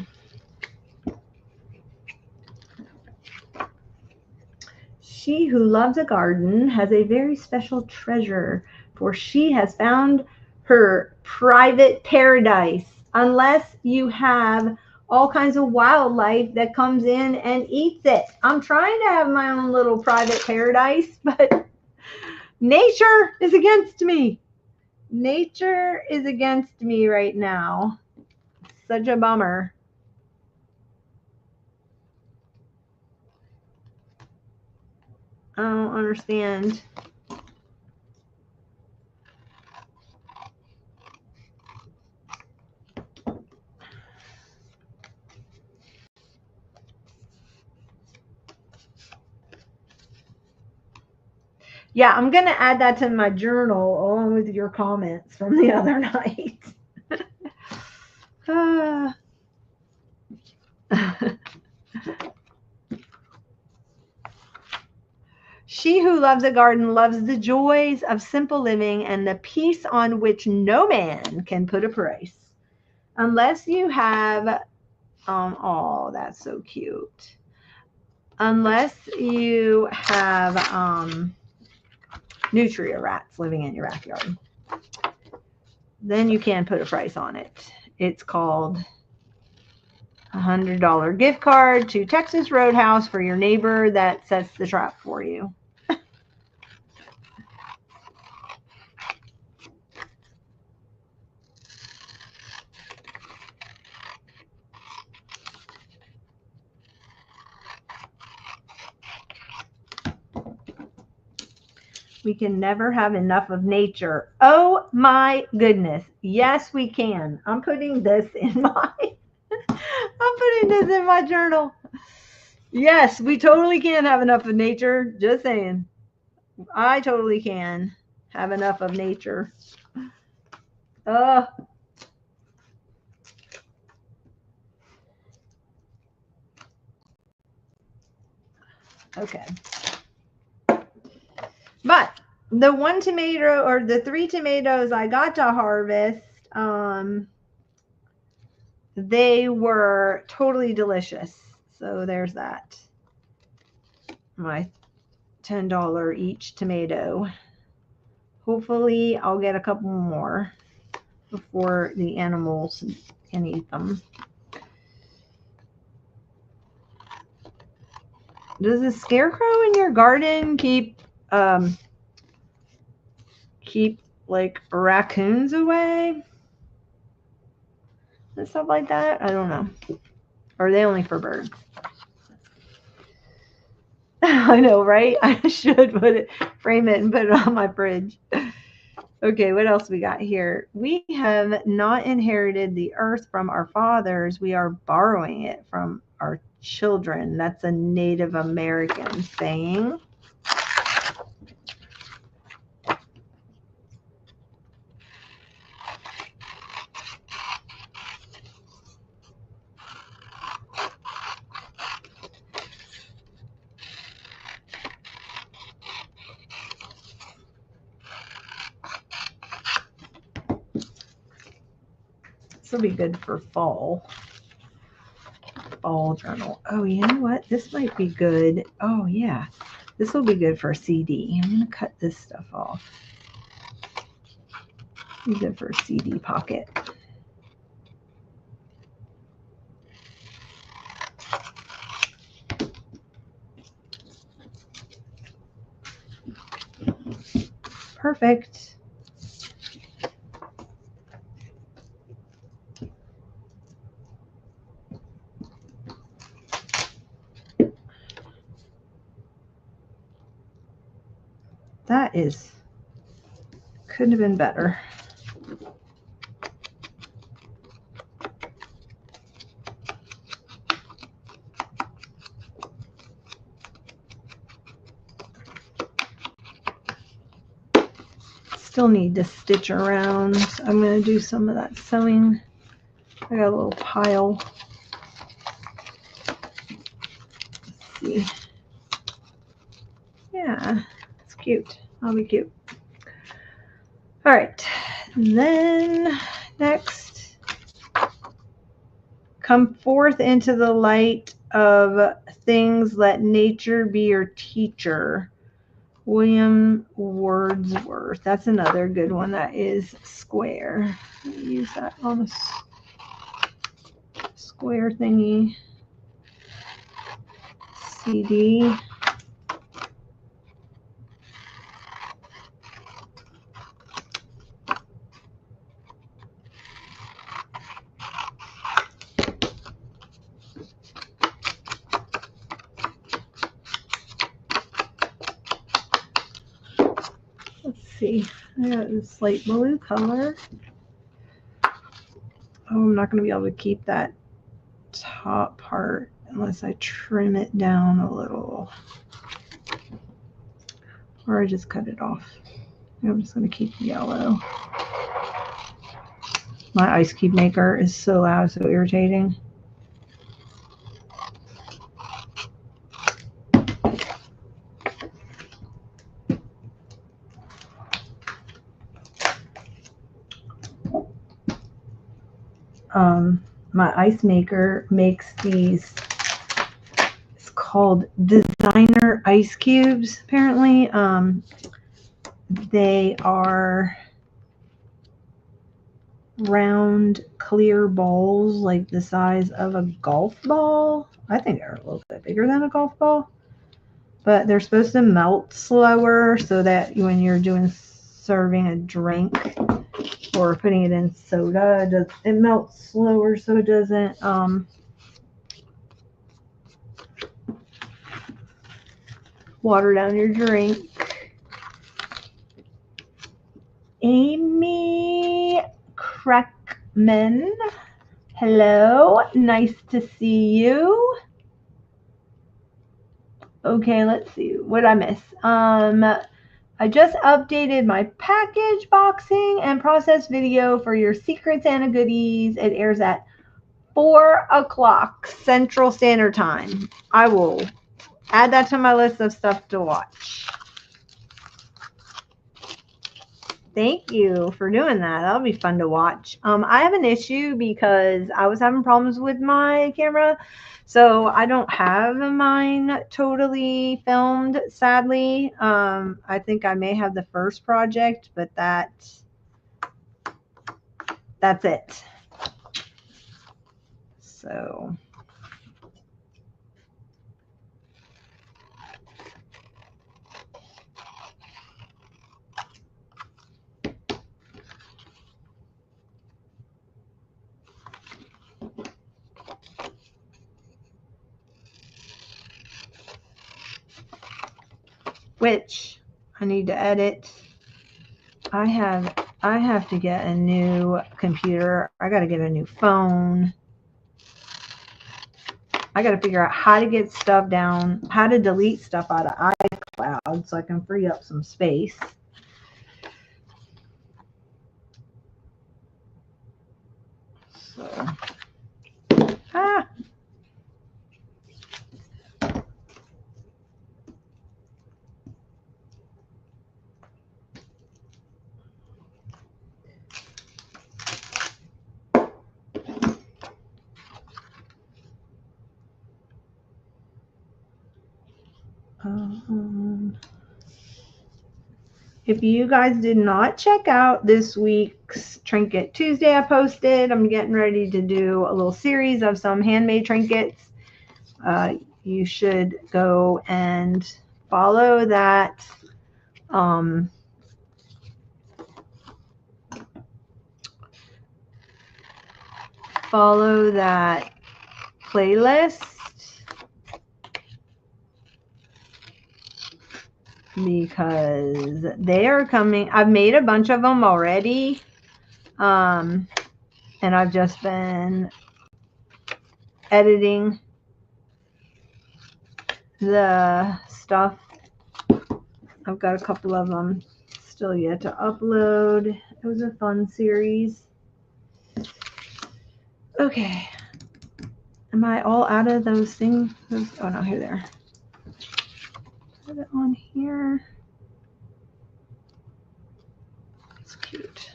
She who loves a garden has a very special treasure, for she has found her private paradise. Unless you have all kinds of wildlife that comes in and eats it. I'm trying to have my own little private paradise, but nature is against me. Nature is against me right now. Such a bummer. I don't understand. Yeah, I'm going to add that to my journal along with your comments from the other night. She who loves a garden loves the joys of simple living and the peace on which no man can put a price. Unless you have, oh, that's so cute. Unless you have nutria rats living in your backyard, then you can put a price on it. It's called $100 gift card to Texas Roadhouse for your neighbor that sets the trap for you. We can never have enough of nature. Oh my goodness. Yes, we can. I'm putting this in my journal. Yes, we totally can have enough of nature. Just saying. I totally can have enough of nature. Okay. But the one tomato or the 3 tomatoes I got to harvest, they were totally delicious. So there's that. My $10 each tomato. Hopefully I'll get a couple more before the animals can eat them. Does a scarecrow in your garden keep like raccoons away and stuff like that? I don't know. Or are they only for birds? I know, right? I should frame it and put it on my fridge. Okay, what else we got here? We have not inherited the earth from our fathers. We are borrowing it from our children. That's a Native American saying. This will be good for fall journal. Oh, you know what? This might be good. Oh, yeah. This will be good for a CD. I'm going to cut this stuff off. Be good for a CD pocket. Perfect. That couldn't have been better. Still need to stitch around. I'm going to do some of that sewing. I got a little pile. Let's see. Yeah, it's cute. I'll be cute. All right. Then next, come forth into the light of things. Let nature be your teacher. William Wordsworth. That's another good one. That is square. Use that on a square thingy. CD. Let's see. I got this light blue color. Oh, I'm not going to be able to keep that top part unless I trim it down a little. Or I just cut it off. I'm just going to keep the yellow. My ice cube maker is so loud, so irritating. My ice maker makes these, it's called designer ice cubes, apparently. They are round, clear balls, like the size of a golf ball. I think they're a little bit bigger than a golf ball. But they're supposed to melt slower so that when you're serving a drink or putting it in soda, it melts slower so it doesn't water down your drink. Amy Crackman. Hello, nice to see you. Okay, let's see. What did I miss? I just updated my package boxing and process video for your Secret Santa goodies. It airs at 4 o'clock Central Standard Time. I will add that to my list of stuff to watch. Thank you for doing that. That'll be fun to watch. I have an issue because I was having problems with my camera. So I don't have mine totally filmed, sadly. I think I may have the first project, but that's it. So which I need to edit. I have to get a new computer. I got to get a new phone. I got to figure out how to get stuff down, how to delete stuff out of iCloud so I can free up some space. So, if you guys did not check out this week's Trinket Tuesday I posted, I'm getting ready to do a little series of some handmade trinkets. You should go and follow that. Follow that playlist because they are coming. I've made a bunch of them already, and I've just been editing the stuff. I've got a couple of them still yet to upload. It was a fun series. Okay. Am I all out of those things? Oh no, here they are. Put it on here. It's cute.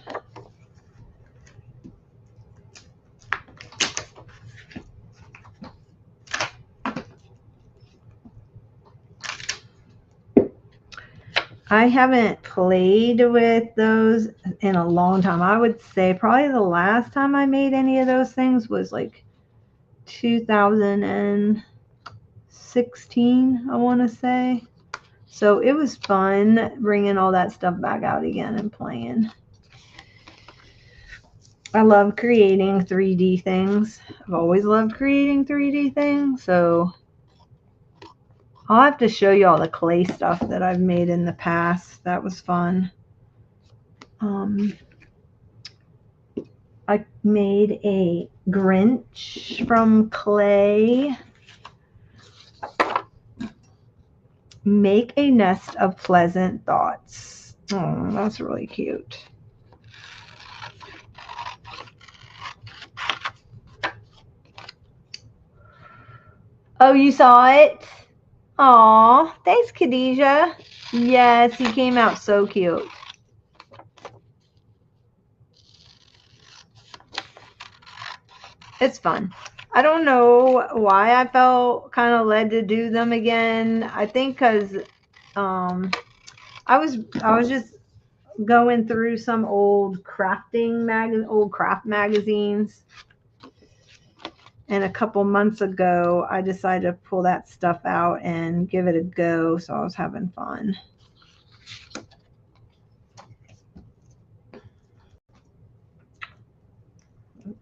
I haven't played with those in a long time. I would say probably the last time I made any of those things was like 2016, I want to say. So it was fun bringing all that stuff back out again and playing. I love creating 3D things. I've always loved creating 3D things. So I'll have to show you all the clay stuff that I've made in the past. That was fun. I made a Grinch from clay. Make a nest of pleasant thoughts. Oh, that's really cute. Oh, you saw it? Aw, thanks, Khadijah. Yes, he came out so cute. It's fun. I don't know why I felt kind of led to do them again. I think because I was just going through some old craft magazines, and a couple months ago I decided to pull that stuff out and give it a go. So I was having fun. It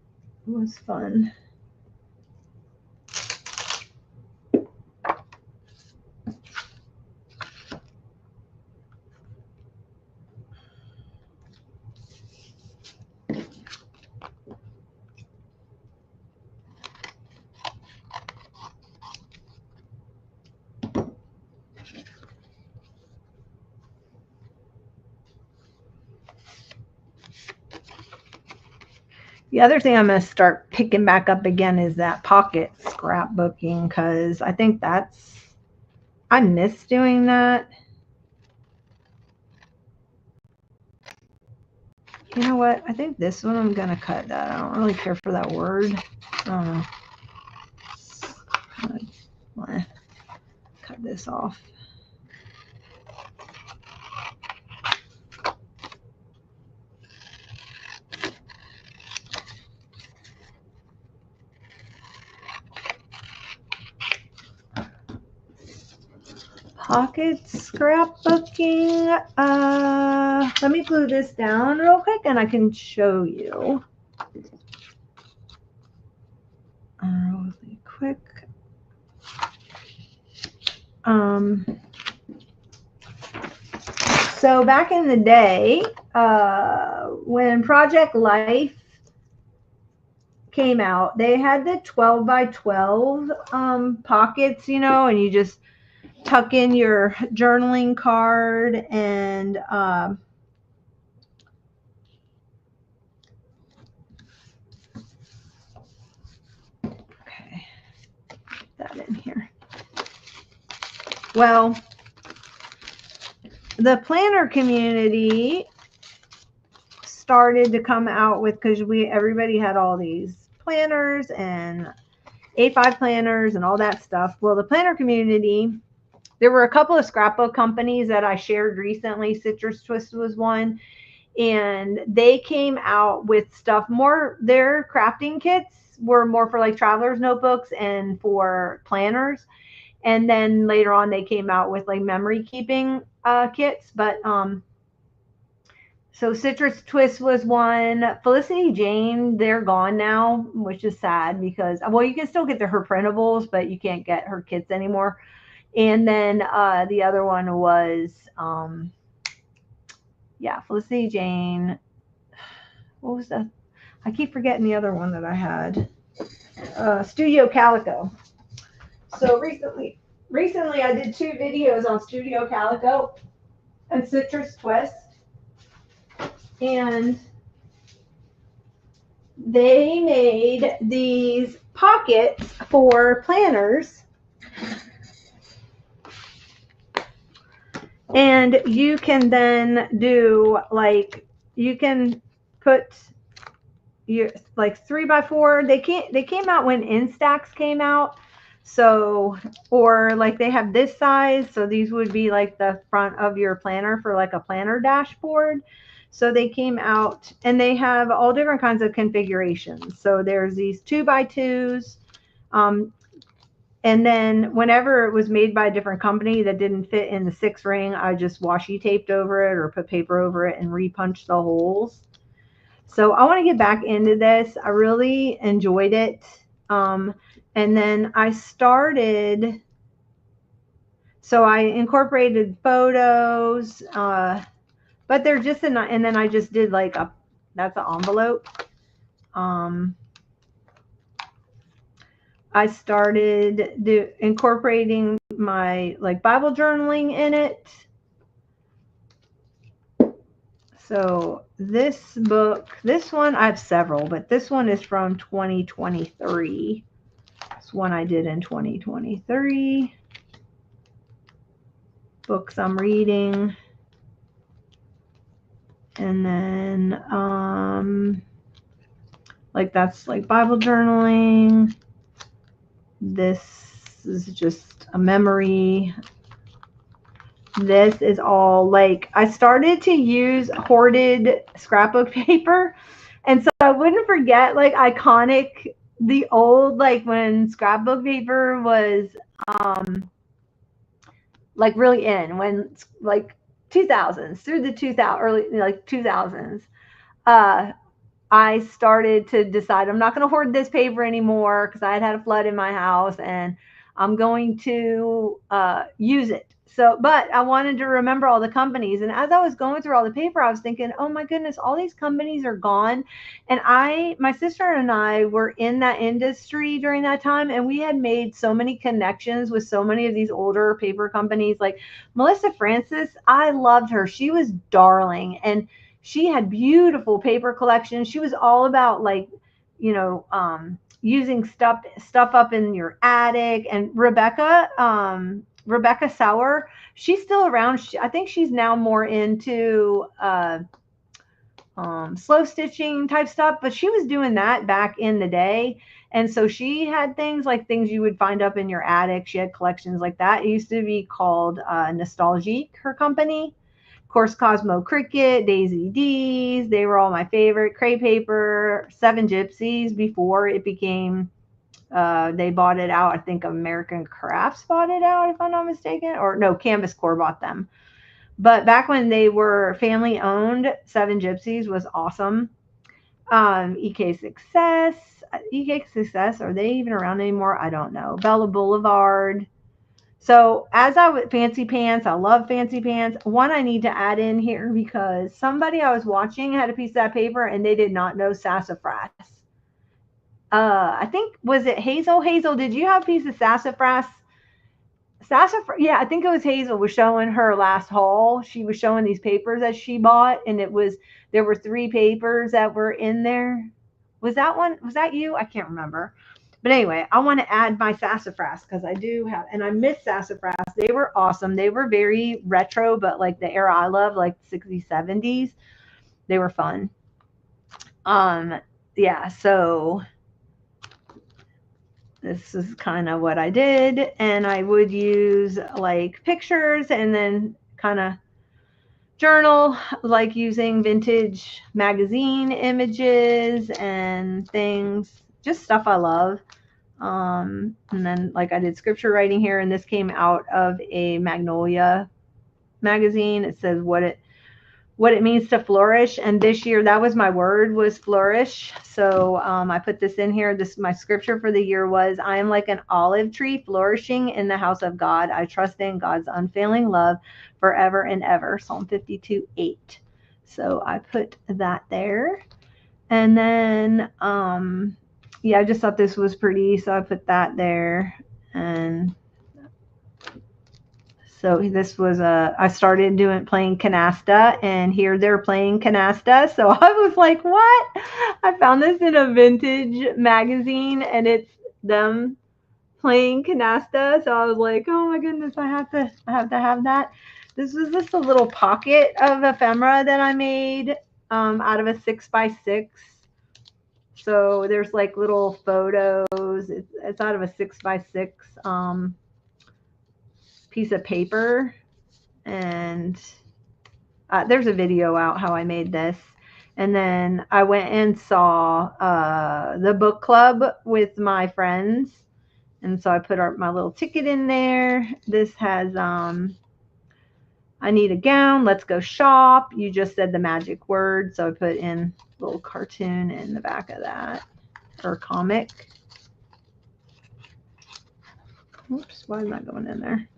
was fun. The other thing I'm going to start picking back up again is that pocket scrapbooking, because I think I miss doing that. You know what? I think this one I'm going to cut that. I don't really care for that word. I don't know. I want to cut this off. Pocket scrapbooking. Let me glue this down real quick and I can show you. Really quick. So back in the day, when Project Life came out, they had the 12 by 12 pockets, you know, and you just tuck in your journaling card and okay, put that in here. Well, the planner community started to come out with, because everybody had all these planners and A5 planners and all that stuff. Well, the planner community there were a couple of scrapbook companies that I shared recently. Citrus Twist was one, and they came out with stuff more. Their crafting kits were more for like travelers notebooks and for planners, and then later on they came out with like memory keeping kits. But so Citrus Twist was one. Felicity Jane, they're gone now, which is sad because, well, you can still get her printables, but you can't get her kits anymore. And then the other one was, yeah, Felicity Jane. What was that? I keep forgetting the other one that I had. Studio Calico. So recently I did 2 videos on Studio Calico and Citrus Twist, and they made these pockets for planners, and you can then do like, you can put your like 3x4. They came out when Instax came out. So, or like they have this size, so these would be like the front of your planner for like a planner dashboard. So they came out, and they have all different kinds of configurations. So there's these 2x2s, and then whenever it was made by a different company that didn't fit in the 6 ring, I just washi taped over it or put paper over it and repunched the holes. So I want to get back into this. I really enjoyed it. And then I started, so I incorporated photos, but they're just in, and then I just did like that's an envelope. I started incorporating my like Bible journaling in it. So this book, this one, I have several, but this one is from 2023. It's one I did in 2023. Books I'm reading. And then, like that's like Bible journaling. This is just a memory. This is all like, I started to use hoarded scrapbook paper, and so I wouldn't forget like iconic, the old, like when scrapbook paper was like really in, when like 2000s through the 2000 early like 2000s. I started to decide I'm not going to hoard this paper anymore because I had a flood in my house, and I'm going to use it. So, but I wanted to remember all the companies. And as I was going through all the paper, I was thinking, oh my goodness, all these companies are gone. And my sister and I were in that industry during that time, and we had made so many connections with so many of these older paper companies. Like Melissa Francis, I loved her. She was darling. And she had beautiful paper collections. She was all about like, using stuff up in your attic. And Rebecca Sauer, she's still around. I think she's now more into slow stitching type stuff, but she was doing that back in the day. And so she had things you would find up in your attic. She had collections like that. It used to be called Nostalgique, her company. Of course, Cosmo Cricket, Daisy D's, they were all my favorite. Crepe Paper, Seven Gypsies, before it became, they bought it out. I think American Crafts bought it out, if I'm not mistaken. Or no, Canvas Corps bought them. But back when they were family owned, Seven Gypsies was awesome. EK Success, are they even around anymore? I don't know. Bella Boulevard. So as Fancy Pants, I love Fancy Pants. One I need to add in here because somebody I was watching had a piece of that paper and they did not know sassafras. I think, was it Hazel? Hazel, did you have a piece of sassafras? Sassafras, yeah, I think it was Hazel was showing her last haul. She was showing these papers that she bought, and there were 3 papers that were in there. Was that you? I can't remember. But anyway, I want to add my sassafras because I do have, and I miss sassafras. They were awesome. They were very retro, but like the era I love, like 60s, 70s. They were fun. Yeah, so this is kind of what I did. And I would use like pictures and then kind of journal, like using vintage magazine images and things, just stuff I love. And then like I did scripture writing here, and this came out of a Magnolia magazine. It says what it means to flourish. And this year, that was my word, was flourish. So I put this in here. This, my scripture for the year was, I am like an olive tree flourishing in the house of God. I trust in God's unfailing love forever and ever. Psalm 52:8. So I put that there. And then, yeah, I just thought this was pretty. So I put that there. And so this was I started playing canasta, and here they're playing canasta. So I was like, what? I found this in a vintage magazine, and it's them playing canasta. So I was like, oh my goodness, I have to have that. This was just a little pocket of ephemera that I made out of a 6x6. So there's like little photos. It's out of a 6x6 piece of paper, and there's a video out how I made this. And then I went and saw the book club with my friends, and so I put my little ticket in there. This has I need a gown, let's go shop, you just said the magic word. So I put in a little cartoon in the back of that, or comic. Oops, why is that going in there?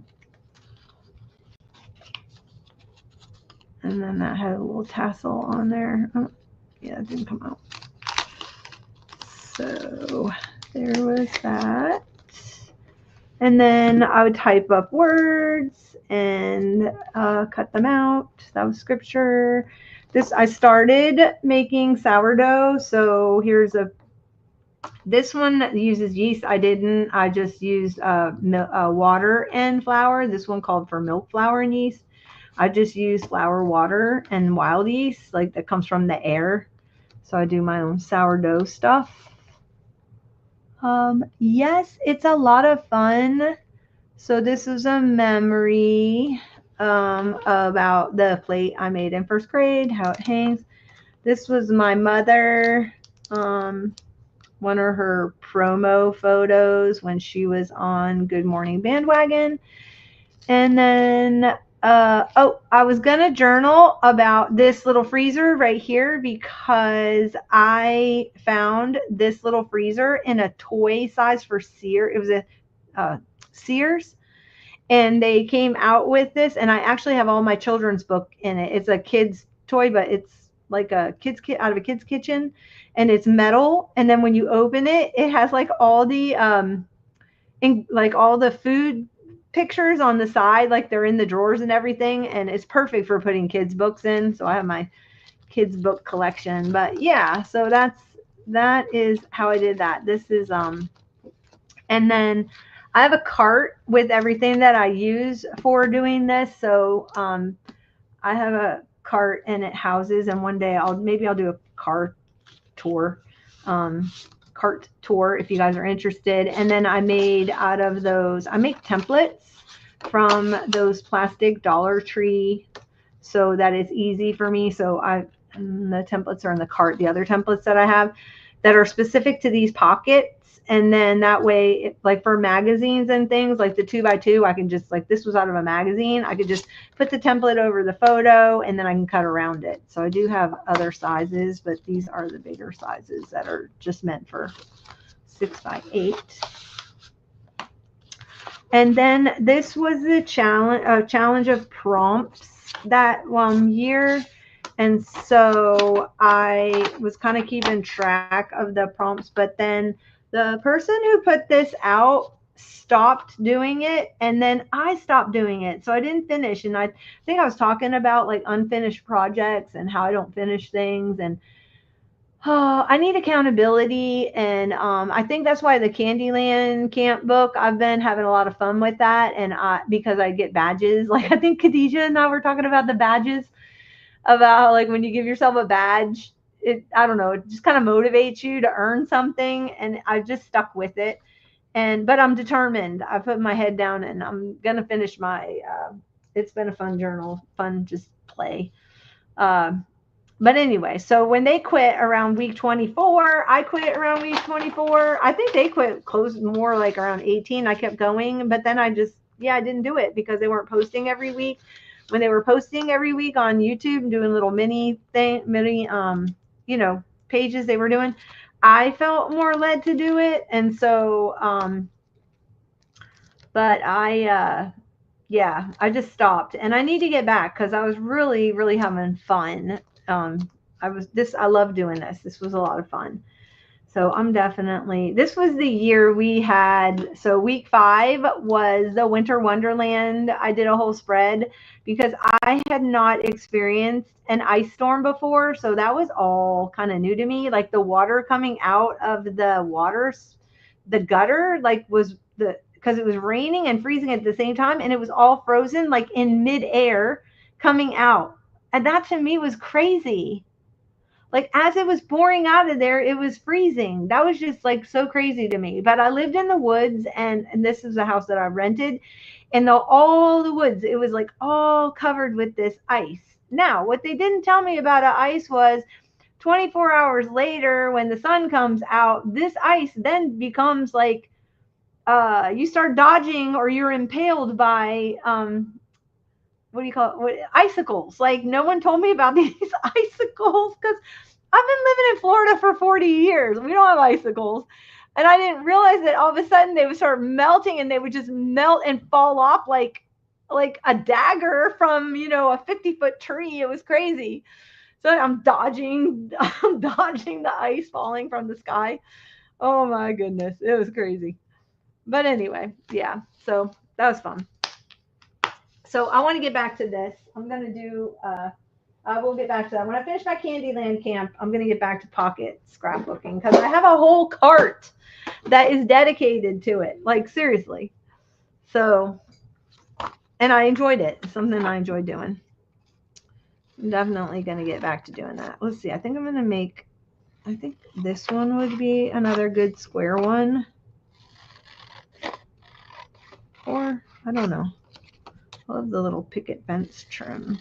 And then that had a little tassel on there. Oh, yeah, it didn't come out. So there was that. And then I would type up words and cut them out. That was scripture. I started making sourdough. So here's this one uses yeast. I just used water and flour. This one called for milk, flour, and yeast. I just use flour, water, and wild yeast, like that comes from the air. So I do my own sourdough stuff. Yes, it's a lot of fun. So this is a memory about the plate I made in first grade, how it hangs. This was my mother, one of her promo photos when she was on Good Morning Bandwagon. And then, I was going to journal about this little freezer right here, because I found this little freezer in a toy size for Sears. It was a Sears. And they came out with this, and I actually have all my children's book in it. It's a kid's toy, but it's like a kid's kit out of a kid's kitchen, and it's metal. And then when you open it, it has like all the like all the food pictures on the side, like they're in the drawers and everything, and it's perfect for putting kids books in. So I have my kids book collection. But yeah, so that is how I did that. This is and then I have a cart with everything that I use for doing this. So I have a cart, and it houses, and one day maybe I'll do a cart tour if you guys are interested. And then I made out of those, I make templates from those plastic Dollar Tree, so that it's easy for me. So the templates are in the cart, the other templates that I have that are specific to these pockets. And then that way, like for magazines and things, like the 2x2, I can just, like this was out of a magazine, I could just put the template over the photo, and then I can cut around it. So I do have other sizes, but these are the bigger sizes that are just meant for 6x8. And then this was the challenge of prompts that year. And so I was kind of keeping track of the prompts, but then the person who put this out stopped doing it, and then I stopped doing it. So I didn't finish. And I think I was talking about like unfinished projects and how I don't finish things, and I need accountability. And I think that's why the Candyland camp book, I've been having a lot of fun with that. And because I get badges, like I think Khadijah and I were talking about the badges, about how, like, when you give yourself a badge, I don't know, it just kind of motivates you to earn something. And I just stuck with it. but I'm determined. I put my head down and I'm going to finish my, it's been a fun journal, fun just play. Uh, but anyway, so when they quit around week 24, I quit around week 24. I think they quit close more like around 18. I kept going, but then I didn't do it because they weren't posting every week. When they were posting every week on YouTube and doing little mini, pages they were doing, I felt more led to do it. And so, but I just stopped, and I need to get back because I was really, really having fun. I love doing this. This was a lot of fun. So this was the year we had, so week 5 was the Winter Wonderland. I did a whole spread because I had not experienced an ice storm before. So that was all kind of new to me. Like the water coming out of the gutter, like because it was raining and freezing at the same time. And it was all frozen, like in midair coming out. And that to me was crazy. Like as it was pouring out of there, it was freezing. That was just like so crazy to me. But I lived in the woods, and this is a house that I rented, and all the woods, it was like all covered with this ice. Now, what they didn't tell me about ice was 24 hours later, when the sun comes out, this ice then becomes like you start dodging or you're impaled by what do you call it? Icicles. Like no one told me about these icicles because I've been living in Florida for 40 years. We don't have icicles. And I didn't realize that all of a sudden they would start melting and they would just melt and fall off like a dagger from, a 50-foot tree. It was crazy. So I'm dodging the ice falling from the sky. Oh my goodness. It was crazy. But anyway, yeah. So that was fun. So I want to get back to this. I'm going to do, I will get back to that. When I finish my Candyland camp, I'm going to get back to pocket scrapbooking because I have a whole cart that is dedicated to it. Like, seriously. So, and I enjoyed it. It's something I enjoy doing. I'm definitely going to get back to doing that. Let's see. I think this one would be another good square one. Or, I don't know. I love the little picket fence trim.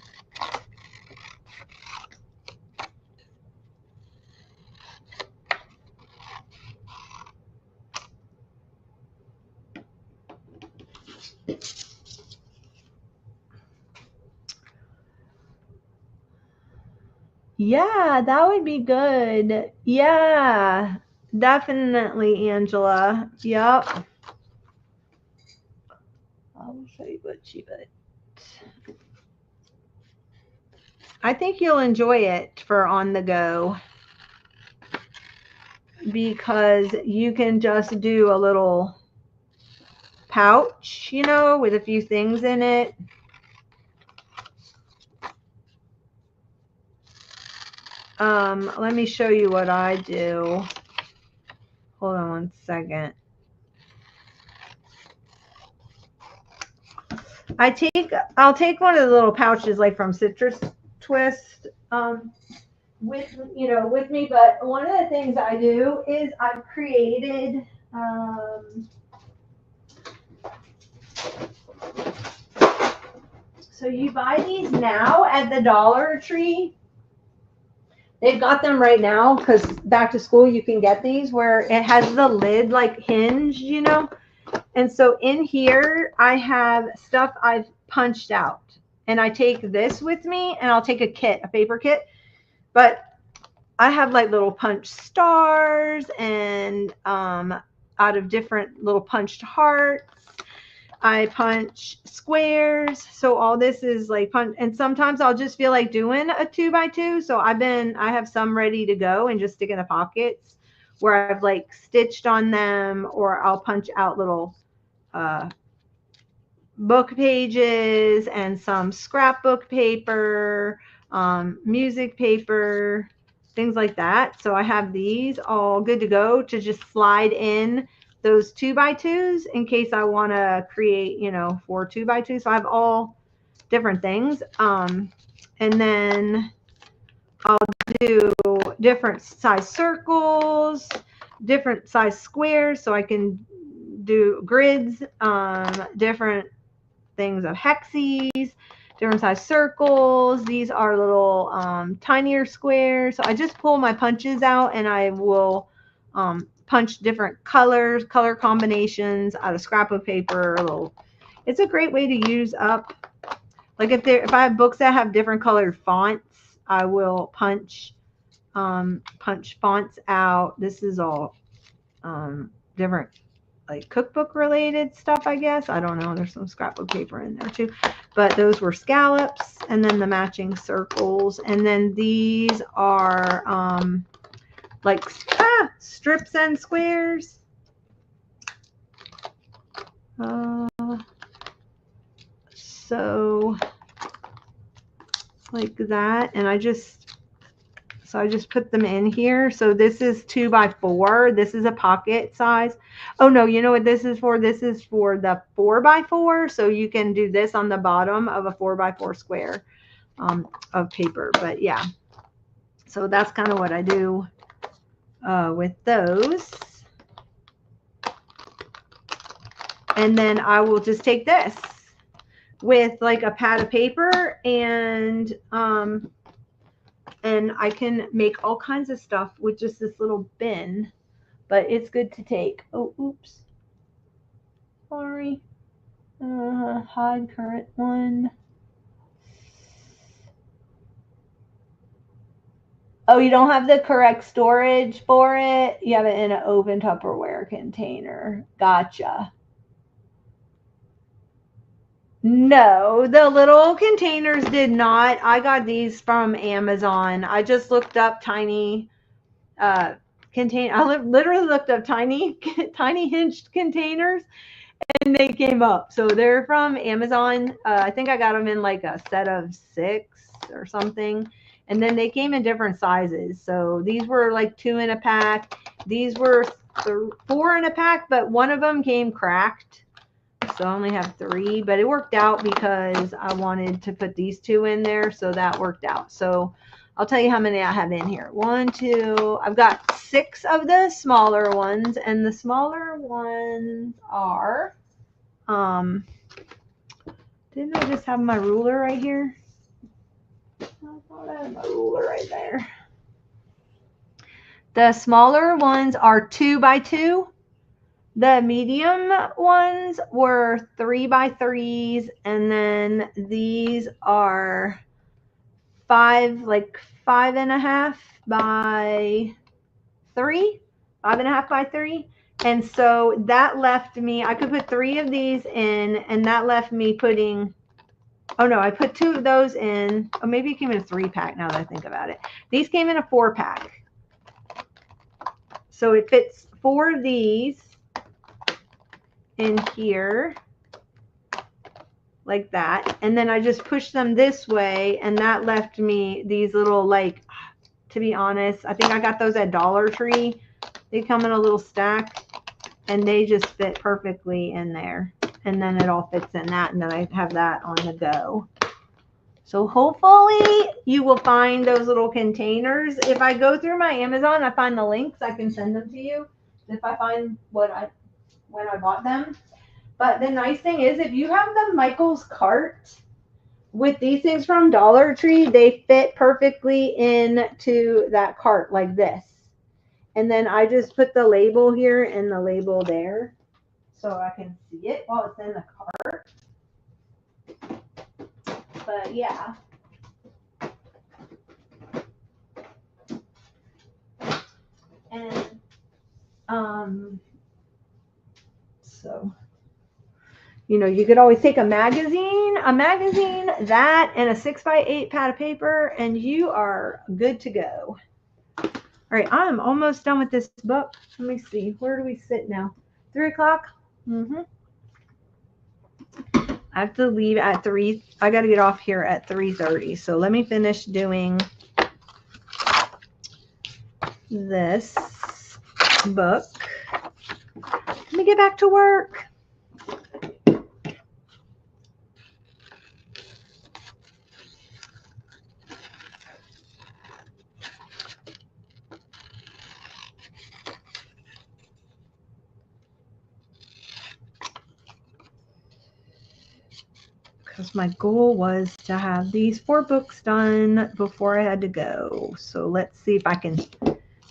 Yeah, that would be good. Yeah, definitely, Angela. Yep. I'll show you what she put. I think you'll enjoy it for on the go because you can just do a little pouch, with a few things in it. Let me show you what I do. Hold on one second. I'll take one of the little pouches like from Citrus Twist with me, but one of the things I do is I've created so you buy these now at the Dollar Tree. They've got them right now because back to school you can get these where it has the lid like hinged, And so in here I have stuff I've punched out. And I take this with me and I'll take a paper kit. But I have like little punch stars and out of different little punched hearts. I punch squares. So all this is like punch. And sometimes I'll just feel like doing a 2x2. So I have some ready to go and just stick in the pockets where I've like stitched on them, or I'll punch out little book pages and some scrapbook paper, music paper, things like that. So I have these all good to go to just slide in those 2x2s in case I want to create, 4 2x2s. So I have all different things. And then I'll do different size circles, different size squares, so I can do grids, different things of hexes, different size circles. These are little tinier squares. So I just pull my punches out and I will punch different colors, color combinations out of scrap of paper. It's a great way to use up. Like if I have books that have different colored fonts, I will punch fonts out. This is all different, like cookbook related stuff, I guess. I don't know. There's some scrapbook paper in there too, but those were scallops, and then the matching circles, and then these are like strips and squares. So like that, and I just put them in here. So this is 2x4. This is a pocket size. Oh no, you know what this is for? This is for the 4x4. So you can do this on the bottom of a 4x4 square of paper. But yeah, so that's kind of what I do with those. And then I will just take this with like a pad of paper, and I can make all kinds of stuff with just this little bin, but it's good to take. Oh, oops. Sorry. Hide current one. Oh, you don't have the correct storage for it? You have it in an open Tupperware container. Gotcha. No, the little containers did not. I got these from Amazon. I just looked up tiny I literally looked up tiny hinged containers, and they came up. So they're from Amazon. I think I got them in like a set of 6 or something. And then they came in different sizes. So these were like 2 in a pack. These were 4 in a pack, but one of them came cracked. So I only have 3, but it worked out because I wanted to put these 2 in there. So that worked out. So I'll tell you how many I have in here. 1, 2, I've got 6 of the smaller ones, and the smaller ones are, didn't I just have my ruler right here? I thought I had my ruler right there. The smaller ones are 2x2. The medium ones were 3x3s, and then these are 5.5 by 3, 5.5 by 3. And so that left me, I could put 3 of these in, and that left me putting, oh no, I put 2 of those in. Oh, maybe it came in a 3-pack now that I think about it. These came in a 4-pack. So it fits 4 of these in here like that. And then I just pushed them this way, and that left me these little, like, to be honest, I think I got those at Dollar Tree. They come in a little stack, and they just fit perfectly in there. And then it all fits in that, and then I have that on the go. So hopefully you will find those little containers. If I go through my Amazon, I find the links, I can send them to you if I find when I bought them. But the nice thing is, if you have the Michael's cart with these things from Dollar Tree, they fit perfectly into that cart like this. And then I just put the label here and the label there so I can see it while it's in the cart. But yeah. And so, you know, you could always take a magazine, that, and a 6x8 pad of paper, and you are good to go. All right, I'm almost done with this book. Let me see. Where do we sit now? 3 o'clock? I have to leave at 3. I got to get off here at 3:30. So let me finish doing this book. Let me get back to work. because my goal was to have these 4 books done before I had to go. So let's see if I can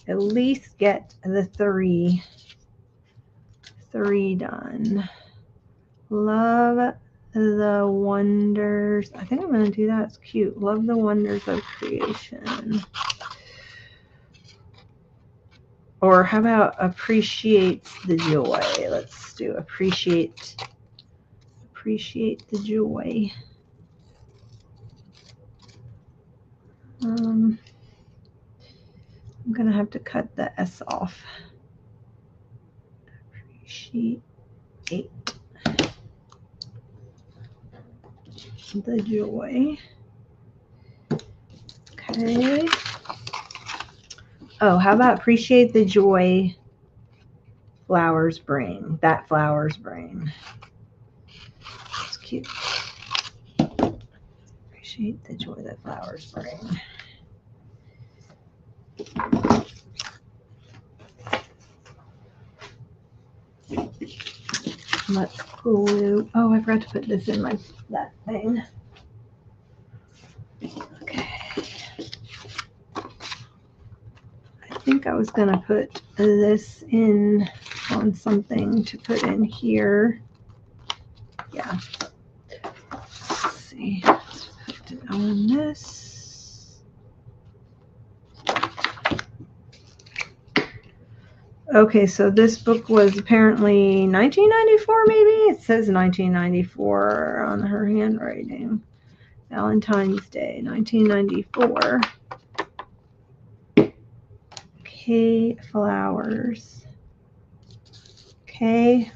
at least get the three done. Love the Wonders. I think I'm going to do that. It's cute. Love the Wonders of Creation. Or how about Appreciates the Joy? Let's do Appreciate the Joy. I'm going to have to cut the S off. Appreciate the Joy. Okay. Oh, how about Appreciate the Joy flowers bring? That flowers bring. That's cute. Appreciate the joy that flowers bring. Let's glue. Oh, I forgot to put this in that thing. Okay. I think I was gonna put this in on something to put in here. Yeah. Let's see. Let's put it on this. Okay, so this book was apparently 1994, maybe? It says 1994 on her handwriting. Valentine's Day, 1994. Okay, flowers. Okay,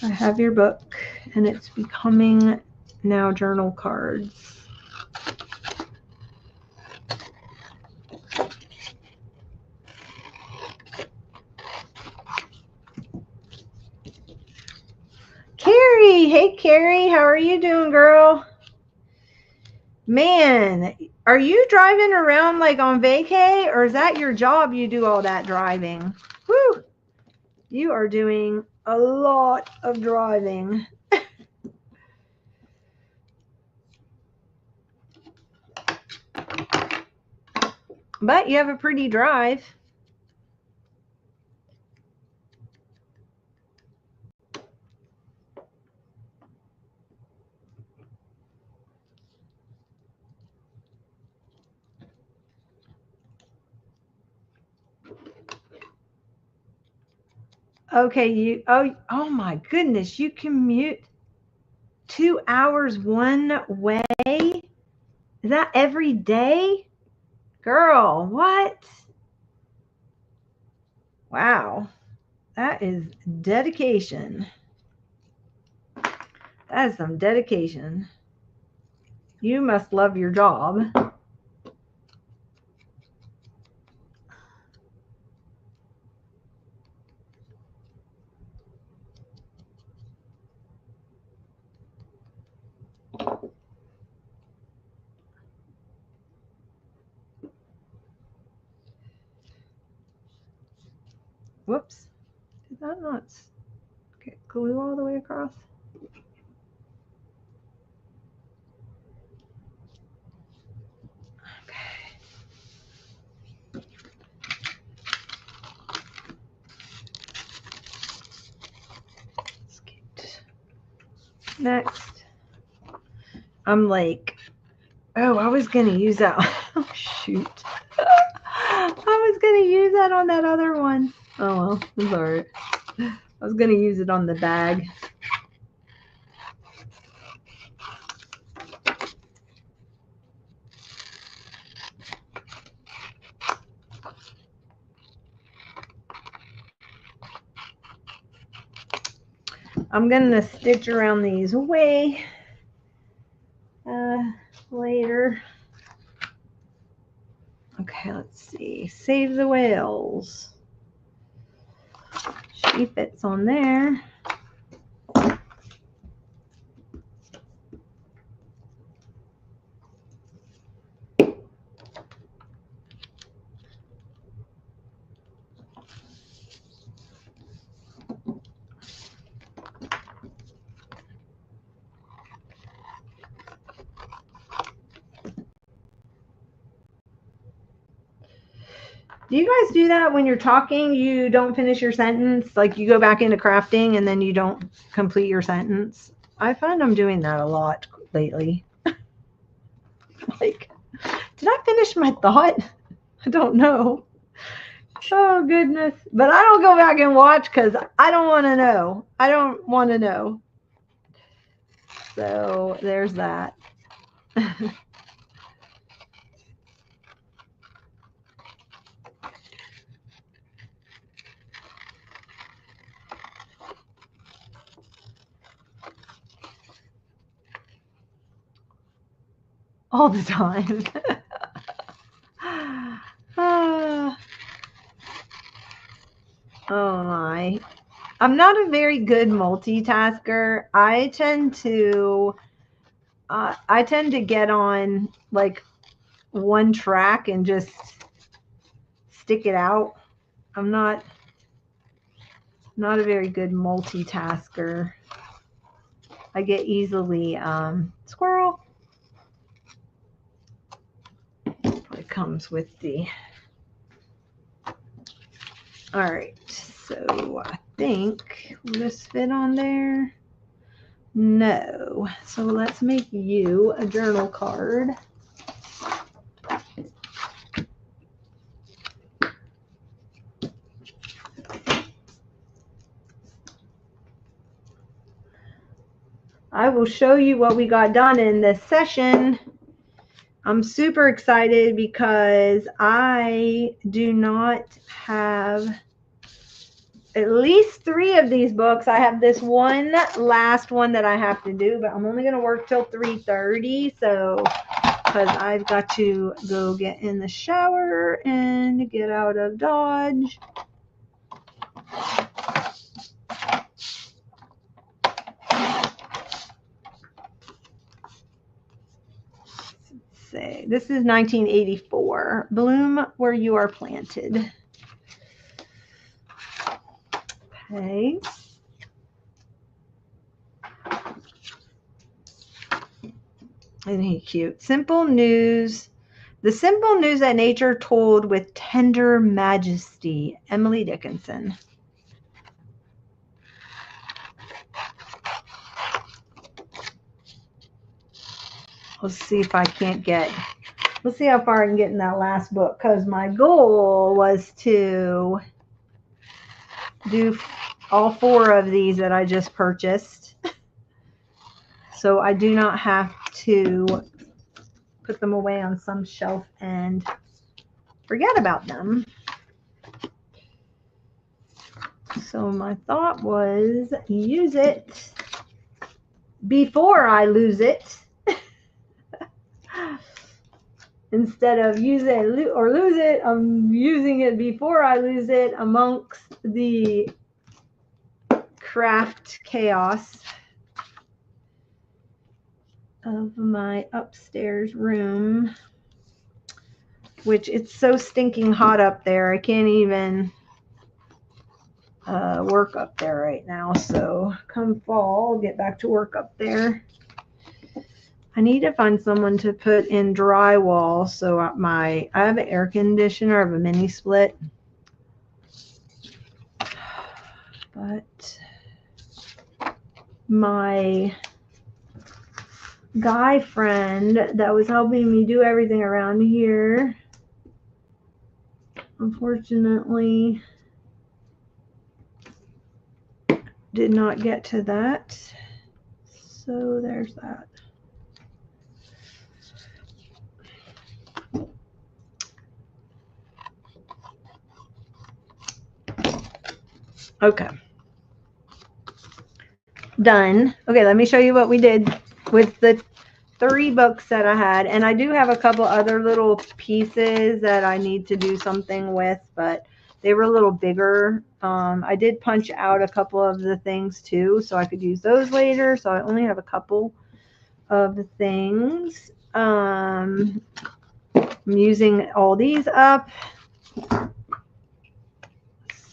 I have your book, and it's becoming now journal cards. Carrie, hey Carrie, how are you doing, girl? Man, are you driving around like on vacay, or is that your job? You do all that driving? Whew, you are doing a lot of driving. But you have a pretty drive. Okay, oh my goodness, you commute 2 hours one way? Is that every day? Girl, what? Wow, that is dedication. That is some dedication. You must love your job. Whoops. Did that not get glue all the way across? Okay. Next. I'm like, oh, I was going to use that. Oh, shoot. I was going to use that on that other one. Oh, well, it's all right. I was going to use it on the bag. I'm going to stitch around these way later. Okay, let's see. Save the whales. She fits on there. Do you guys do that when you're talking? You don't finish your sentence? Like you go back into crafting and then you don't complete your sentence? I find I'm doing that a lot lately. Like, did I finish my thought? I don't know. Oh, goodness. But I don't go back and watch because I don't want to know. I don't want to know. So there's that. All the time. Oh my. I'm not a very good multitasker. I tend to get on like one track and just stick it out. I'm not a very good multitasker. I get easily squirrel. It comes with the. All right, so I think will this fit on there? No. So let's make you a journal card. I will show you what we got done in this session. I'm super excited because I do not have at least 3 of these books. I have this one last one that I have to do, but I'm only going to work till 3:30. So, because I've got to go get in the shower and get out of Dodge. Say, this is 1984. Bloom where you are planted. Okay. Isn't he cute? Simple news. The simple news that nature told with tender majesty. Emily Dickinson. Let's see if I can't get. Let's see how far I can get in that last book, because my goal was to do all 4 of these that I just purchased. So I do not have to put them away on some shelf and forget about them. So my thought was use it before I lose it. Instead of use it or lose it, I'm using it before I lose it amongst the craft chaos of my upstairs room, which it's so stinking hot up there. I can't even work up there right now. So come fall, I'll get back to work up there. I need to find someone to put in drywall. So I have an air conditioner, I have a mini split. But my guy friend that was helping me do everything around here, unfortunately, did not get to that. So there's that. Okay. Done. Okay, let me show you what we did with the 3 books that I had. And I do have a couple other little pieces that I need to do something with, but they were a little bigger. I did punch out a couple of the things too, so I could use those later. So I only have a couple of the things. I'm using all these up.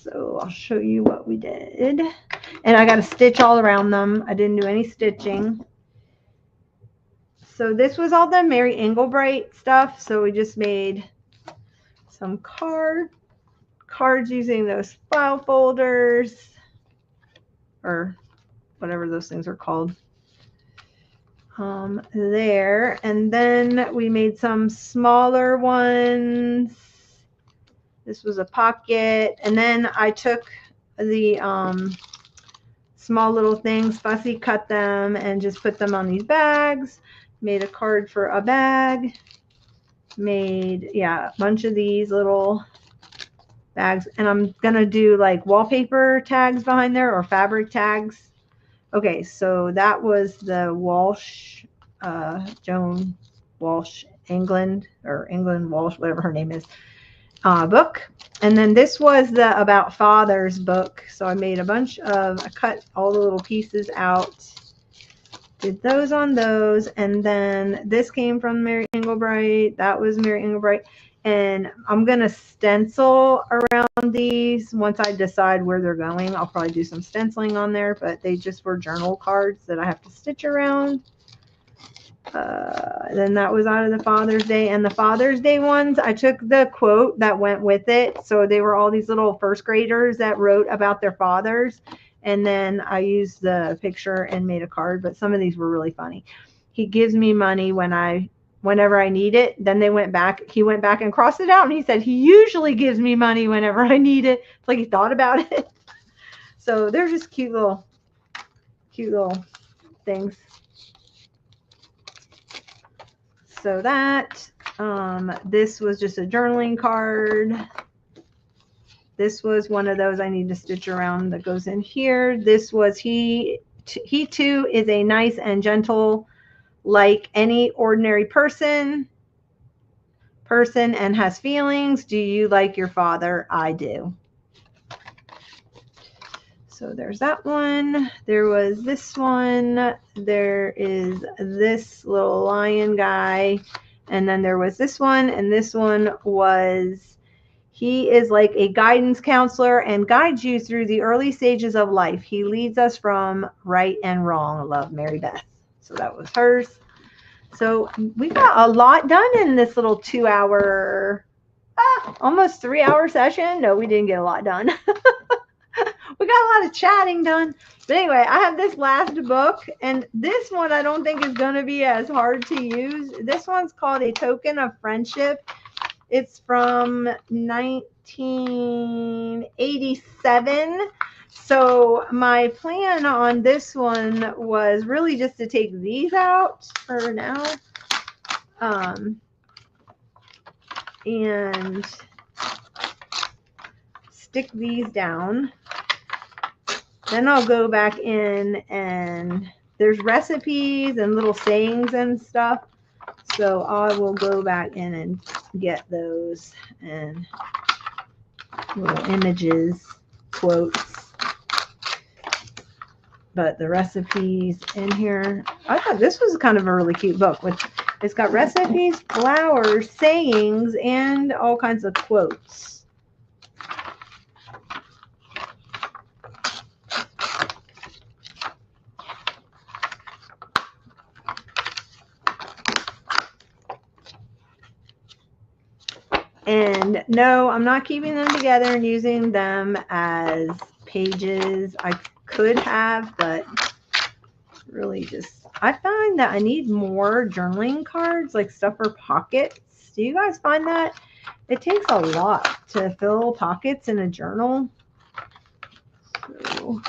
So I'll show you what we did. And I got to stitch all around them. I didn't do any stitching. So this was all the Mary Englebright stuff. So we just made some cards. cards using those file folders, or whatever those things are called. There, and then we made some smaller ones. This was a pocket, and then I took the small little things, fussy cut them, and just put them on these bags. Made a card for a bag. Made, yeah, a bunch of these little bags, and I'm gonna do like wallpaper tags behind there, or fabric tags. Okay, so that was the Walsh, Joan Walsh, England, or England Walsh, whatever her name is, book. And then this was the About Fathers book. So I made a bunch of, I cut all the little pieces out, did those on those, and then this came from Mary Englebright. That was Mary Englebright. And I'm going to stencil around these once I decide where they're going. I'll probably do some stenciling on there, but they just were journal cards that I have to stitch around. Then that was out of the Father's Day. And the Father's Day ones, I took the quote that went with it. So they were all these little first graders that wrote about their fathers. And then I used the picture and made a card. But some of these were really funny. He gives me money whenever I need it. Then he went back and crossed it out, and he said he usually gives me money whenever I need it. It's like he thought about it. So they're just cute little things. So that this was just a journaling card. This was one of those I need to stitch around that goes in here. This was he too is a nice and gentle, like any ordinary person and has feelings. Do you like your father? I do. So there's that one. There was this one. There is this little lion guy. And then there was this one. And this one was, he is like a guidance counselor and guides you through the early stages of life. He leads us from right and wrong. I love Mary Beth. So that was hers. So we got a lot done in this little 2-hour, almost 3-hour session. No, we didn't get a lot done. We got a lot of chatting done. But anyway, I have this last book, and this one I don't think is going to be as hard to use. This one's called A Token of Friendship. It's from 1987. So my plan on this one was really just to take these out for now. And stick these down. Then I'll go back in, and there's recipes and little sayings and stuff. So I will go back in and get those and little images, quotes. But the recipes in here, I thought this was kind of a really cute book. It's got recipes, flowers, sayings, and all kinds of quotes. And no, I'm not keeping them together and using them as pages. I could have, but really just, I find that I need more journaling cards, like stuff for pockets. Do you guys find that? It takes a lot to fill pockets in a journal. So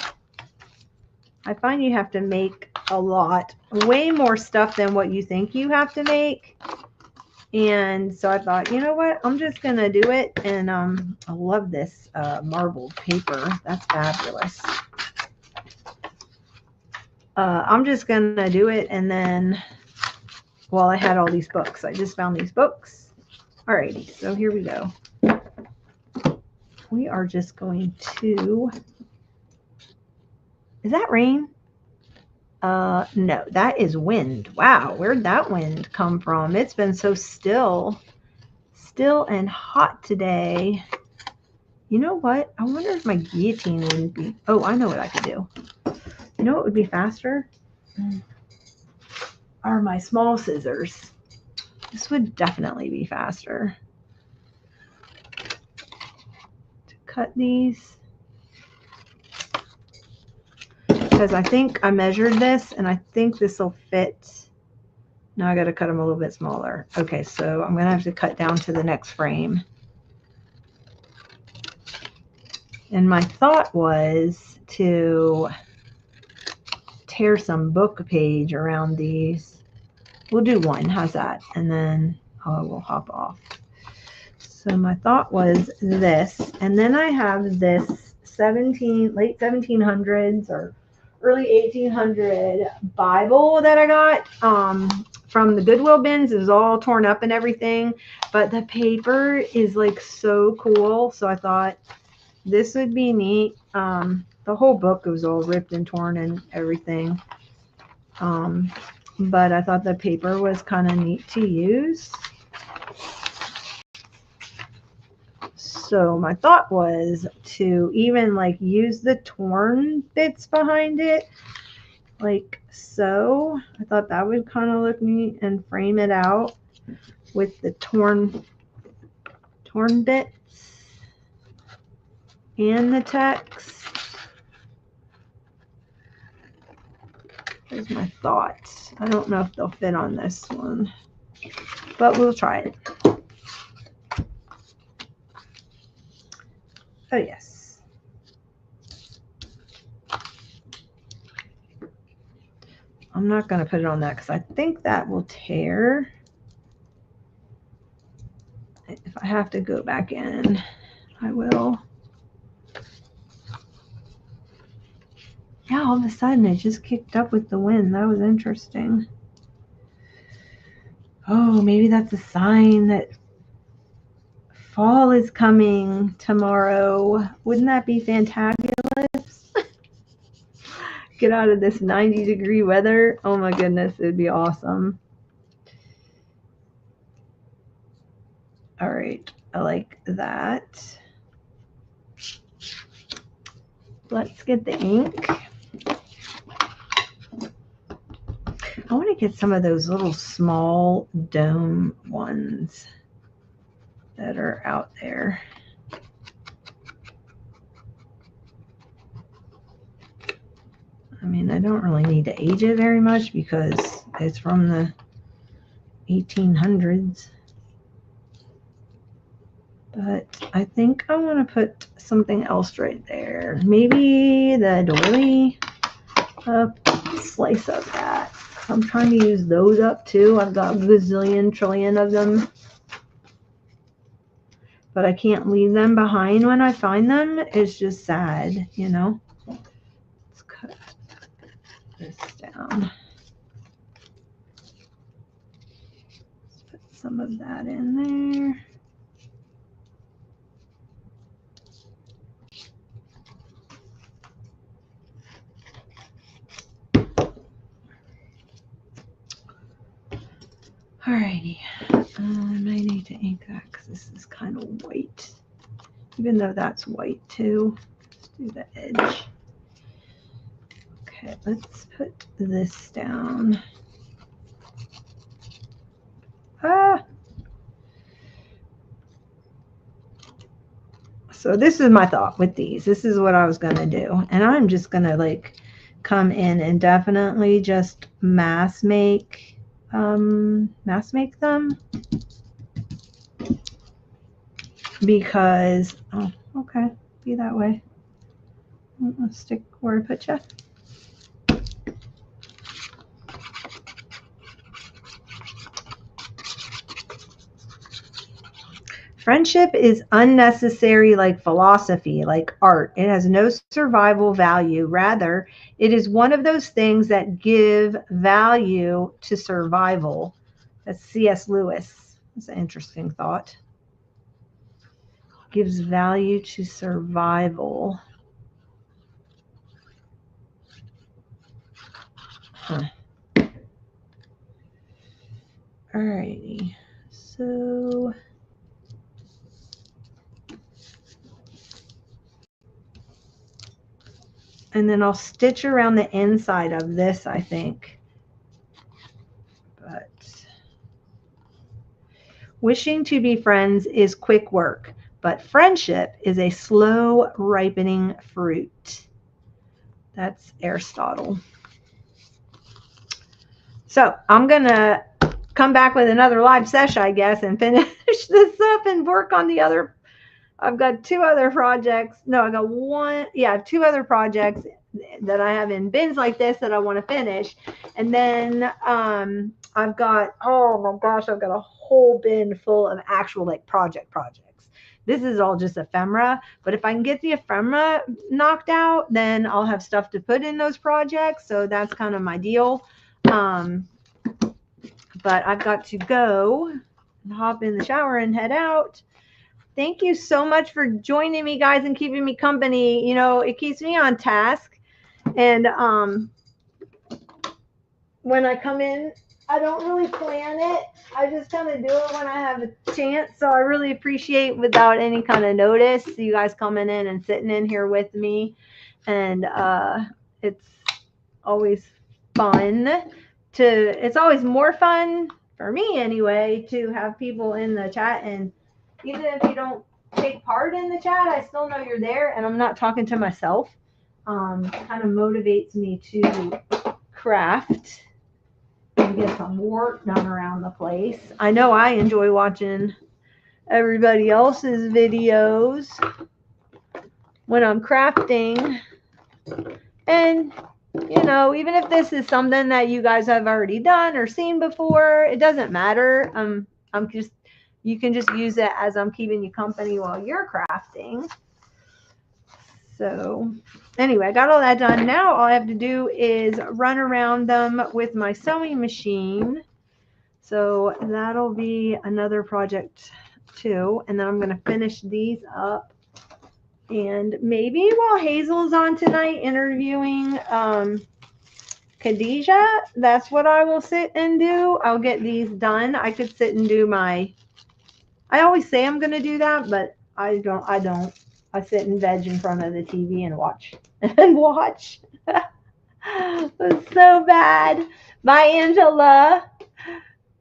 I find you have to make a lot, way more stuff than what you think you have to make. And so I thought, you know what, I'm just going to do it. And I love this marbled paper. That's fabulous. I'm just going to do it. And then, well, I had all these books. I just found these books. Alrighty, so here we go. We are just going to, is that rain? No, that is wind. Wow, where'd that wind come from? It's been so still and hot today. You know what? I wonder if my guillotine would be, oh, I know what I could do. You know what would be faster? Are my small scissors. This would definitely be faster. cut these. Because I think I measured this and I think this will fit. Now I got to cut them a little bit smaller. Okay, so I'm going to have to cut down to the next frame. And my thought was to tear some book page around these. We'll do one, how's that? And then we'll hop off. So my thought was this, and then I have this late 1700s or early 1800 Bible that I got from the Goodwill bins. It was all torn up and everything, but the paper is like so cool. So I thought this would be neat. The whole book was all ripped and torn and everything. But I thought the paper was kind of neat to use. So my thought was to even like use the torn bits behind it, like so. I thought that would kind of look neat and frame it out with the torn bits and the text. Here's my thoughts. I don't know if they'll fit on this one, but we'll try it. Oh, yes. I'm not going to put it on that because I think that will tear. If I have to go back in, I will. Yeah, all of a sudden it just kicked up with the wind. That was interesting. Oh, maybe that's a sign that fall is coming tomorrow. Wouldn't that be fantabulous? Get out of this 90-degree weather. Oh my goodness, it'd be awesome. All right, I like that. Let's get the ink. I want to get some of those little small dome ones that are out there. I mean, I don't really need to age it very much because it's from the 1800s. But I think I want to put something else right there. Maybe the doily, a slice of that. I'm trying to use those up too. I've got a gazillion trillion of them. But I can't leave them behind when I find them. It's just sad, you know. Let's cut this down. Let's put some of that in there. Alrighty, I might need to ink that because this is kind of white, even though that's white too. Let's do the edge. Okay, let's put this down. So this is my thought with these. This is what I was going to do. And I'm just going to like come in and definitely just mass make them, because oh, okay, be that way. I'll stick where I put you. Friendship is unnecessary like philosophy, like art. It has no survival value. Rather, it is one of those things that give value to survival. That's C.S. Lewis. That's an interesting thought. Gives value to survival. Huh. Alrighty. So and then I'll stitch around the inside of this, I think. But wishing to be friends is quick work. but friendship is a slow ripening fruit. That's Aristotle. So I'm going to come back with another live session, I guess, and finish this up and work on the other. I've got 2 other projects. No, I got one. Yeah, I have 2 other projects that I have in bins like this that I want to finish. And then I've got, oh my gosh, I've got a whole bin full of actual like projects. This is all just ephemera, but if I can get the ephemera knocked out, then I'll have stuff to put in those projects. So that's kind of my deal. But I've got to go and hop in the shower and head out. Thank you so much for joining me, guys, and keeping me company. You know, it keeps me on task. And when I come in, I don't really plan it. I just kind of do it when I have a chance. So I really appreciate, without any kind of notice, you guys coming in and sitting in here with me. And it's always fun it's always more fun for me anyway to have people in the chat. And even if you don't take part in the chat, I still know you're there and I'm not talking to myself. Kind of motivates me to craft and get some work done around the place. I know I enjoy watching everybody else's videos when I'm crafting. And you know, even if this is something that you guys have already done or seen before, it doesn't matter. You can just use it as I'm keeping you company while you're crafting. So anyway, I got all that done. Now all I have to do is run around them with my sewing machine. So that'll be another project too. And then I'm going to finish these up. And maybe while Hazel's on tonight interviewing Khadijah, that's what I will sit and do. I'll get these done. I could sit and do I always say I'm going to do that, but I don't. I sit and veg in front of the TV and watch. It's so bad. Bye, Angela.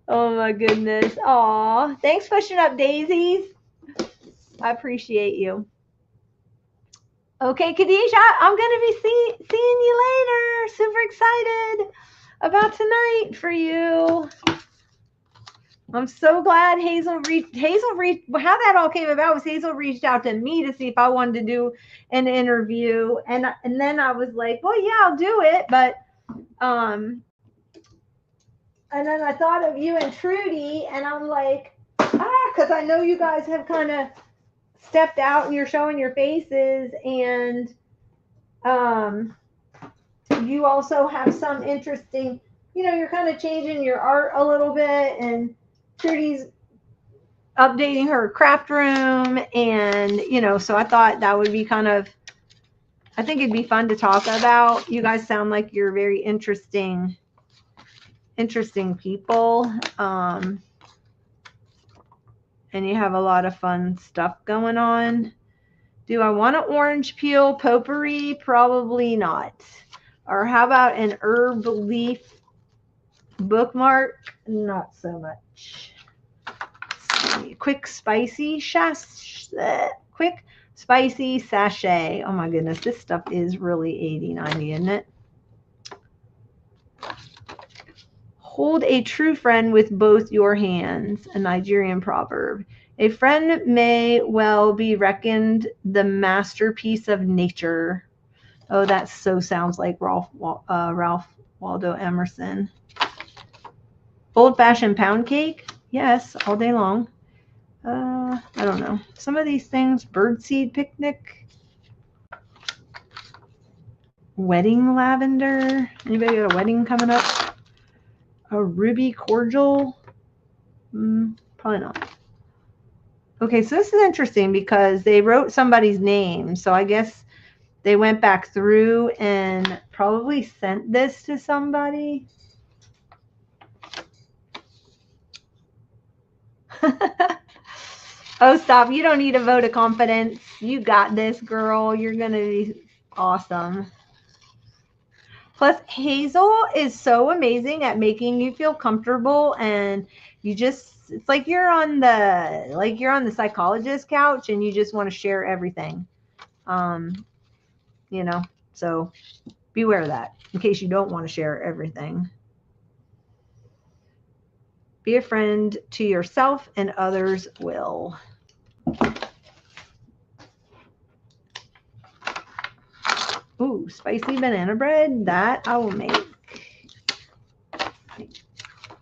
Oh, my goodness. Aw. Thanks for pushing up daisies. I appreciate you. Okay, Khadijah, I'm going to be seeing you later. Super excited about tonight for you. I'm so glad Hazel reached, how that all came about was Hazel reached out to me to see if I wanted to do an interview. And then I was like, well, yeah, I'll do it. But, and then I thought of you and Trudy and I'm like, because I know you guys have kind of stepped out and you're showing your faces, and you also have some interesting, you know, you're kind of changing your art a little bit, and Trudy's updating her craft room, and you know, so I thought that would be I think it'd be fun to talk about. You guys sound like you're very interesting people. And you have a lot of fun stuff going on. Do I want an orange peel potpourri? Probably not. Or how about an herb leaf bookmark? Not so much. Quick spicy sachet. Oh my goodness, this stuff is really $80.90, isn't it? Hold a true friend with both your hands, a Nigerian proverb. A friend may well be reckoned the masterpiece of nature. Oh, that so sounds like Ralph Waldo Emerson. Old-fashioned pound cake? Yes, all day long. I don't know. Some of these things, birdseed picnic. Wedding lavender. Anybody got a wedding coming up? A ruby cordial? Probably not. Okay, so this is interesting because they wrote somebody's name. So I guess they went back through and probably sent this to somebody. Oh, stop. You don't need a vote of confidence. You got this, girl. You're going to be awesome. Plus, Hazel is so amazing at making you feel comfortable, and you just It's like you're on the psychologist couch and you just want to share everything. You know, so beware of that in case you don't want to share everything. Be a friend to yourself and others will. Ooh, spicy banana bread. That I will make.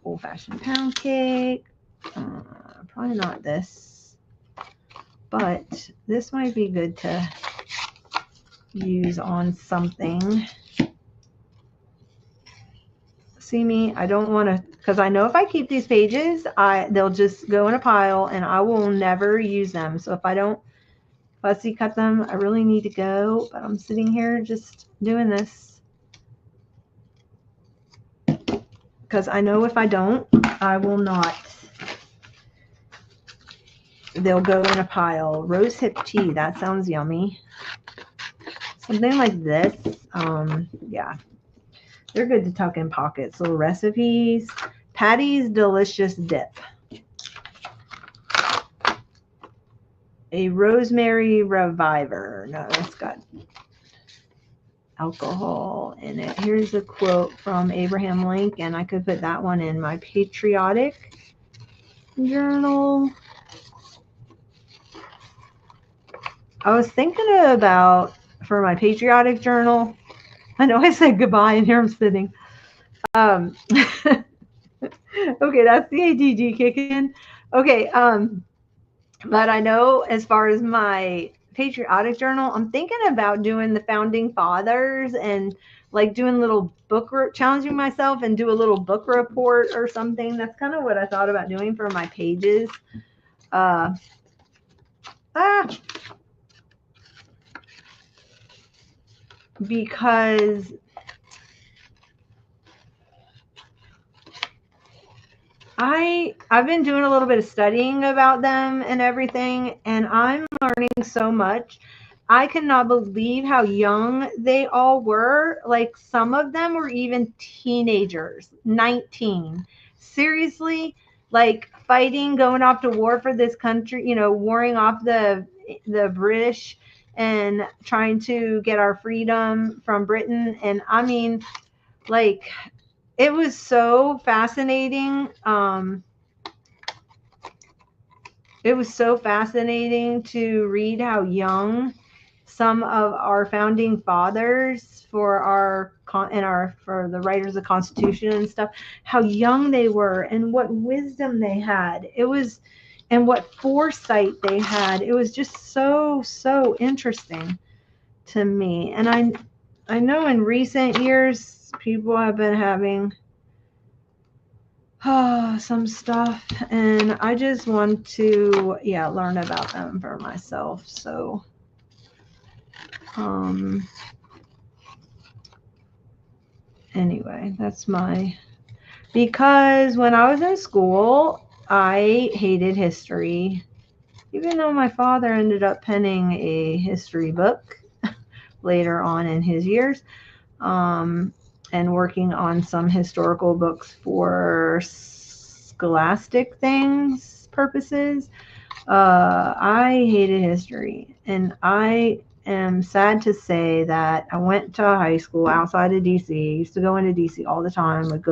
Old-fashioned pound cake. Probably not this, but this might be good to use on something. See me? I don't want to, because I know if I keep these pages, they'll just go in a pile and I will never use them. So if I don't fussy cut them, I really need to go. But I'm sitting here just doing this because I know if I don't, I will not. They'll go in a pile. Rose hip tea. That sounds yummy. Something like this. Yeah. They're good to tuck in pockets. Little recipes. Patty's Delicious Dip. A rosemary reviver. No, that's got alcohol in it. Here's a quote from Abraham Lincoln. I could put that one in my patriotic journal. I was thinking about, for my patriotic journal, I know I said goodbye and here I'm sitting. Okay, that's the ADD kicking. Okay, but I know as far as my patriotic journal, I'm thinking about doing the founding fathers and like doing little challenging myself and do a little book report or something. That's kind of what I thought about doing for my pages. Because I've been doing a little bit of studying about them and everything, and I'm learning so much. I cannot believe how young they all were. Like some of them were even teenagers, 19. Seriously, like fighting, going off to war for this country, you know, warring off the British and trying to get our freedom from Britain. And I mean, like, it was so fascinating. It was so fascinating to read how young some of our founding fathers for the writers of the Constitution and stuff, how young they were and what wisdom they had. And what foresight they had. It was just so interesting to me. And I know in recent years people have been having some stuff, and I just want to learn about them for myself. So anyway, that's because when I was in school I hated history, even though my father ended up penning a history book later on in his years, and working on some historical books for scholastic purposes. I hated history, and I am sad to say that I went to high school outside of DC. I used to go into DC all the time. Would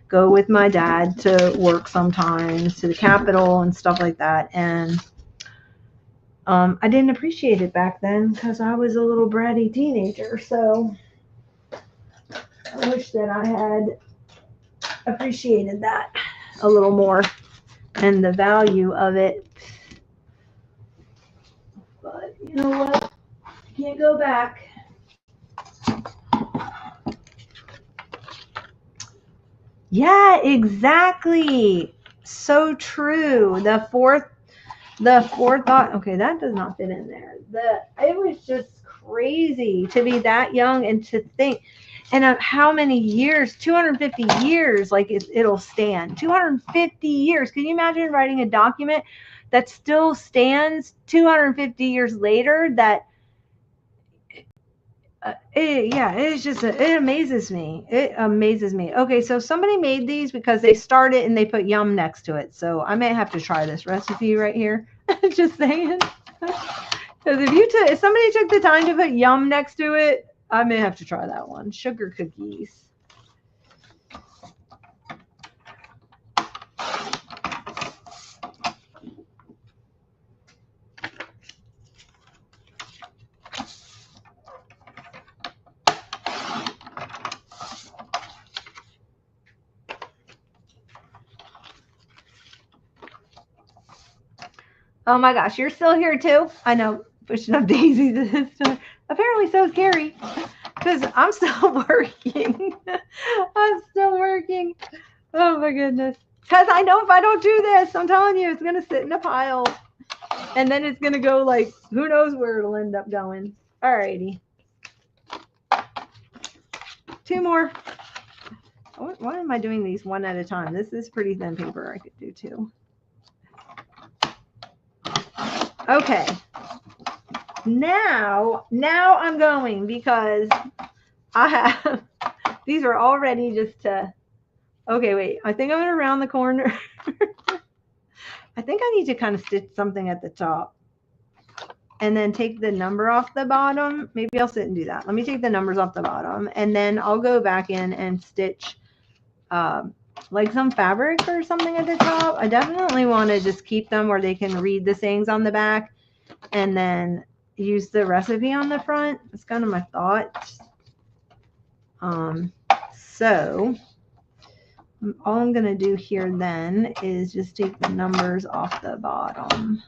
go with my dad to work sometimes, to the Capitol and stuff like that. And I didn't appreciate it back then because I was a little bratty teenager. So I wish that I had appreciated that a little more and the value of it. But you know what? Can't go back. Yeah, exactly. So true. The fourth thought. Okay, that does not fit in there. It was just crazy to be that young and to think. And of how many years? 250 years, like it'll stand. 250 years. Can you imagine writing a document that still stands 250 years later? That Yeah, it's just, it amazes me. It amazes me. Okay, so somebody made these because they started and they put yum next to it. So I may have to try this recipe right here. Just saying. Because if somebody took the time to put yum next to it, I may have to try that one. Sugar cookies. Oh my gosh, you're still here too? I know, pushing up daisies is apparently so scary because I'm still working. I'm still working. Oh my goodness. Because I know if I don't do this, I'm telling you, it's going to sit in a pile. And then it's going to go like, who knows where it'll end up going. Alrighty. 2 more. Why am I doing these one at a time? This is pretty thin paper. I could do 2. Okay. Now I'm going because I have, these are all ready just to, okay, wait. I think I'm going to round the corner. I think I need to kind of stitch something at the top and then take the number off the bottom. Maybe I'll sit and do that. Let me take the numbers off the bottom and then I'll go back in and stitch like some fabric or something at the top. I definitely want to just keep them where they can read the sayings on the back and then use the recipe on the front. That's kind of my thought. So all I'm going to do here then is just take the numbers off the bottom.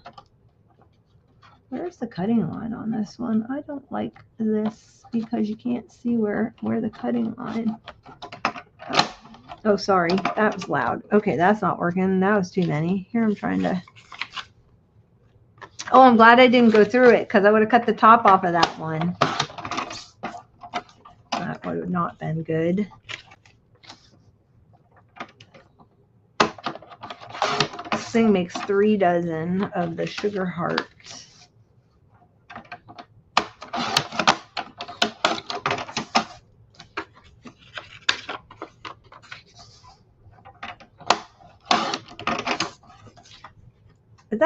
Where's the cutting line on this one? I don't like this because you can't see where the cutting line. Oh, sorry. That was loud. Okay, that's not working. That was too many. Here I'm trying to. Oh, I'm glad I didn't go through it because I would have cut the top off of that one. That would have not been good. This thing makes 3 dozen of the sugar heart. Is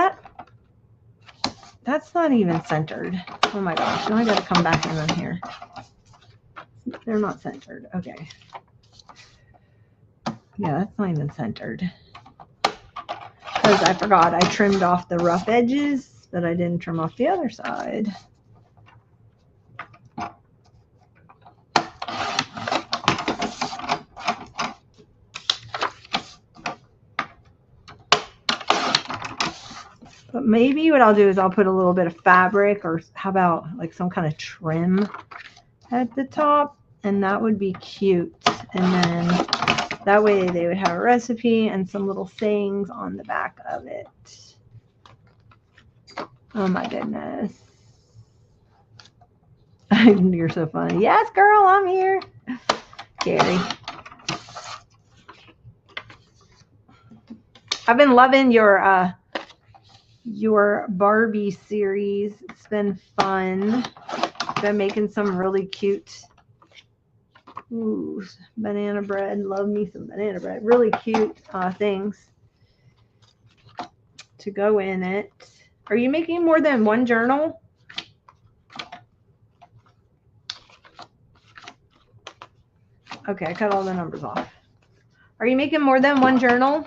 that's not even centered. Oh my gosh, now I gotta come back in on here. They're not centered. Okay. Yeah, that's not even centered. Because I forgot I trimmed off the rough edges, but I didn't trim off the other side. But maybe what I'll do is I'll put a little bit of fabric, or how about like some kind of trim at the top, and that would be cute. And then that way they would have a recipe and some little sayings on the back of it. Oh my goodness. You're so funny. Yes, girl, I'm here. Gary. I've been loving your Barbie series. It's been fun. Been making some really cute banana bread. Love me some banana bread. Really cute things to go in it. Are you making more than one journal? Okay, I cut all the numbers off. Are you making more than one journal?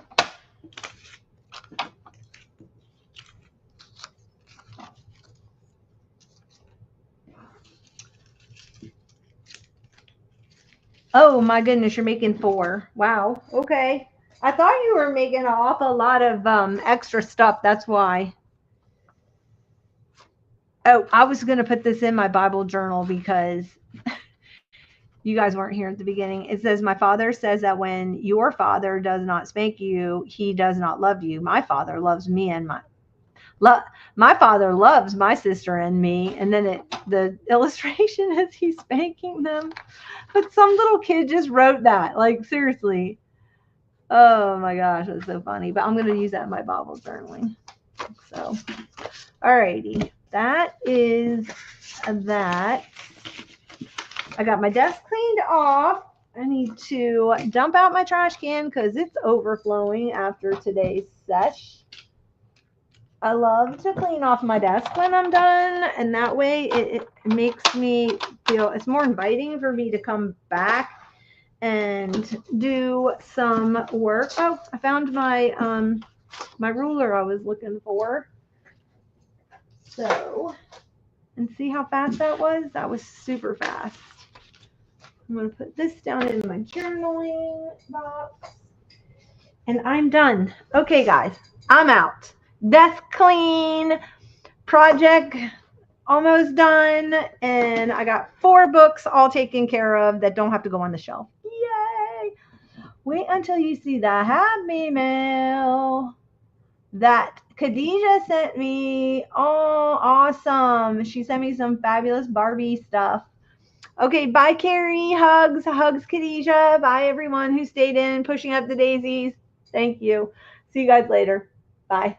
Oh my goodness, you're making 4. Wow. Okay. I thought you were making an awful lot of extra stuff. That's why. Oh, I was going to put this in my Bible journal because you guys weren't here at the beginning. It says, my father says that when your father does not spank you, he does not love you. My father loves me and my father loves my sister and me. And then the illustration is he's spanking them. But some little kid just wrote that. Like, seriously. Oh my gosh, that's so funny. But I'm going to use that in my Bible journaling. So, alrighty. That is that. I got my desk cleaned off. I need to dump out my trash can because it's overflowing after today's sesh. I love to clean off my desk when I'm done, and that way it makes me feel it's more inviting for me to come back and do some work. Oh, I found my ruler I was looking for. So, and see how fast that was? That was super fast. I'm going to put this down in my journaling box. And I'm done. Okay, guys, I'm out. Desk clean, project almost done, and I got 4 books all taken care of that don't have to go on the shelf. Yay! Wait until you see the happy mail that Khadijah sent me. Oh, awesome. She sent me some fabulous Barbie stuff. Okay, bye, Carrie. Hugs, hugs, Khadijah. Bye, everyone who stayed in, pushing up the daisies. Thank you. See you guys later. Bye.